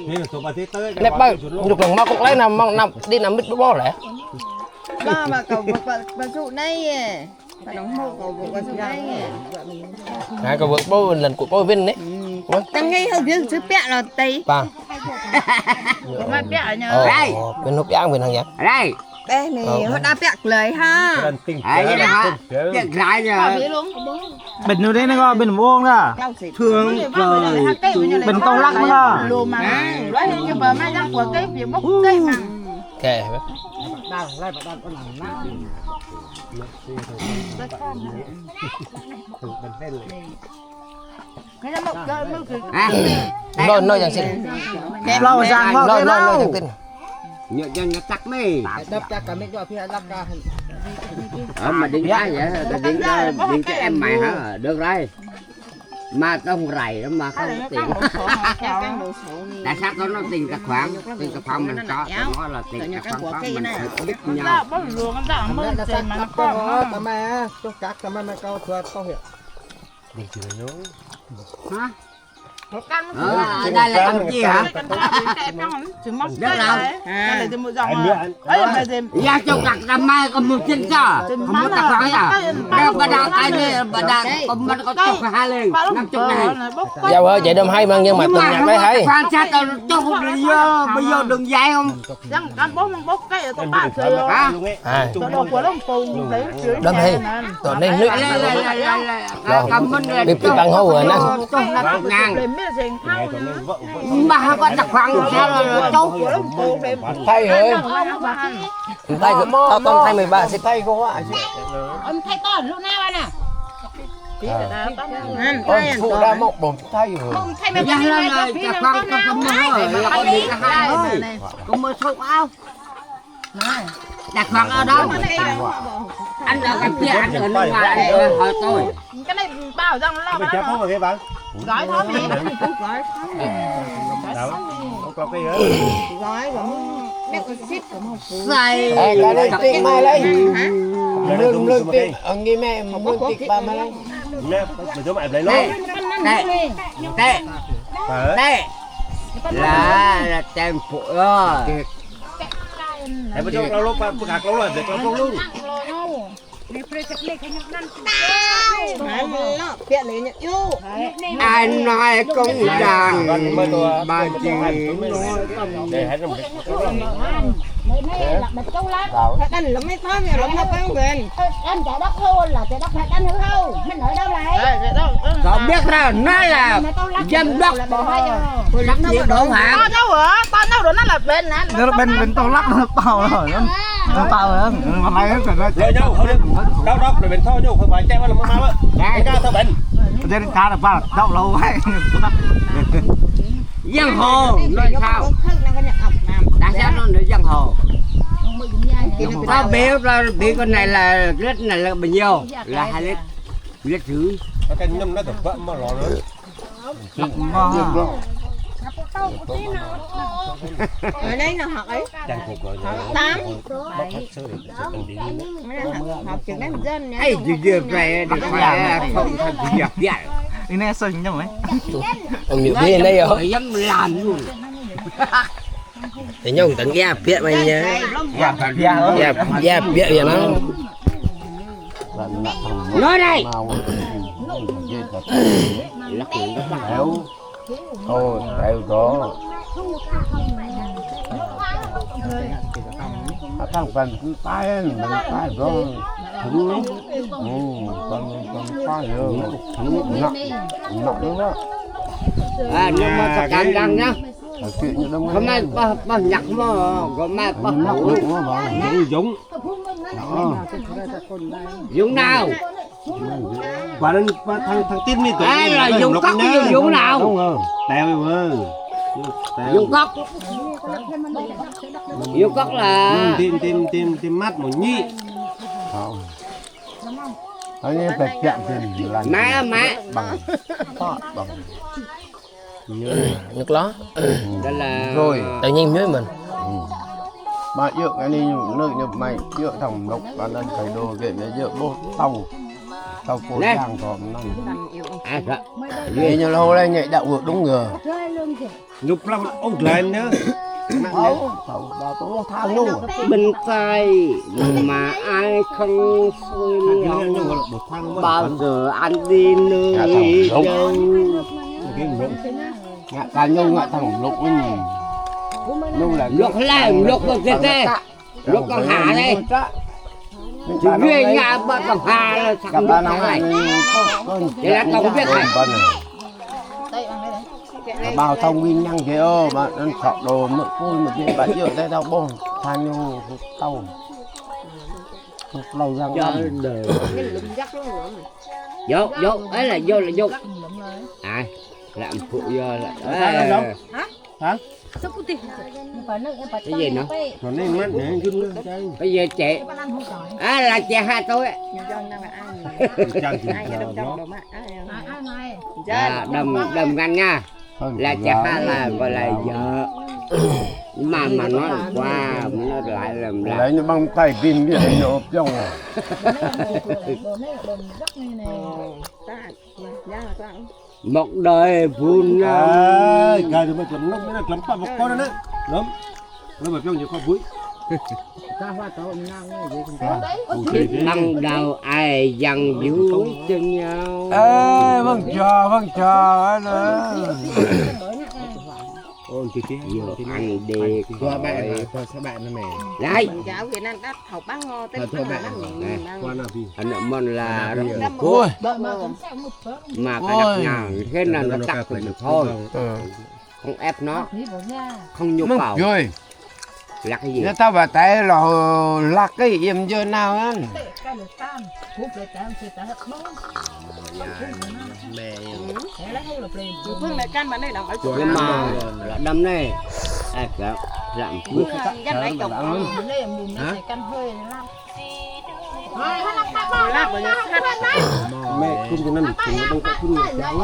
Đây là số 3 thế tới. Nếp bay, dục lòng mau cũng lấy nằm đi nằm mít bó lẻ. Ba mà cầu bà dụ này. Bà đóng mô cầu bà dụ này. Hai cái vượt bó lần của bó Vinh đấy. tăng ngay hơn chứ chứ bẹ là tây ba mà bẹ nhớ đây bên hộp giang bên hàng nhá đây đây này họ đã bẹ lời ha đấy này hả bẹ gái rồi bình nữa đấy nó có bình vuông đó thường rồi bình câu lắc đó lùa mà nói như bờ mai răng của cây việc bốc cây mà kệ cái nó một cơ mưu cứ nói rằng xin lâu rằng nói rằng tin nhựa cho nó tắc mấy đập ra cả mấy cho phía lắc ra mà đứng ra vậy đứng cho em mày hả được rồi mà không rầy mà không tiền tại sao có nó tiền tài khoản mình có nó là tiền tài khoản có mình phải biết nhau mà cho các mà câu thuật câu hiểu hả đây là cầm chi hả? Rất lâu. Ra cho cặc làm mai còn một chân cho, không có cặc phải à? Đâu bà đào tay đi, bà đào còn mình có chục hai lên, 50 này. Dạ vâng, vậy đâm hay mà nhưng mà từng nhạc đấy hay. Phan cha tao cho không đi vô, bây giờ đừng dạy không? Bốc cái ở tao bạn chơi hả? Tao đồ của lông phùng đấy. Đâm hay, tao nên nước. Cầm mình là bị bằng hô rồi nè. Ngang. Bà có đặc khoản sao là cháu thay rồi thay tao tao thay 13 sẽ thay có ạ ông thay to lúc nào anh à phụ ra mọc bổng thay rồi không thay mấy cái này có phí nó có nào có mơ sâu ao đặt khoản ở đó anh là cái kia anh ở nước ngoài hỏi tôi cái này bảo rằng lo Mày chép không rồi bạn? gói thôi đi Đâu? Không có cái gói rồi mẹ có ship xài cái này tiền mai lấy lương tiền ông nghe mẹ muốn tiền ba mai lấy mẹ mình cho mẹ lấy nó đây là tem phụ rồi em mới cho nó lúc bác hạt lâu rồi để cho nó luôn anh nói công đàn ba chị để hết rồi anh là mấy tháng rồi nó bán về anh chạy đất luôn là chạy đất phải anh hư không mình ở đâu lại có biết ra nó là dân đất tôi lắm nhiều độ hả tao đâu đó nó là bên nè nó bên tao lắc nó tao rồi nó tao rồi mà này nó rồi nhau không đâu đâu rồi bên thôi nhau không phải chạy vào làm mau á cái ca thợ bệnh trên cá là ba đau lâu vậy giang hồ nói sao đã sao nó nữa giang hồ tao biết ra biết con này là lít này là bao nhiêu là 2 lít lít rưỡi cái nhâm nó tập vợ mà lò nữa ở đây nó học ấy đang cuộc rồi 8 học trường đấy dân ấy giờ về được phải không thành việc vậy đi nè sừng nhau mấy ông nhiều biết đây rồi dám làm luôn thì nhau tận gia biết mày nhớ gia biết vậy nó nói đây thôi theo đó thằng phần cứ tay mình tay đó thử con tay rồi nặng đó nhưng mà càng đăng nhá hôm nay ba nhặt mà hôm nay ba hủ Dũng Dũng nào và thằng tin đi ai là Dũng cóc cái Dũng nào tèo rồi Dũng cóc Dũng cóc là tim mắt một nhị anh em phải chạm thì là má bằng nước ló đây là rồi tự nhiên với mình mà dựa cái này nước nhập mày dựa thằng lộc và đang phải đồ về để dựa bố tàu cổ giang còn nằm vì như lâu đây nhảy đạo vượt đúng người lúc lắm ông lên nữa bên tay mà ai không xui bao giờ anh đi nơi đâu cái lục ngạ cá nhung ngạ thằng lục với nhỉ lục là lục làm lục được thế thế lục con hà đây chỉ riêng ngạ bắt con hà là thằng lục này vậy là không biết này bao thông minh nhăng kìa mà nó sọt đồ mất phun một cái bạn chưa thấy đâu bông than nhung tàu lâu ra đời vô vô ấy là vô à làm phụ vô là hả cái gì nữa còn nên mắt để bây giờ chị là chị hai tôi đầm ngăn nha là chị hai là gọi là vợ mà nói qua nó lại làm lấy nó băng tay pin cái này nộp trong một đời phun cái thì mới chấm nó mới là chấm một con nữa lắm nó mà trong nhiều con vui ban đầu ai dằn vui cho nhau vâng chờ nữa ôi chị kia ăn đi qua bạn thôi các bạn nó này đây cháu Việt Nam đắt học bán ngô tới anh mình là ôi mà cái đặt nào thế là nó đặt được thôi không ép nó không nhu cầu là cái gì tao bà tại là lạc cái gì em chưa nào anh nhưng mà là đâm này làm cướp mẹ không cho nên chúng nó đâu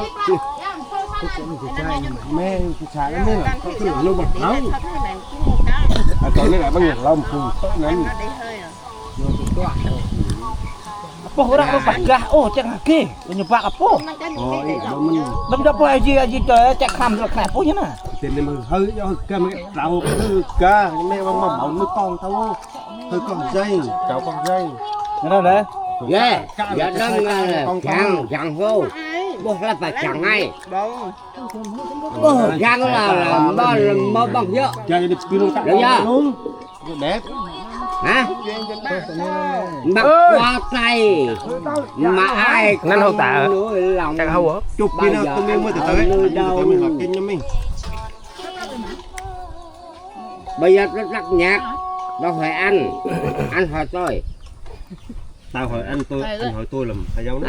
có thương người cháu mẹ xài nó mới là có cái lâu bật nóng còn đây là bao nhiêu lông cùng nên Apa orang berbagah? Oh, cek lagi. Nyebak apa? Oh, mình đâm đập ai gì trời chạy khăm được nè, phối nhá. Tiền này mình hơi cái tạo cái mẹ bằng mỏng nước con tao hơi con dây, cháu con dây. Cái đó đấy. Yeah, dạ đâm là chẳng vô. Bố là phải chẳng ngay. Răng là mơ bằng nhựa. Được chưa? Đẹp. Hả? Mặc qua tay mà ai nên hậu tạ chẳng hậu hả? Chụp kia nào tôi mới từ tới mình học kinh cho mình. Bây giờ rất lắc nhạc. Đâu hỏi anh hỏi tôi. Tao hỏi anh hỏi tôi làm phải dấu đó.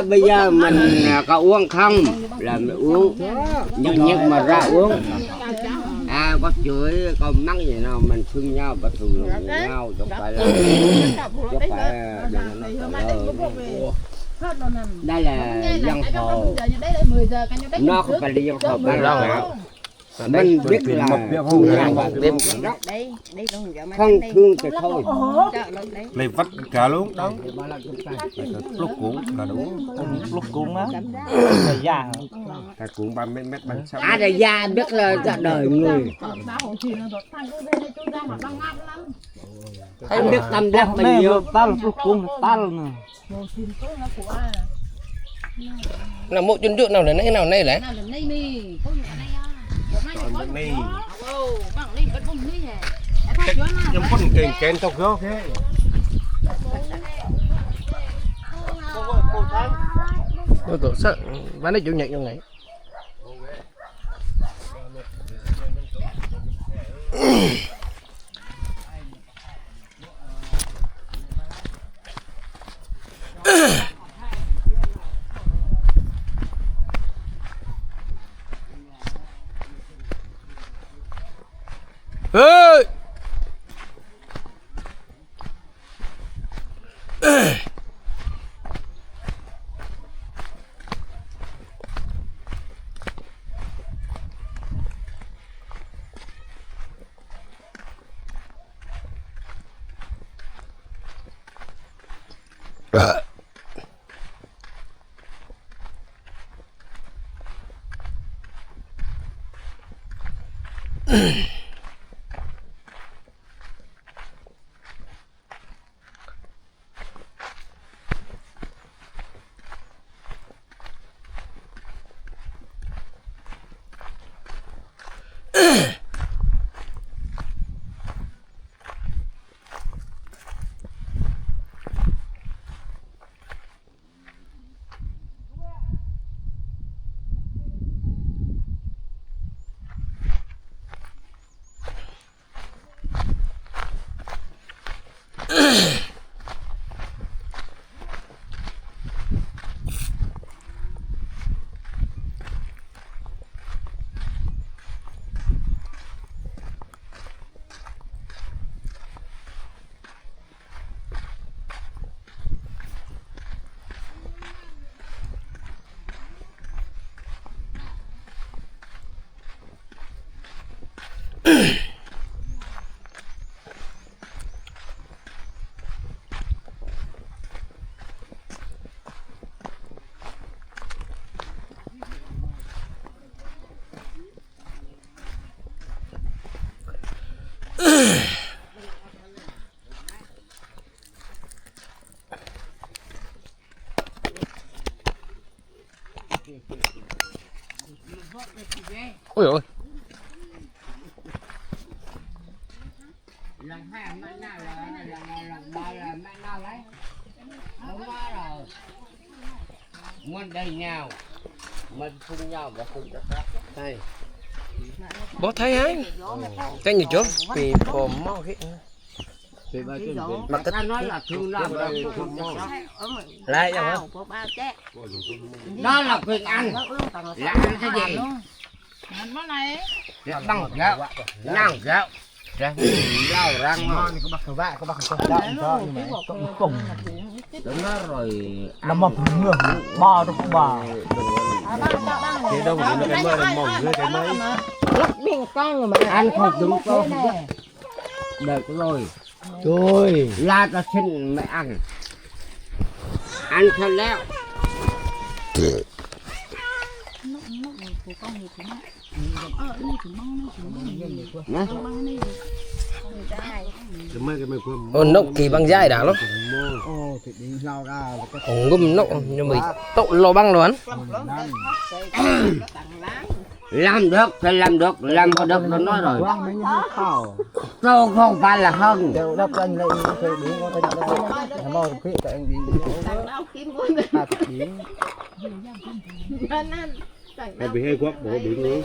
Bây giờ mình có uống không? Là mình uống. Nhưng mà ra uống. Có chửi, có mắng gì nào mình thương nhau và thường nhau, chứ phải là đây là dân hồ, nó không phải là dân hồ ban đầu. Mình biết là không thương thì thôi. Lấy vắt cả luôn đó. Lúc cuốn cả đúng. Lúc cuốn á. Thời gian. Cả cuốn 30 mét bằng sao. Là da biết là đời người. Anh biết tâm đắc mình nhiều. Tao là lúc cuốn tao là là một chuyện nào là này nào này đấy. Trong con kèn tộc đó thế. Tôi sợ bán đấy chủ nhật trong này. Ê! ôi ôi lần hai mẹ nào là lần ba là mẹ nào lấy đúng quá rồi muốn đầy nhau mình phun nhau và phun cho khác đây bố thấy hả cái nhiều chỗ vì phồm mau cái mà ta nói là thương làm lại chẳng hả đó là quyền ăn là ăn cái gì món này bằng gạo năng gạo rau rang ngon có bác cho nhưng mà cùng nó rồi là một người bò đâu không bò thì đâu mà cái mơ là mỏng dưới cái mấy lắc miếng con rồi mà ăn không đúng con được rồi rồi la ta xin mẹ ăn theo leo nốc kỳ băng dai đã lắm ngâm nốc nhưng mà tụ lò băng luôn làm được thì làm được làm có được nó nói rồi tôi không phải là hơn đắp anh lại chơi đúng có thấy nó mò cái anh đi hay bị hay quá bộ bị nữa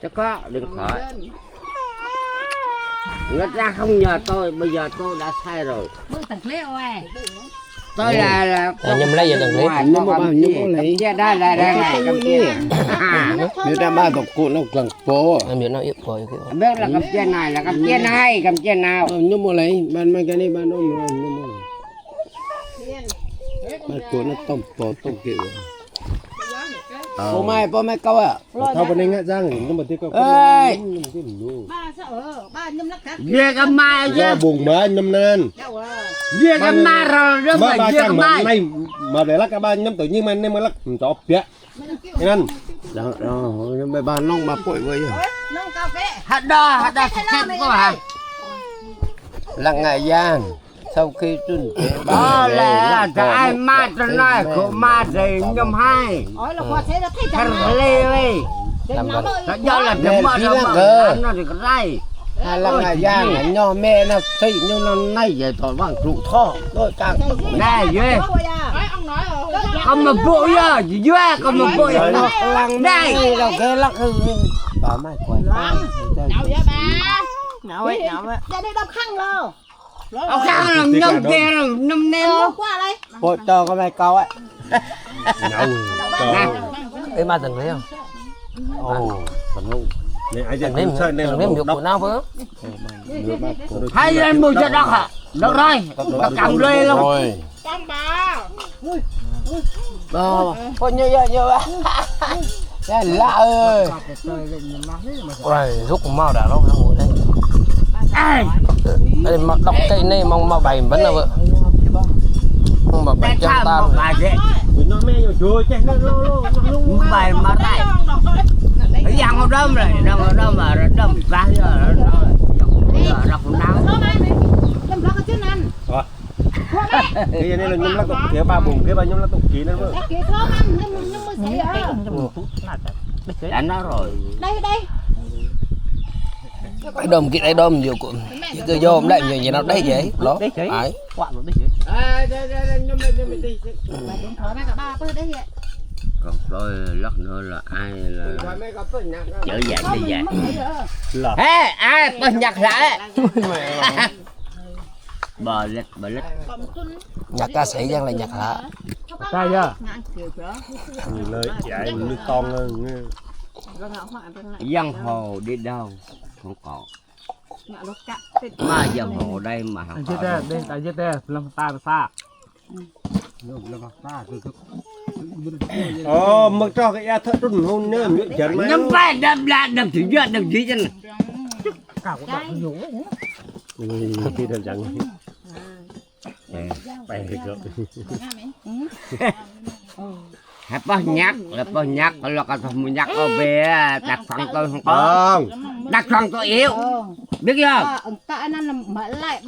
chắc có đừng khỏi người ta không nhờ tôi bây giờ tôi đã sai rồi tôi là nhầm lấy giờ đừng lấy nhưng mà bao nhiêu lấy đây là người ta ba tộc cụ nó gần phố em biết nó ít rồi biết là cầm trên này là cầm trên hay cầm trên nào nhưng mà lấy ban mấy cái này ban ôm rồi nhưng mà ban cụ nó tôm tổ tôm kiểu bố mai câu à thao bên anh giang nhưng mà tiếp câu ê về cầm mai chứ buồn bã năm nên về cầm mai rồi đó mà về cầm mai này mà để lắc các ba nhắm tự nhiên mà nên mới lắc chó bẹ nên đó nhưng mà ba nong mà bội với hạt đo xem có hả là ngày giang sau khi tuần đó là ai ma cho nói của ma thì nhầm hai thằng lê do là nhầm mà nó thì có đây hay là ngày giang nho mẹ nó thấy như nó nay vậy thôi bằng trụ thọ tôi càng này dê không mà bụi à dê không mà bụi đây là cái lắc bà mai quay nhậu ra đây đâm khăn luôn ông khăn là nhâm kia là nhâm neo bộ cho con này câu ấy cái ma từng lấy không thằng nếm được của nào với hai lên mùi cho đất hả được rồi ta cầm lê luôn con bà có như vậy lạ ơi rồi rút mau đã đâu ngủ đây đây mà đọc cây này mong mà bày vẫn là vợ không mà bày chân tan nó mê rồi chui chứ nó bài mà đây cái dàn nó đâm rồi đâm mà đâm ra giờ nó cũng đau đâm ra cái chân ăn cái này là nhâm lắc tục kia ba bùng kia ba nhâm lắc tục kỹ nữa vợ kia thơm ăn nhưng mà sẽ đã nó rồi đây cái đom kia đây đom nhiều của cứ vô lại nhiều gì nào đấy vậy đó phải còn tôi lắc nữa là ai là chở dạng đi dạng ê ai tôi nhặt lại bờ lít nhặt ca sĩ giang là nhặt hả sai chưa lời dạy nước con dân hồ đi đâu không có mà dân hồ đây mà không có đây tại chết đây làm ta xa mà cho cái thợ trùn hôn nhớ chấn mấy nhắm vai đâm là đâm thử duyên đâm gì chân cả của bạn nhủ khi đâm chẳng bè được hãy bao nhắc là có thằng nhắc ở về đặt phần tôi không có đặt phần tôi yếu biết chưa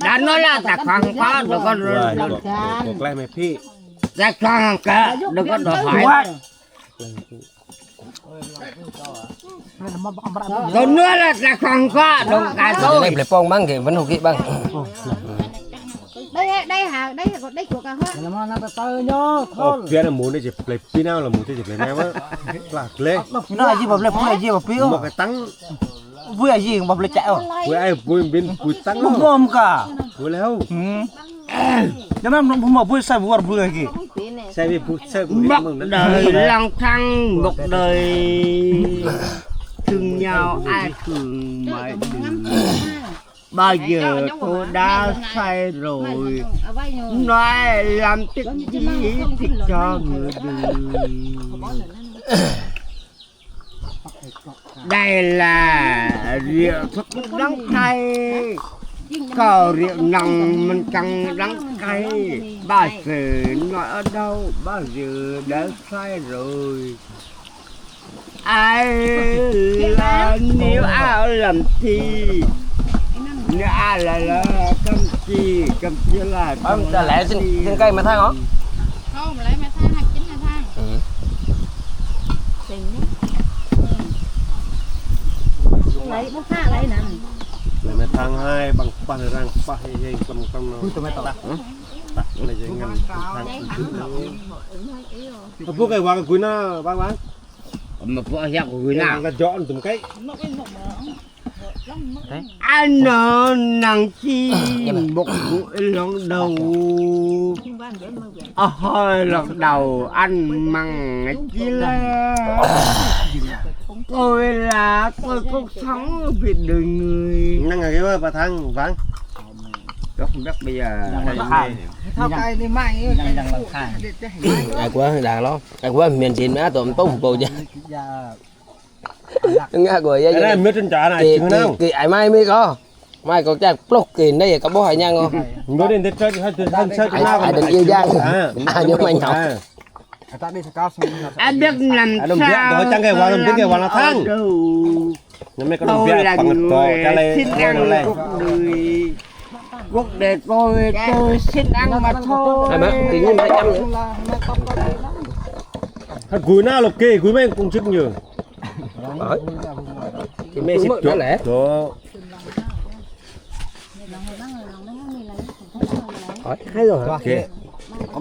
đã nói là đặt phần không có được con một lại mày phi ra con cả đừng có đòi hỏi rồi nữa là ra con có đừng cả Cái này phải pong băng kì vẫn hụt kì băng. đây của cả hoa phía là muốn để chụp lấy pin nào là muốn để chụp lấy nào á lạc lên Nó gì bập lên vui gì bập piu. một cái tăng Vui gì bập lên chạy. vui ai vui bên vui tăng Không bom cả. vui léo Nhưng mà không vui sai vui vui kì. xe bị vui xe bị một mừng đời lang thang một đời thương nhau ai thương mãi đừng bao giờ tôi đã sai rồi nói làm tiếc gì thì cho người đừng đây là rượu thuốc đắng cay cờ rượu nồng mình cần đắng cay bao giờ nói ở đâu bao giờ đã sai rồi ai là nếu ai làm thì nếu ai là cầm chi là Đã lẽ trên cây mà thang hả? Không, lấy mẹ than, hạt chín mẹ than. lấy bút pha lấy nè lấy mẹ thang hai bằng ba răng ba hay cầm nó đặt này dây ngăn thang phúc cái qua cái cuối nó bác mà vợ hẹn của người nào cái chọn từng cái anh nó nàng chi một buổi lần đầu hơi lần đầu anh măng chi là tôi là tôi cũng sống vì đời người năng ngày cái bà thang vắng đó không biết bây giờ thao cây thì mai Ai quá đàn lo. Ai quá miền Tây má tụm tôm bồ chứ. Nghe của vậy. Cái này miết trên trà này chừng nào? Kỳ ai mai mới có. Mai có chắc plok kỳ đây có bố hải nhang không? Nói đến tết chơi hay thân chơi chừng nào? Ai đừng yêu giang. Nhưng mà nhỏ. anh biết làm Đồng biết đó chẳng cái đồng biết cái là thang. Nhưng mấy cái đồng biết bằng to cái này xin ăn quốc để tôi xin ăn mà thôi. Ai má thì như mấy trăm nữa. Cuối nào lục kê cuối mấy cũng chức nhiều. Thì mê xịt chỗ lẽ. Đó. Hay rồi. Ok.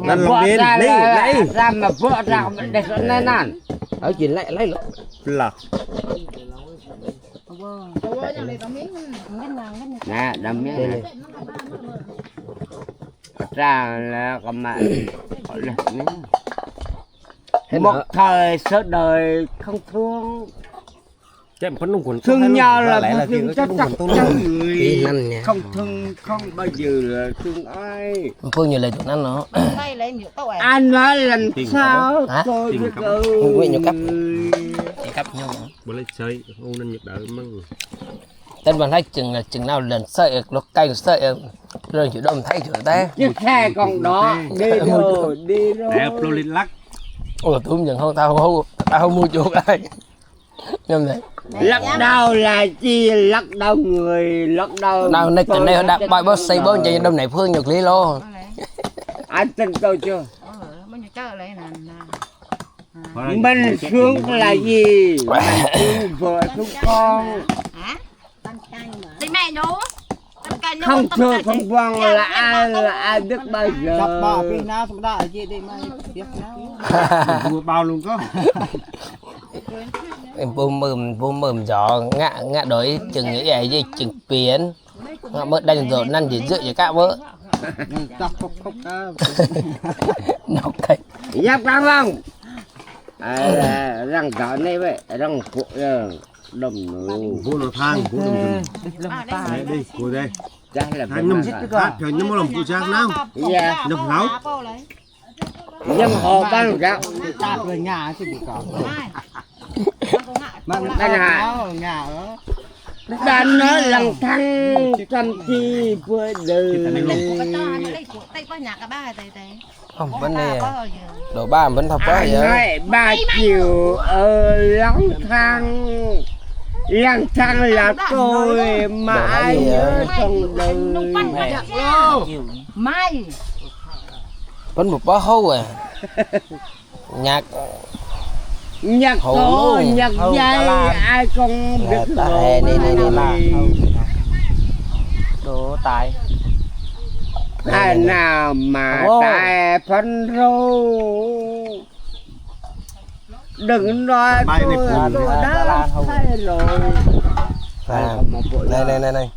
Lần lòng đến lấy ra mà vợ ra để nên ăn. Ở chuyện lấy luôn. Là. Nè đâm nhé. Ra là còn mà một thời số đời không thương thương nhau là thương chắc chắn người không thương không bao giờ là thương ai Phương như lời tụi nó nó anh nói làm sao tôi biết cấp nhau bữa lấy chơi ô nên nhật đợi măng tên bạn thấy chừng nào lần sợi nó cay sợi rồi chịu đông thấy chịu té chiếc xe còn đó đi rồi đẹp luôn lên lắc ủa tôi không nhận không tao không mua chuột ai nhưng này lắc đầu là chi lắc đầu người lắc đầu nào này cái này đặt bài boss xây bốn chạy đông này Phương nhược lý lô anh tin tôi chưa mình xuống là gì thương vợ thương con không thương không quan là ai biết bao giờ bao luôn có em vô mồm gió ngạ đổi chừng nghĩ vậy gì chừng biến ngạ mất đánh rồi năn gì dựa cho các vợ nó cái giáp căng không răng cỏ này vậy răng phụ đồng vô nó thang vô đồng đây cô đây hai năm hát phải năm lòng cô trang nào năm láo nhưng họ ban ra về nhà chứ bị có đang nói lần thăng trăm chi với đời không vấn đề đồ ba vẫn thập quá vậy nói 3 chiều ở lang thang là tôi mà ai nhớ trong đời mai vẫn một bó hâu à nhạc cổ nhạc dây ai không biết rồi này đồ tài ai nào mà tài phân rô đừng nói tôi đã sai rồi này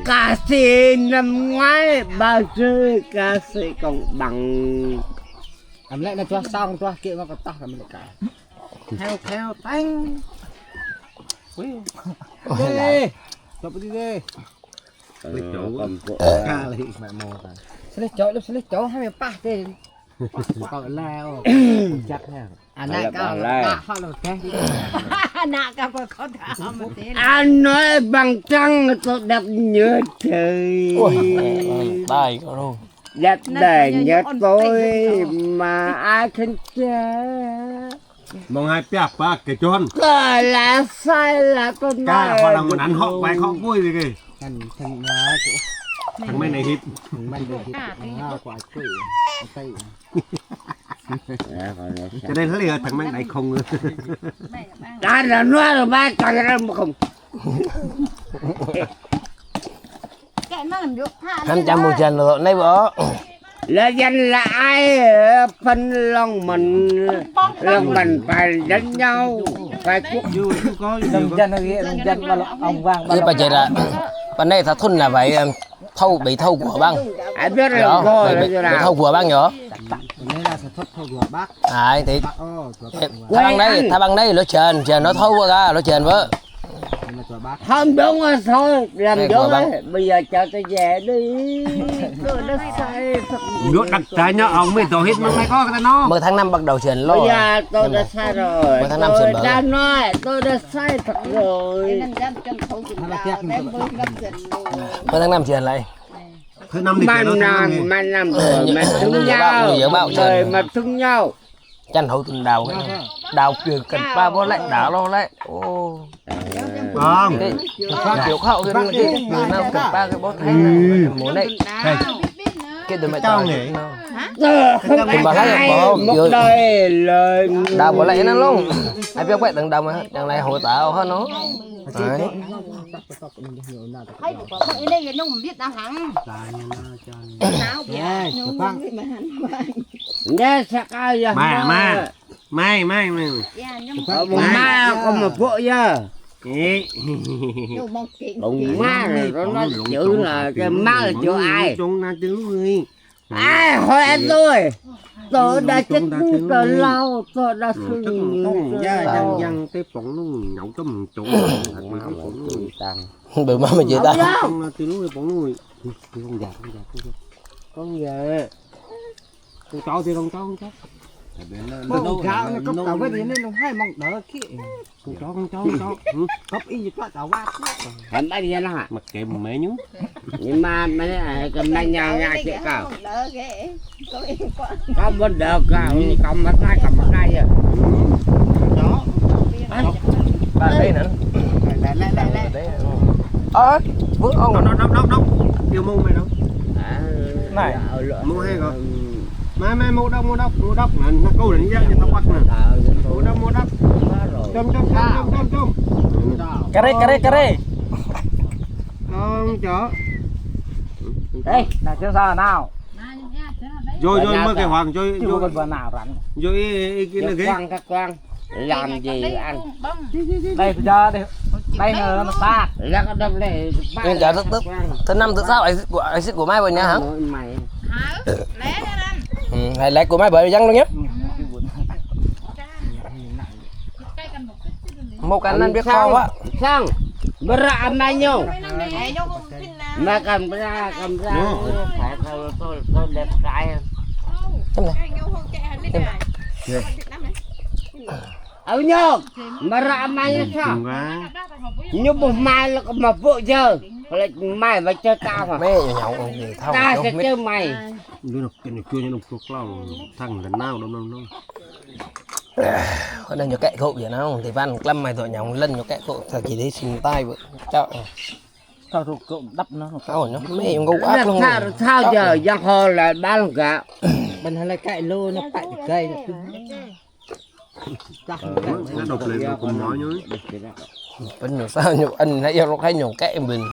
cà xì năm ngoái bao giờ cà xì còn bằng làm lại là cho xong cho kia vào tao làm lại cả theo tanh đi đi đi lấy chỗ hai mươi ba tên còn lao chắc nha anh này cao là cái nạ cao có anh nói bằng trăng tôi đẹp như trời đây có đâu đẹp đời nhất tôi mà ai khen cha mong hai bẹp ba cái chôn cờ là sai là con ca là họ đang muốn ăn họ quay họ vui gì kì thằng bên này hít cho nên thế là thằng bên này không đã là nói rồi ba còn ra không hắn trăm một chân rồi nay bỏ là danh là ai phân lòng mình phải đánh nhau phải quốc dân mà ông vàng bà chạy ra bên đây thật thun là vậy bị thâu của băng ai biết rồi bị thâu của băng nhỏ đây là sản xuất thâu của bác thì thay băng đấy nó chèn nó thâu ra nó chèn với không đúng rồi thôi làm đúng rồi bây giờ cho tôi về đi tôi đã sai thật nước đặc trái nhá ông mới tổ hết mới có cái nó 10 tháng 5 bắt đầu chuyển lô bây giờ tôi đã sai rồi 10 tháng 5 tôi đã nói tôi đã sai thật rồi 10 tháng 5 chuyển lại thứ năm thì mà năm rồi mà thương nhau rồi mà thương nhau tranh thủ tình đào quyền cần ba bó lại đảo lo lại ô không kiểu khẩu cái nào cần ba cái bó thay muốn này cái tụi mày tao này không phải một đời lời đào bỏ lại nó luôn ai biết quét từng đồng mà đằng này hội tạo hết nó thấy đây nó không biết đã hẳn nghe sao ai vậy mai có một bộ nha bụng má này nó chữ là cái má là chữ ai ai hỏi anh tôi đã chết từ lâu tôi đã sưng dân cái phỏng nó nhậu trong chỗ bự má mày chịu ta từ lúc phỏng nuôi con về con cháu thì con cháu con cháu nó cấp tàu với đi nên nó hay mong đỡ kia con cháu cấp y gì cho tàu ba hắn bay đi ra hả mặc kệ một mẹ nhú nhưng mà mấy cái mấy nhà chị cao không có được cầm mặt này vậy ba đây nữa bước ông đâu yêu mua mày đâu này mua hay rồi mai mua đâu là nó câu đến ra cho tao bắt nè mua đâu chôm cà rê con chó đây là chưa sao nào rồi mới cái hoàng rồi vừa nào rảnh rồi cái là cái quang làm gì ăn đây giờ đây là nó xa là cái đâm này nhưng cả tức thứ năm thứ sáu ấy của mai rồi nha hả mày hay lấy của mai bởi răng luôn nhé một cái ăn biết kho quá xong bữa mai nhau mà cầm ra phải tôi đẹp trai ở nhau mà ra mai sao nhưng một mai là mà vợ chơi lại mai mà chơi tao hả mẹ nhậu gì thao ta sẽ chơi mày nó cái này chưa nó cục lao thằng lần nào đâu có đang nhổ kẹ khổ vậy nó thì văn lâm mày tội nhậu lên nhổ kẹ khổ thật chỉ thấy xin tay vợ chợ tao thuộc đắp nó Ôi nó mẹ ngu ác luôn. Sao giờ giang hồ là ba lần cả mình hay là cãi lô nó phải cây nó đục lên cùng nói nhớ Bên sao nhục anh nãy giờ nó thấy nhục cái mình